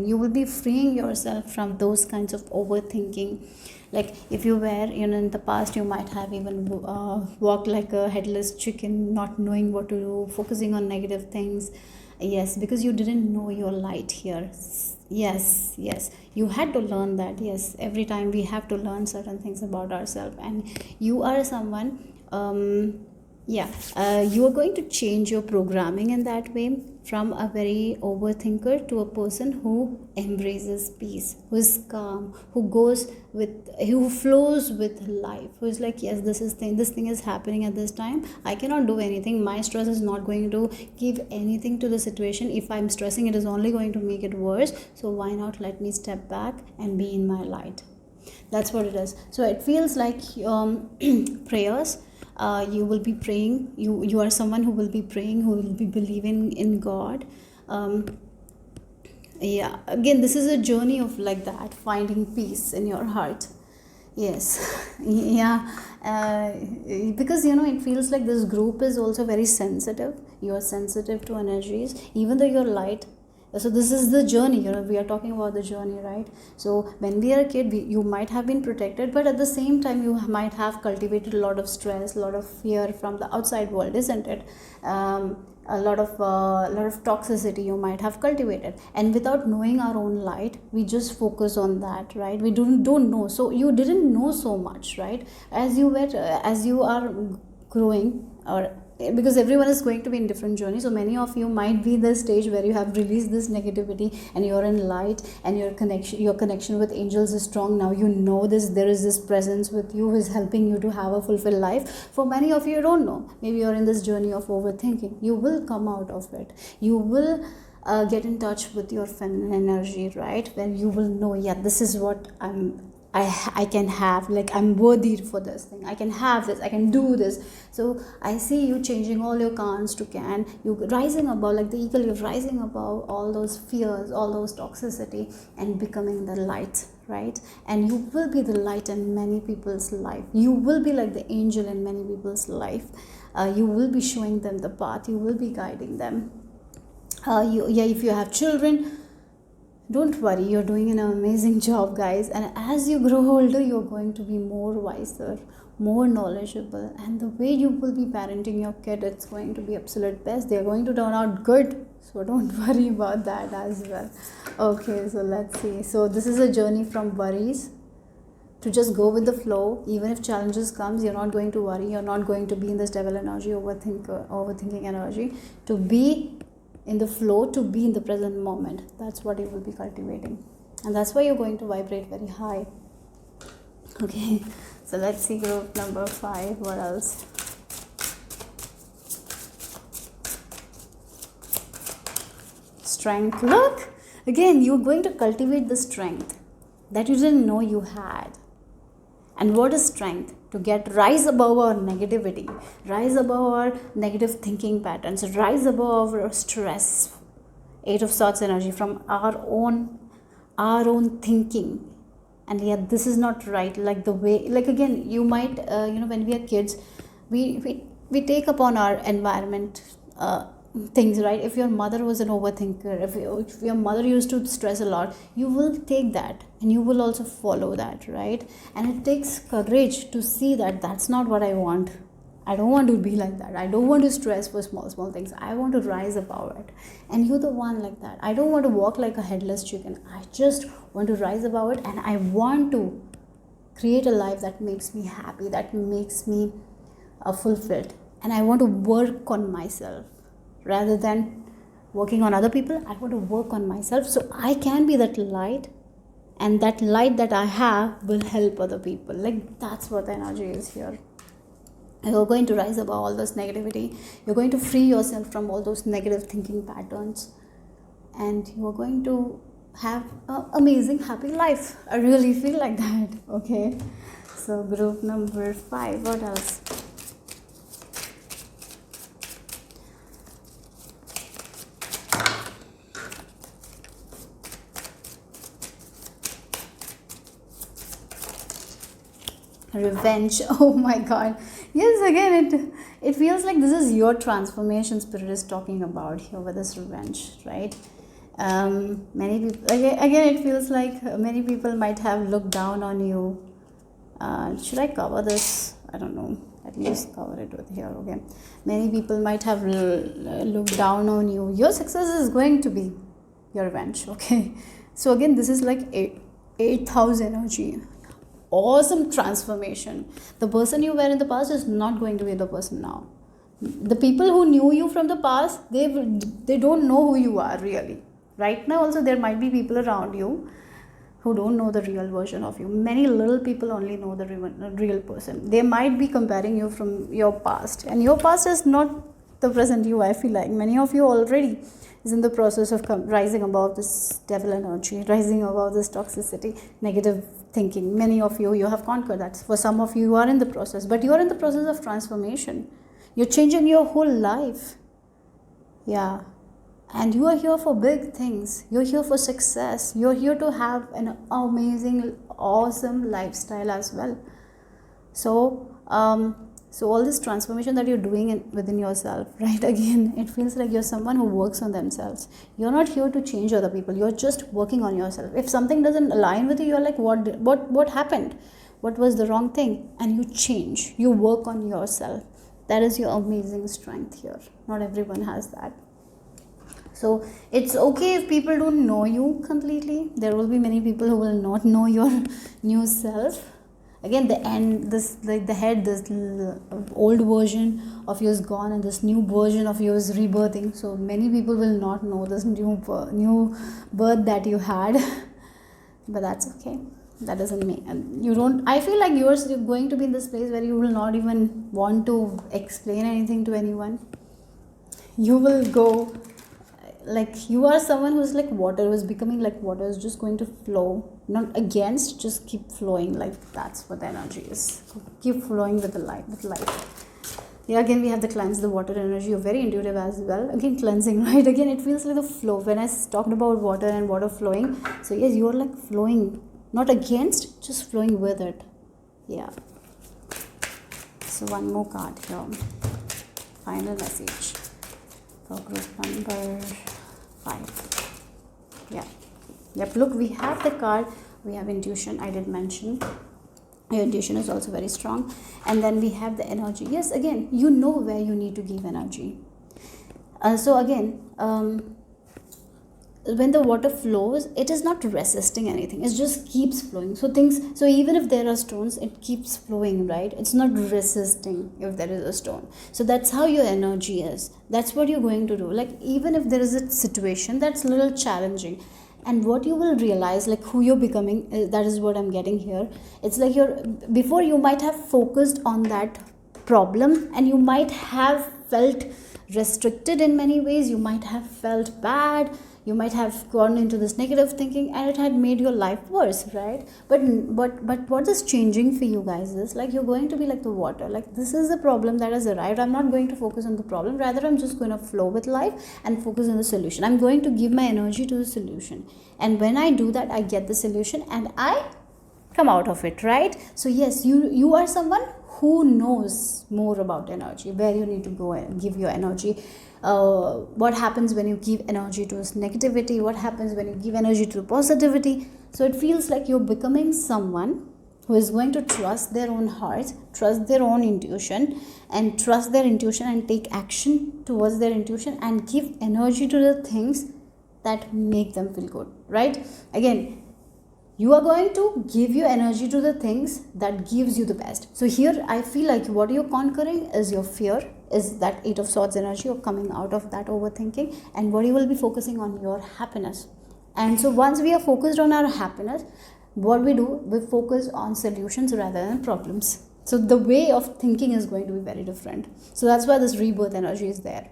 [SPEAKER 1] You will be freeing yourself from those kinds of overthinking. Like if you were, in the past, you might have even walked like a headless chicken, not knowing what to do, focusing on negative things. Yes, because you didn't know your light here. Yes, you had to learn that. Yes, every time we have to learn certain things about ourselves, and you are someone, you are going to change your programming in that way, from a very overthinker to a person who embraces peace, who is calm, who flows with life, who is like, yes, this thing is happening at this time, I cannot do anything, my stress is not going to give anything to the situation. If I'm stressing, it is only going to make it worse, so why not let me step back and be in my light. That's what it is. So it feels like prayers. You will be praying. You are someone who will be praying, who will be believing in God. Again, this is a journey of like that, finding peace in your heart. Yes. Because it feels like this group is also very sensitive. You are sensitive to energies, even though you're light. So this is the journey, we are talking about the journey, right? So when we are a kid, you might have been protected, but at the same time you might have cultivated a lot of stress, a lot of fear from the outside world, isn't it? A lot of toxicity you might have cultivated, and without knowing our own light, we just focus on that, right? We don't know. So you didn't know so much, right? As you are growing, or because everyone is going to be in different journeys, so many of you might be the stage where you have released this negativity and you're in light, and your connection with angels is strong. Now you know this, there is this presence with you who is helping you to have a fulfilled life. For many of you, you don't know, maybe you're in this journey of overthinking. You will come out of it. You will get in touch with your feminine energy, right? When you will know, yeah, this is what I can have, like I'm worthy for this thing, I can have this, I can do this. So I see you changing all your cans to can, you rising above, like the eagle, you're rising above all those fears, all those toxicity, and becoming the light, right? And you will be the light in many people's life. You will be like the angel in many people's life. You will be showing them the path, you will be guiding them. If you have children, don't worry, you're doing an amazing job, guys. And as you grow older, you're going to be more wiser, more knowledgeable, and the way you will be parenting your kid, it's going to be absolute best. They're going to turn out good, so don't worry about that as well. Okay, so let's see. So this is a journey from worries to just go with the flow. Even if challenges comes, you're not going to worry, you're not going to be in this devil energy, overthinking energy, to be in the flow, to be in the present moment. That's what you will be cultivating, and that's why you're going to vibrate very high. Okay, so let's see group number 5. What else? Strength. Look, again, you're going to cultivate the strength that you didn't know you had. And what is strength? To rise above our negativity, rise above our negative thinking patterns, rise above our stress. 8 of Swords energy, from our own thinking. And yet this is not right, like the way, like again, you might when we are kids, we take upon our environment things, right? If your mother was an overthinker, if your mother used to stress a lot, you will take that and you will also follow that, right? And it takes courage to see that that's not what I want. I don't want to be like that. I don't want to stress for small things. I want to rise above it. And you're the one like that. I don't want to walk like a headless chicken. I just want to rise above it, and I want to create a life that makes me happy, that makes me fulfilled. And I want to work on myself rather than working on other people. I want to work on myself so I can be that light, and that light that I have will help other people. Like that's what the energy is here. You're going to rise above all this negativity. You're going to free yourself from all those negative thinking patterns, and you're going to have an amazing happy life. I really feel like that. Okay, so group number 5. What else? Revenge. Oh my god, yes, again it feels like this is your transformation spirit is talking about here with this revenge, right? Many people, again it feels like many people might have looked down on you. Should I cover this? I don't know, at least cover it with here. Okay, many people might have looked down on you. Your success is going to be your revenge. Okay, so again, this is like 8,000 energy. Awesome transformation. The person you were in the past is not going to be the person now. The people who knew you from the past, they don't know who you are really. Right now also there might be people around you who don't know the real version of you. Many little people only know the real person. They might be comparing you from your past, and your past is not the present you. I feel like many of you already is in the process of rising above this devil energy, rising above this toxicity, negative thinking. Many of you have conquered that. For some of you are in the process, but you are in the process of transformation. You're changing your whole life. Yeah. And you are here for big things. You're here for success. You're here to have an amazing, awesome lifestyle as well. So So all this transformation that you're doing within yourself, right? Again, it feels like you're someone who works on themselves. You're not here to change other people. You're just working on yourself. If something doesn't align with you, you're like, what happened? What was the wrong thing? And you change. You work on yourself. That is your amazing strength here. Not everyone has that. So it's okay if people don't know you completely. There will be many people who will not know your new self. Again, the head, this old version of yours gone, and this new version of yours rebirthing. So many people will not know this new birth that you had, but that's okay. That doesn't mean, and you don't. I feel like you're going to be in this place where you will not even want to explain anything to anyone. You will go. Like, you are someone who's like water, who's becoming like water, is just going to flow, not against, just keep flowing. Like, that's what the energy is. Keep flowing with the life. Yeah, again we have the cleanse, the water energy. You're very intuitive as well. Again, cleansing, right? Again, it feels like the flow. When I talked about water and water flowing, so yes, you're like flowing, not against, just flowing with it. Yeah. So one more card here. Final message for group number 5. Yeah. Yep. Look, we have the card. We have intuition. I did mention your intuition is also very strong. And then we have the energy. Yes, again, you know where you need to give energy. So again, when the water flows, it is not resisting anything. It just keeps flowing. So even if there are stones, it keeps flowing, right? It's not resisting if there is a stone. So that's how your energy is. That's what you're going to do. Like, even if there is a situation that's a little challenging, and what you will realize, like who you're becoming, that is what I'm getting here. It's like before you might have focused on that problem, and you might have felt restricted in many ways. You might have felt bad. You might have gone into this negative thinking, and it had made your life worse, right? But what is changing for you guys is, like, you're going to be like the water. Like, this is the problem that has arrived. I'm not going to focus on the problem. Rather, I'm just going to flow with life and focus on the solution. I'm going to give my energy to the solution. And when I do that, I get the solution and I come out of it, right? So yes, you are someone who knows more about energy, where you need to go and give your energy. What happens when you give energy to negativity, what happens when you give energy to positivity. So it feels like you're becoming someone who is going to trust their own heart, trust their own intuition, and trust their intuition and take action towards their intuition and give energy to the things that make them feel good, right? Again, you are going to give your energy to the things that gives you the best. So here I feel like what you're conquering is your fear, is that 8 of Swords energy. You're coming out of that overthinking, and what you will be focusing on your happiness. And so once we are focused on our happiness, what we do, we focus on solutions rather than problems. So the way of thinking is going to be very different. So that's why this rebirth energy is there.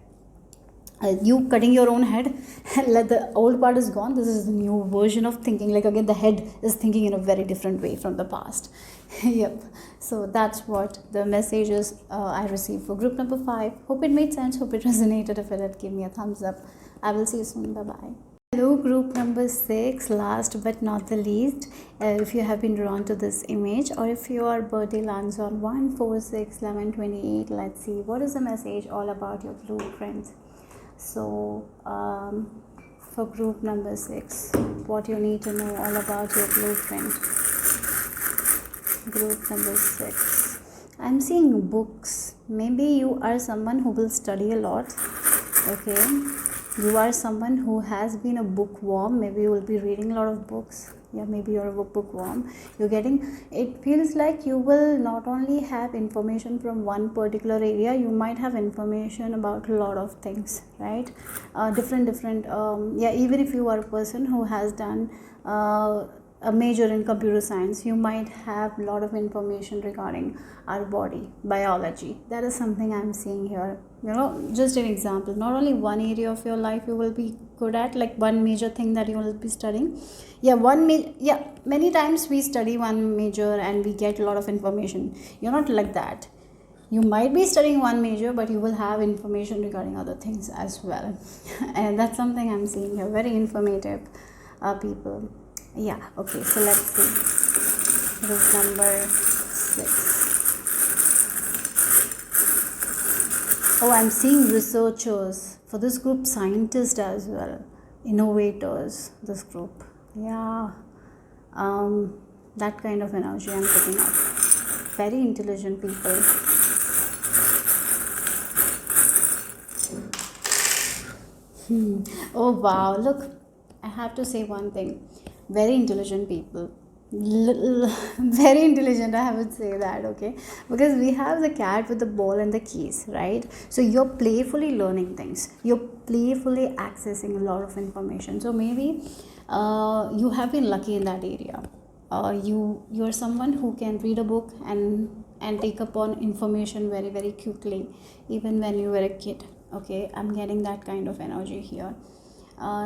[SPEAKER 1] You cutting your own head and let the old part is gone. This is the new version of thinking. Like, again, the head is thinking in a very different way from the past. Yep. So that's what the messages I received for group number 5. Hope it made sense. Hope it resonated. If it did, give me a thumbs up. I will see you soon. Bye bye. Hello, group number 6. Last but not the least, if you have been drawn to this image, or if your birthday lands on 1, 4, 6, 11, 28, let's see what is the message all about your blueprint. So for group number 6, what you need to know all about your blueprint. Group number 6, I'm seeing books. Maybe you are someone who will study a lot. Okay, you are someone who has been a bookworm. Maybe you will be reading a lot of books. Yeah, maybe you're a bookworm. It feels like you will not only have information from one particular area, you might have information about a lot of things, right? Different even if you are a person who has done a major in computer science, you might have a lot of information regarding our body, biology. That is something I'm seeing here. Just an example, not only one area of your life you will be good at, like one major thing that you will be studying. Many times we study one major and we get a lot of information. You're not like that. You might be studying one major, but you will have information regarding other things as well. And that's something I'm seeing here. Very informative people. Yeah, okay, so let's see. Group number 6. Oh, I'm seeing researchers. For this group, scientists as well. Innovators, this group. Yeah. That kind of energy I'm picking up. Very intelligent people. Oh wow, look, I have to say one thing. Very intelligent people. Very intelligent, I would say that, okay? Because we have the cat with the ball and the keys, right? So you're playfully learning things, you're playfully accessing a lot of information. So maybe you have been lucky in that area. You're someone who can read a book and take up on information very very quickly, even when you were a kid. Okay, I'm getting that kind of energy here.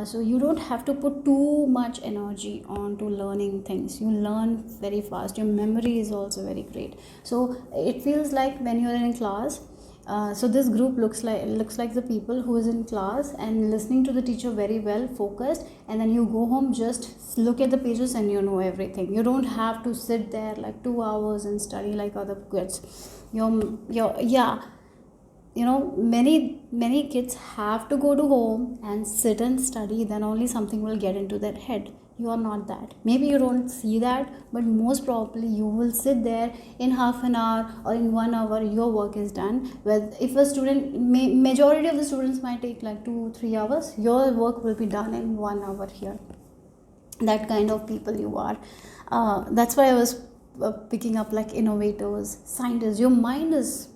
[SPEAKER 1] So you don't have to put too much energy on to learning things. You learn very fast. Your memory is also very great. So it feels like when you're in class, so this group looks like the people who is in class and listening to the teacher very well, focused, and then you go home, just look at the pages and you know everything. You don't have to sit there like 2 hours and study like other kids. Your yeah, many kids have to go to home and sit and study, then only something will get into their head. You are not that. Maybe you don't see that, but most probably you will sit there in half an hour or in 1 hour, your work is done. Well, if a student, majority of the students might take like 2-3 hours, your work will be done in 1 hour here. That kind of people you are. That's why I was picking up like innovators, scientists. Your mind is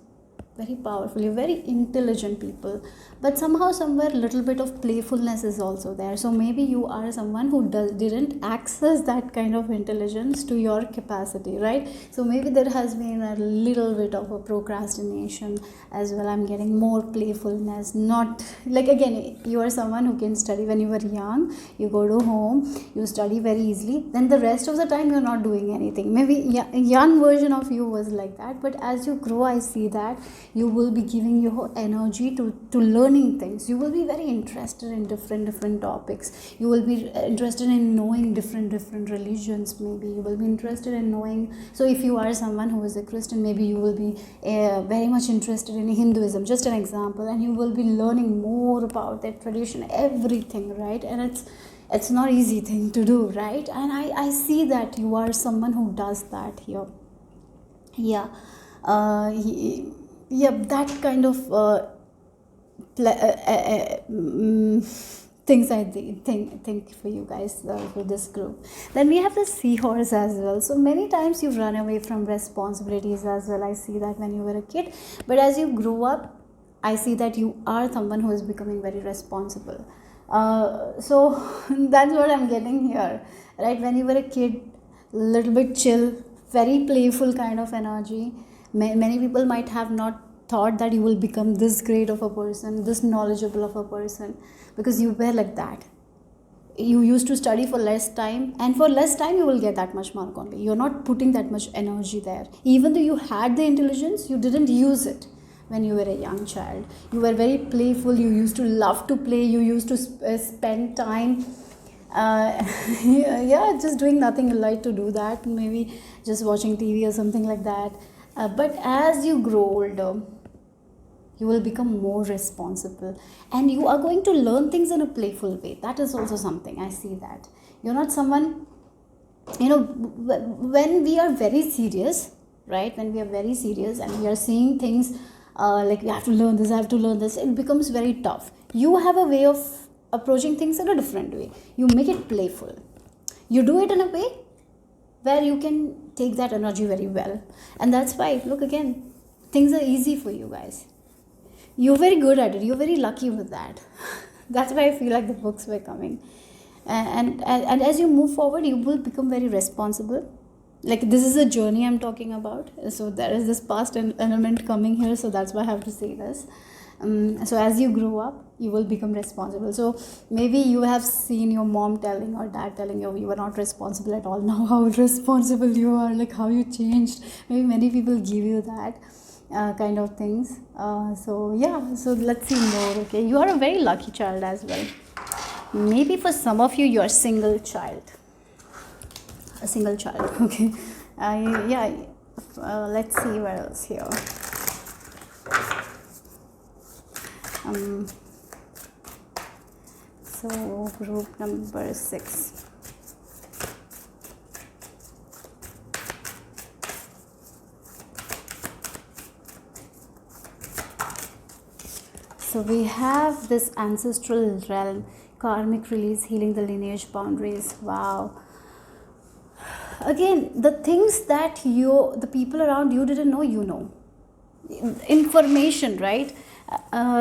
[SPEAKER 1] very powerful, you're very intelligent people, but somehow somewhere little bit of playfulness is also there. So maybe you are someone who didn't access that kind of intelligence to your capacity, right? So maybe there has been a little bit of a procrastination as well. I'm getting more playfulness, not like, again, you are someone who can study when you were young, you go to home, you study very easily, then the rest of the time you're not doing anything. Maybe young version of you was like that, but as you grow, I see that you will be giving your energy to learning things. You will be very interested in different topics. You will be interested in knowing different religions. Maybe you will be interested in knowing, so if you are someone who is a Christian, maybe you will be very much interested in Hinduism, just an example, and you will be learning more about that tradition, everything, right? And it's not easy thing to do, right? And I see that you are someone who does that here. Yeah. Yeah, that kind of things I think for you guys, for this group. Then we have the seahorse as well. So many times you run away from responsibilities as well. I see that when you were a kid, but as you grow up, I see that you are someone who is becoming very responsible. So that's what I'm getting here, right? When you were a kid, little bit chill, very playful kind of energy. Many people might have not thought that you will become this great of a person, this knowledgeable of a person, because you were like that. You used to study for less time, and for less time you will get that much mark only. You're not putting that much energy there. Even though you had the intelligence, you didn't use it. When you were a young child, you were very playful, you used to love to play, you used to spend time yeah, just doing nothing. You like to do that, maybe just watching TV or something like that. But as you grow older, you will become more responsible, and you are going to learn things in a playful way. That is also something I see, that you're not someone, when we are very serious, right? When we are very serious and we are seeing things like we have to learn this, I have to learn this, it becomes very tough. You have a way of approaching things in a different way. You make it playful, you do it in a way where you can take that energy very well. And that's why, look, again, things are easy for you guys. You're very good at it, you're very lucky with that. That's why I feel like the books were coming. And as you move forward, you will become very responsible. Like, this is a journey I'm talking about, so there is this past element coming here, so that's why I have to say this. So as you grow up, you will become responsible. So maybe you have seen your mom telling or dad telling you were not responsible at all. Now how responsible you are, like how you changed. Maybe many people give you that kind of things. So yeah, so let's see more. Okay, you are a very lucky child as well. Maybe for some of you, you're a single child. Okay. Yeah. Let's see what else here. So group number 6. So we have this ancestral realm, karmic release, healing the lineage boundaries. Wow. Again, the things that the people around you didn't know, you know. Information, right?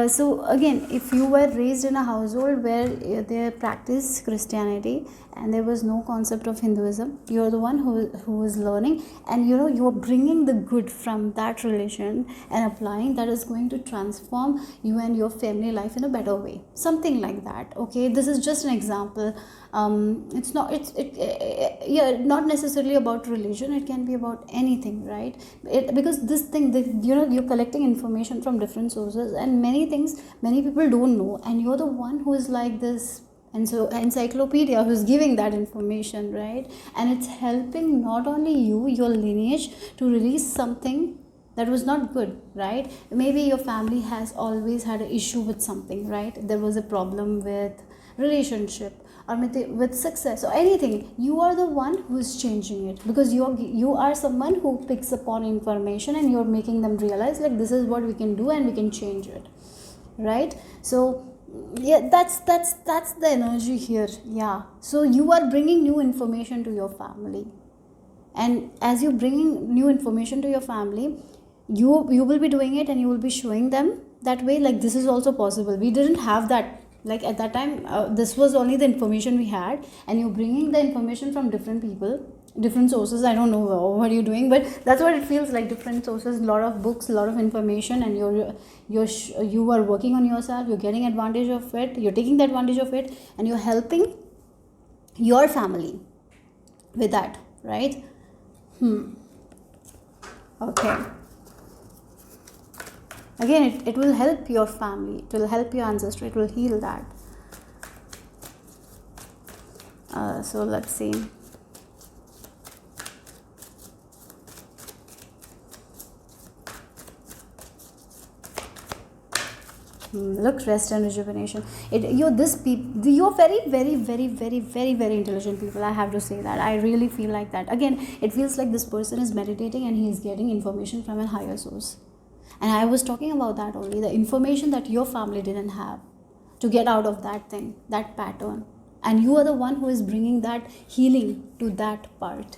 [SPEAKER 1] So again, if you were raised in a household where they practice Christianity and there was no concept of Hinduism, you're the one who is learning, and you're bringing the good from that religion and applying. That is going to transform you and your family life in a better way, something like that. Okay, this is just an example. It's not not necessarily about religion. It can be about anything, right? Because this thing that you're collecting information from different sources, and many things many people don't know, and you're the one who is like this, and so encyclopedia who's giving that information, right? And it's helping not only your lineage to release something that was not good, right? Maybe your family has always had an issue with something, right? There was a problem with relationship or with success or anything. You are the one who is changing it, because you are someone who picks upon information and you're making them realize like this is what we can do and we can change it, right? So yeah, that's the energy here. Yeah, so you are bringing new information to your family, and as you bringing new information to your family, you will be doing it and you will be showing them that way, like this is also possible. We didn't have that, like at that time, this was only the information we had, and you're bringing the information from different people, different sources. I don't know what you're doing, but that's what it feels like. Different sources, a lot of books, a lot of information, and you are working on yourself. You're getting advantage of it, you're taking the advantage of it, and you're helping your family with that, right? Okay, again, it will help your family, it will help your ancestor, it will heal that. So let's see. Look, rest and rejuvenation. You're very, very, very, very, very, very intelligent people. I have to say that. I really feel like that. Again, it feels like this person is meditating and he is getting information from a higher source. And I was talking about that only, the information that your family didn't have, to get out of that thing, that pattern. And you are the one who is bringing that healing to that part,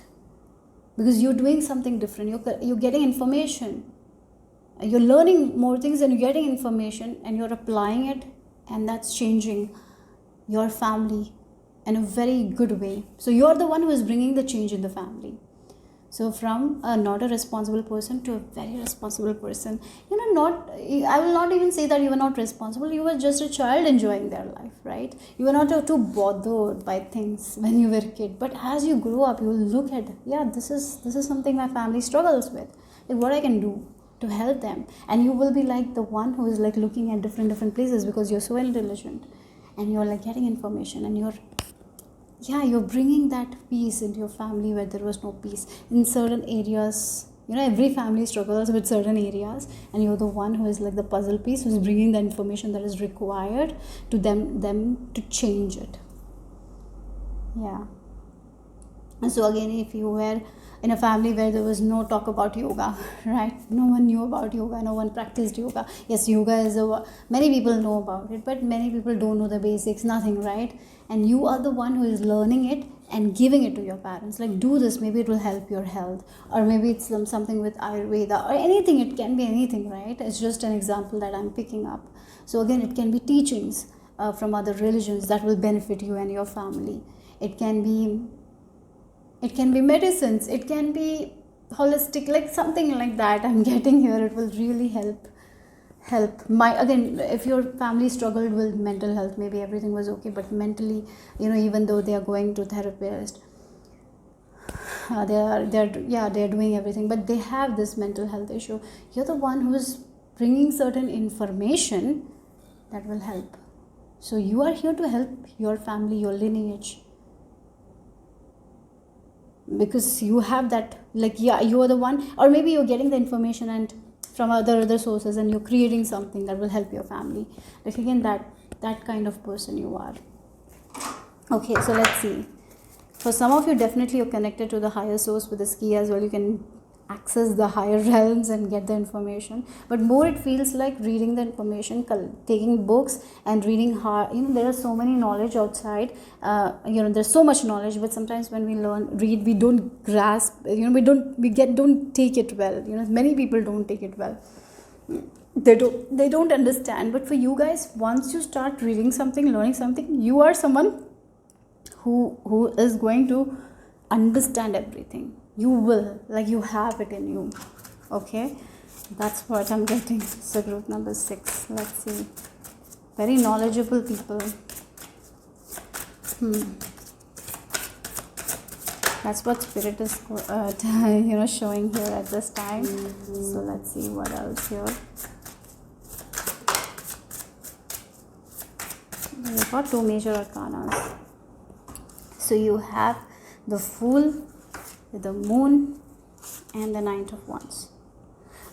[SPEAKER 1] because you're doing something different. You're getting information, you're learning more things, and you're getting information and you're applying it, and that's changing your family in a very good way. So you're the one who is bringing the change in the family. So from not a responsible person to a very responsible person. I will not even say that you were not responsible. You were just a child enjoying their life, right? You were not too bothered by things when you were a kid. But as you grow up, you will look at, this is something my family struggles with. Like what I can do to help them. And you will be like the one who is like looking at different places, because you're so intelligent and you're like getting information, and you're bringing that peace into your family where there was no peace in certain areas. Every family struggles with certain areas, and you're the one who is like the puzzle piece, who's bringing the information that is required to them to change it. Yeah. And so again, if you were in a family where there was no talk about yoga, right? No one knew about yoga, no one practiced yoga. Yes, yoga is many people know about it, but many people don't know the basics, nothing, right? And you are the one who is learning it and giving it to your parents, like do this, maybe it will help your health, or maybe it's something with Ayurveda or anything. It can be anything, right? It's just an example that I'm picking up. So again, it can be teachings from other religions that will benefit you and your family. It can be medicines, it can be holistic, like something like that I'm getting here. It will really help again, if your family struggled with mental health, maybe everything was okay, but mentally, even though they are going to therapist, they're doing everything, but they have this mental health issue, you're the one who's bringing certain information that will help. So you are here to help your family, your lineage, because you have that, you are the one, or maybe you're getting the information and from other sources, and you're creating something that will help your family. Like again, that kind of person you are. Okay, so let's see. For some of you, definitely you're connected to the higher source with this key as well. You can access the higher realms and get the information, but more it feels like reading the information, taking books and reading hard. There are so many knowledge outside. There's so much knowledge, but sometimes when we read, we don't grasp. Don't take it well. Many people don't take it well. They don't understand. But for you guys, once you start reading something, learning something, you are someone who is going to understand everything. You will, like, you have it in you. Okay, that's what I'm getting. So group number 6, let's see. Very knowledgeable people. That's what spirit is showing here at this time. So let's see what else here. We've got 2 major arcanas. So you have the Fool, the Moon, and the Knight of Wands.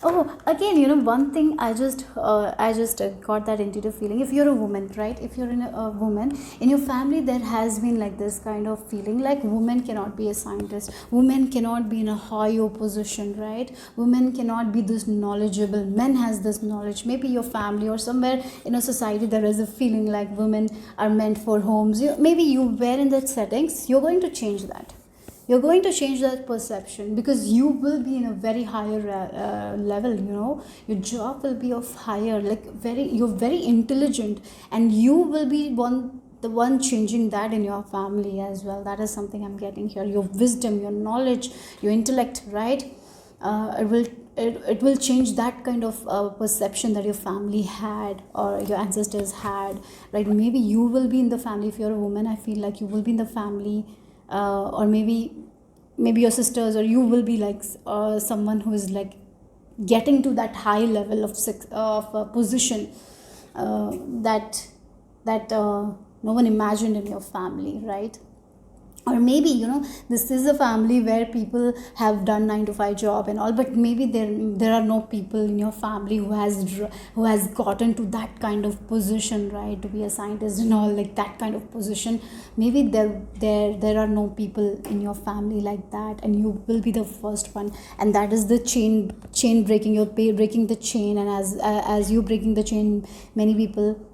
[SPEAKER 1] Oh, again, one thing I just got that intuitive feeling. If you're a woman, right? If you're a woman in your family, there has been like this kind of feeling like women cannot be a scientist, women cannot be in a higher position, right? Women cannot be this knowledgeable. Men has this knowledge. Maybe your family or somewhere in a society there is a feeling like women are meant for homes. Maybe you were in that settings. You're going to change that. You're going to change that perception, because you will be in a very higher level. Your job will be of higher, you're very intelligent, and you will be the one changing that in your family as well. That is something I'm getting here. Your wisdom, your knowledge, your intellect, right? It will change that kind of perception that your family had or your ancestors had, right? Maybe you will be in the family. If you're a woman, I feel like you will be in the family. Or maybe your sisters, or you will be like someone who is like getting to that high level of position that no one imagined in your family, right? Or maybe this is a family where people have done 9 to 5 job and all, but maybe there are no people in your family who has gotten to that kind of position, right? To be a scientist and all, like that kind of position. Maybe there are no people in your family like that, and you will be the first one. And that is the chain breaking. You're breaking the chain, and as you breaking the chain, many people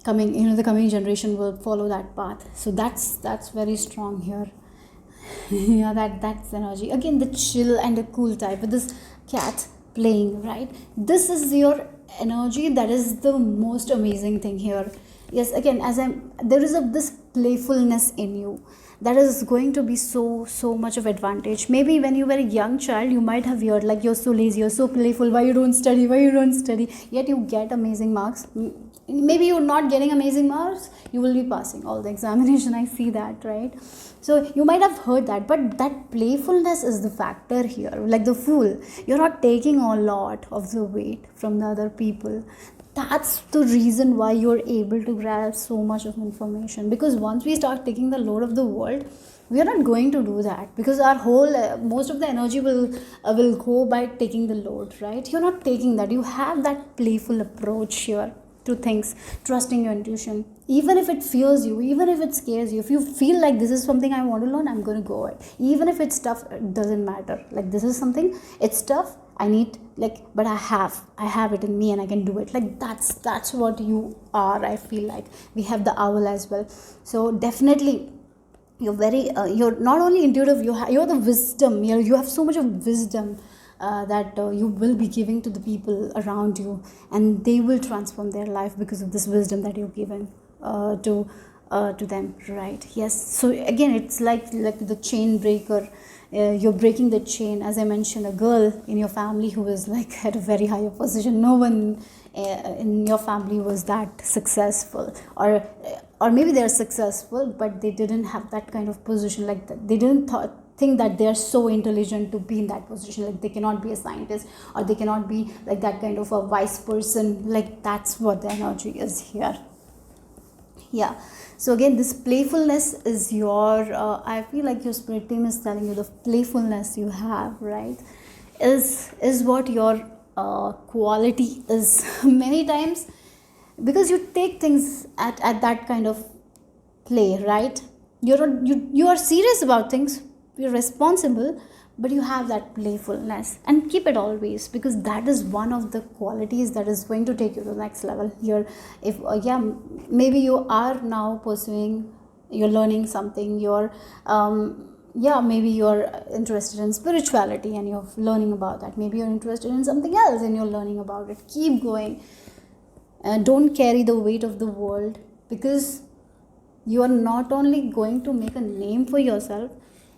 [SPEAKER 1] the coming generation will follow that path. So that's very strong here. Yeah, that's energy. Again, the chill and the cool type with this cat playing, right? This is your energy. That is the most amazing thing here. Yes, again, there is this playfulness in you that is going to be so much of advantage. Maybe when you were a young child, you might have heard like, you're so lazy, you're so playful, why you don't study, yet you get amazing marks. Maybe you're not getting amazing marks, you will be passing all the examination. I see that, right? So you might have heard that, but that playfulness is the factor here. Like the Fool, you're not taking a lot of the weight from the other people. That's the reason why you're able to grab so much of information, because once we start taking the load of the world, we are not going to do that, because our whole most of the energy will go by taking the load, right? You're not taking that. You have that playful approach here to things, trusting your intuition, even if it fears you, even if it scares you. If you feel like this is something I want to learn, I'm going to go it, even if it's tough. It doesn't matter. Like, this is something, it's tough, I need, but I have it in me and I can do it. Like, that's what you are. I feel like we have the owl as well. So definitely you're very you're not only intuitive, you're the wisdom. You have so much of wisdom that you will be giving to the people around you, and they will transform their life because of this wisdom that you've given to them, right? Yes. So again, it's like the chain breaker. You're breaking the chain. As I mentioned, a girl in your family who is like at a very higher position. No one in your family was that successful, or maybe they're successful, but they didn't have that kind of position. Like that, they didn't think that they're so intelligent to be in that position. Like, they cannot be a scientist, or they cannot be like that kind of a wise person. Like, that's what the energy is here. Yeah. So again, this playfulness is your I feel like your spirit team is telling you the playfulness you have, right? is what your quality is. Many times, because you take things at that kind of play, right? You are serious about things, you're responsible, but you have that playfulness, and keep it always, because that is one of the qualities that is going to take you to the next level. You're if yeah, maybe you are now pursuing, you're learning something, you're yeah, maybe you're interested in spirituality and you're learning about that. Maybe you're interested in something else and you're learning about it. Keep going, and don't carry the weight of the world, because you are not only going to make a name for yourself,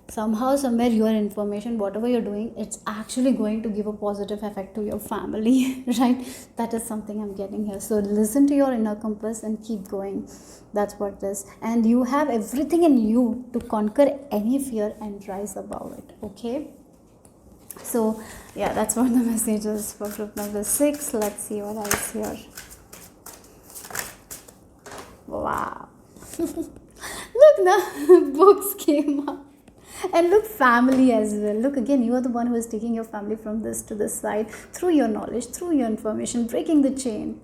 [SPEAKER 1] somehow somewhere your information, whatever you're doing, it's actually going to give a positive effect to your family. Right? That is something I'm getting here. So listen to your inner compass and keep going. That's what it is, and you have everything in you to conquer any fear and rise above it. Okay, so yeah, that's what the message is for group number 6. Let's see what else here. Wow. Look, now books came up, and look, family as well. Look, again, you are the one who is taking your family from this to this side through your knowledge, through your information, breaking the chain.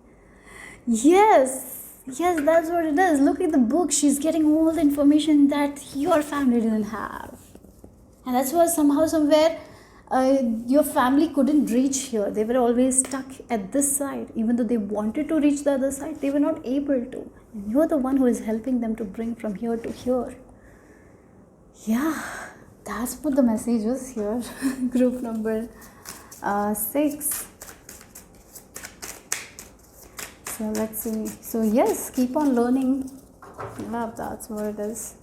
[SPEAKER 1] Yes, that's what it is. Look at the book, she's getting all the information that your family didn't have, and that's why somehow somewhere your family couldn't reach here. They were always stuck at this side. Even though they wanted to reach the other side, they were not able to, and you're the one who is helping them to bring from here to here. Yeah, that's what the message is here. Group number 6. So let's see. So yes, keep on learning. Love, that's what it is.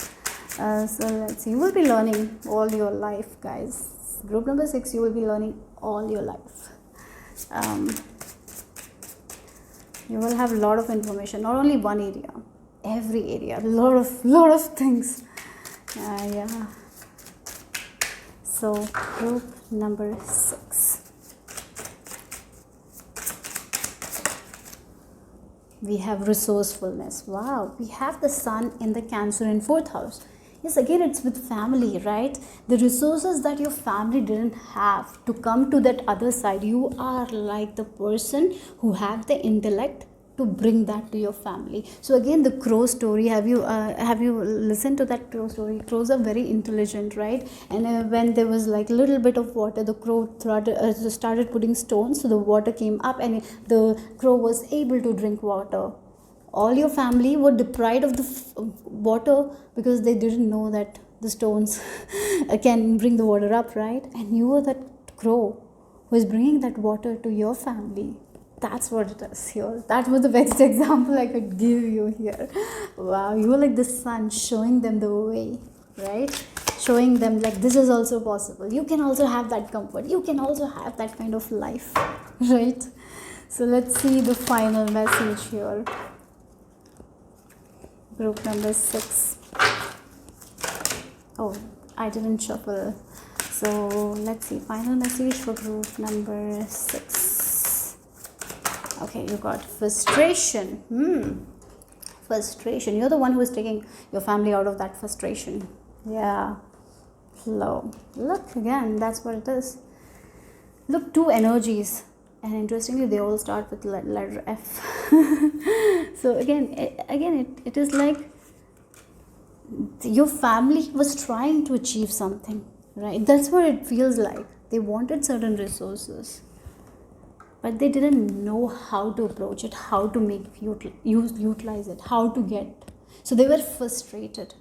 [SPEAKER 1] So let's see. You will be learning all your life, guys. Group number 6, you will be learning all your life. You will have a lot of information, not only one area, every area, lot of things. Yeah. So group number 6. We have resourcefulness. Wow, we have the sun in the Cancer in 4th house. Yes, again, it's with family, right? The resources that your family didn't have to come to that other side, you are like the person who have the intellect to bring that to your family. So again, the crow story, have you listened to that crow story? Crows are very intelligent, right? And when there was like a little bit of water, the crow started putting stones, so the water came up and the crow was able to drink water. All your family were deprived of the water because they didn't know that the stones can bring the water up, right? And you were that crow who is bringing that water to your family. That's what it is here. That was the best example I could give you here. Wow, you were like the sun showing them the way, right? Showing them like this is also possible. You can also have that comfort. You can also have that kind of life, right? So let's see the final message here. Group number 6. Oh, I didn't shuffle. So let's see, final message for group number 6. Okay, you got frustration. Frustration. You're the one who is taking your family out of that frustration. Yeah. Flow. Look, again, that's what it is. Look, 2 energies. And interestingly, they all start with letter F. So again, it is like your family was trying to achieve something, right? That's what it feels like. They wanted certain resources, but they didn't know how to approach it, how to utilize it, how to get. So they were frustrated.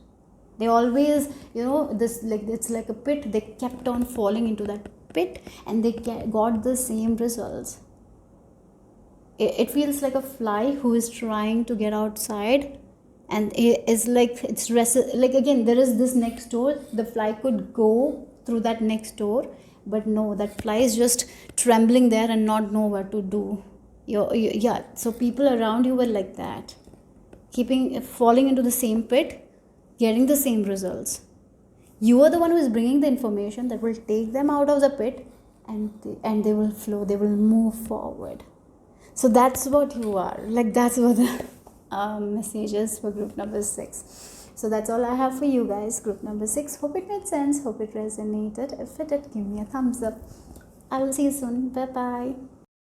[SPEAKER 1] They always, this like it's like a pit. They kept on falling into that pit, and they got the same results. It feels like a fly who is trying to get outside, and it's like like again, there is this next door. The fly could go through that next door, but no, that fly is just trembling there and not know what to do. Yeah, so people around you were like that, falling into the same pit, getting the same results. You are the one who is bringing the information that will take them out of the pit, and they will flow, they will move forward. So that's what you are. Like, that's what the message is for group number 6. So that's all I have for you guys. Group number 6. Hope it made sense. Hope it resonated. If it did, give me a thumbs up. I will see you soon. Bye bye.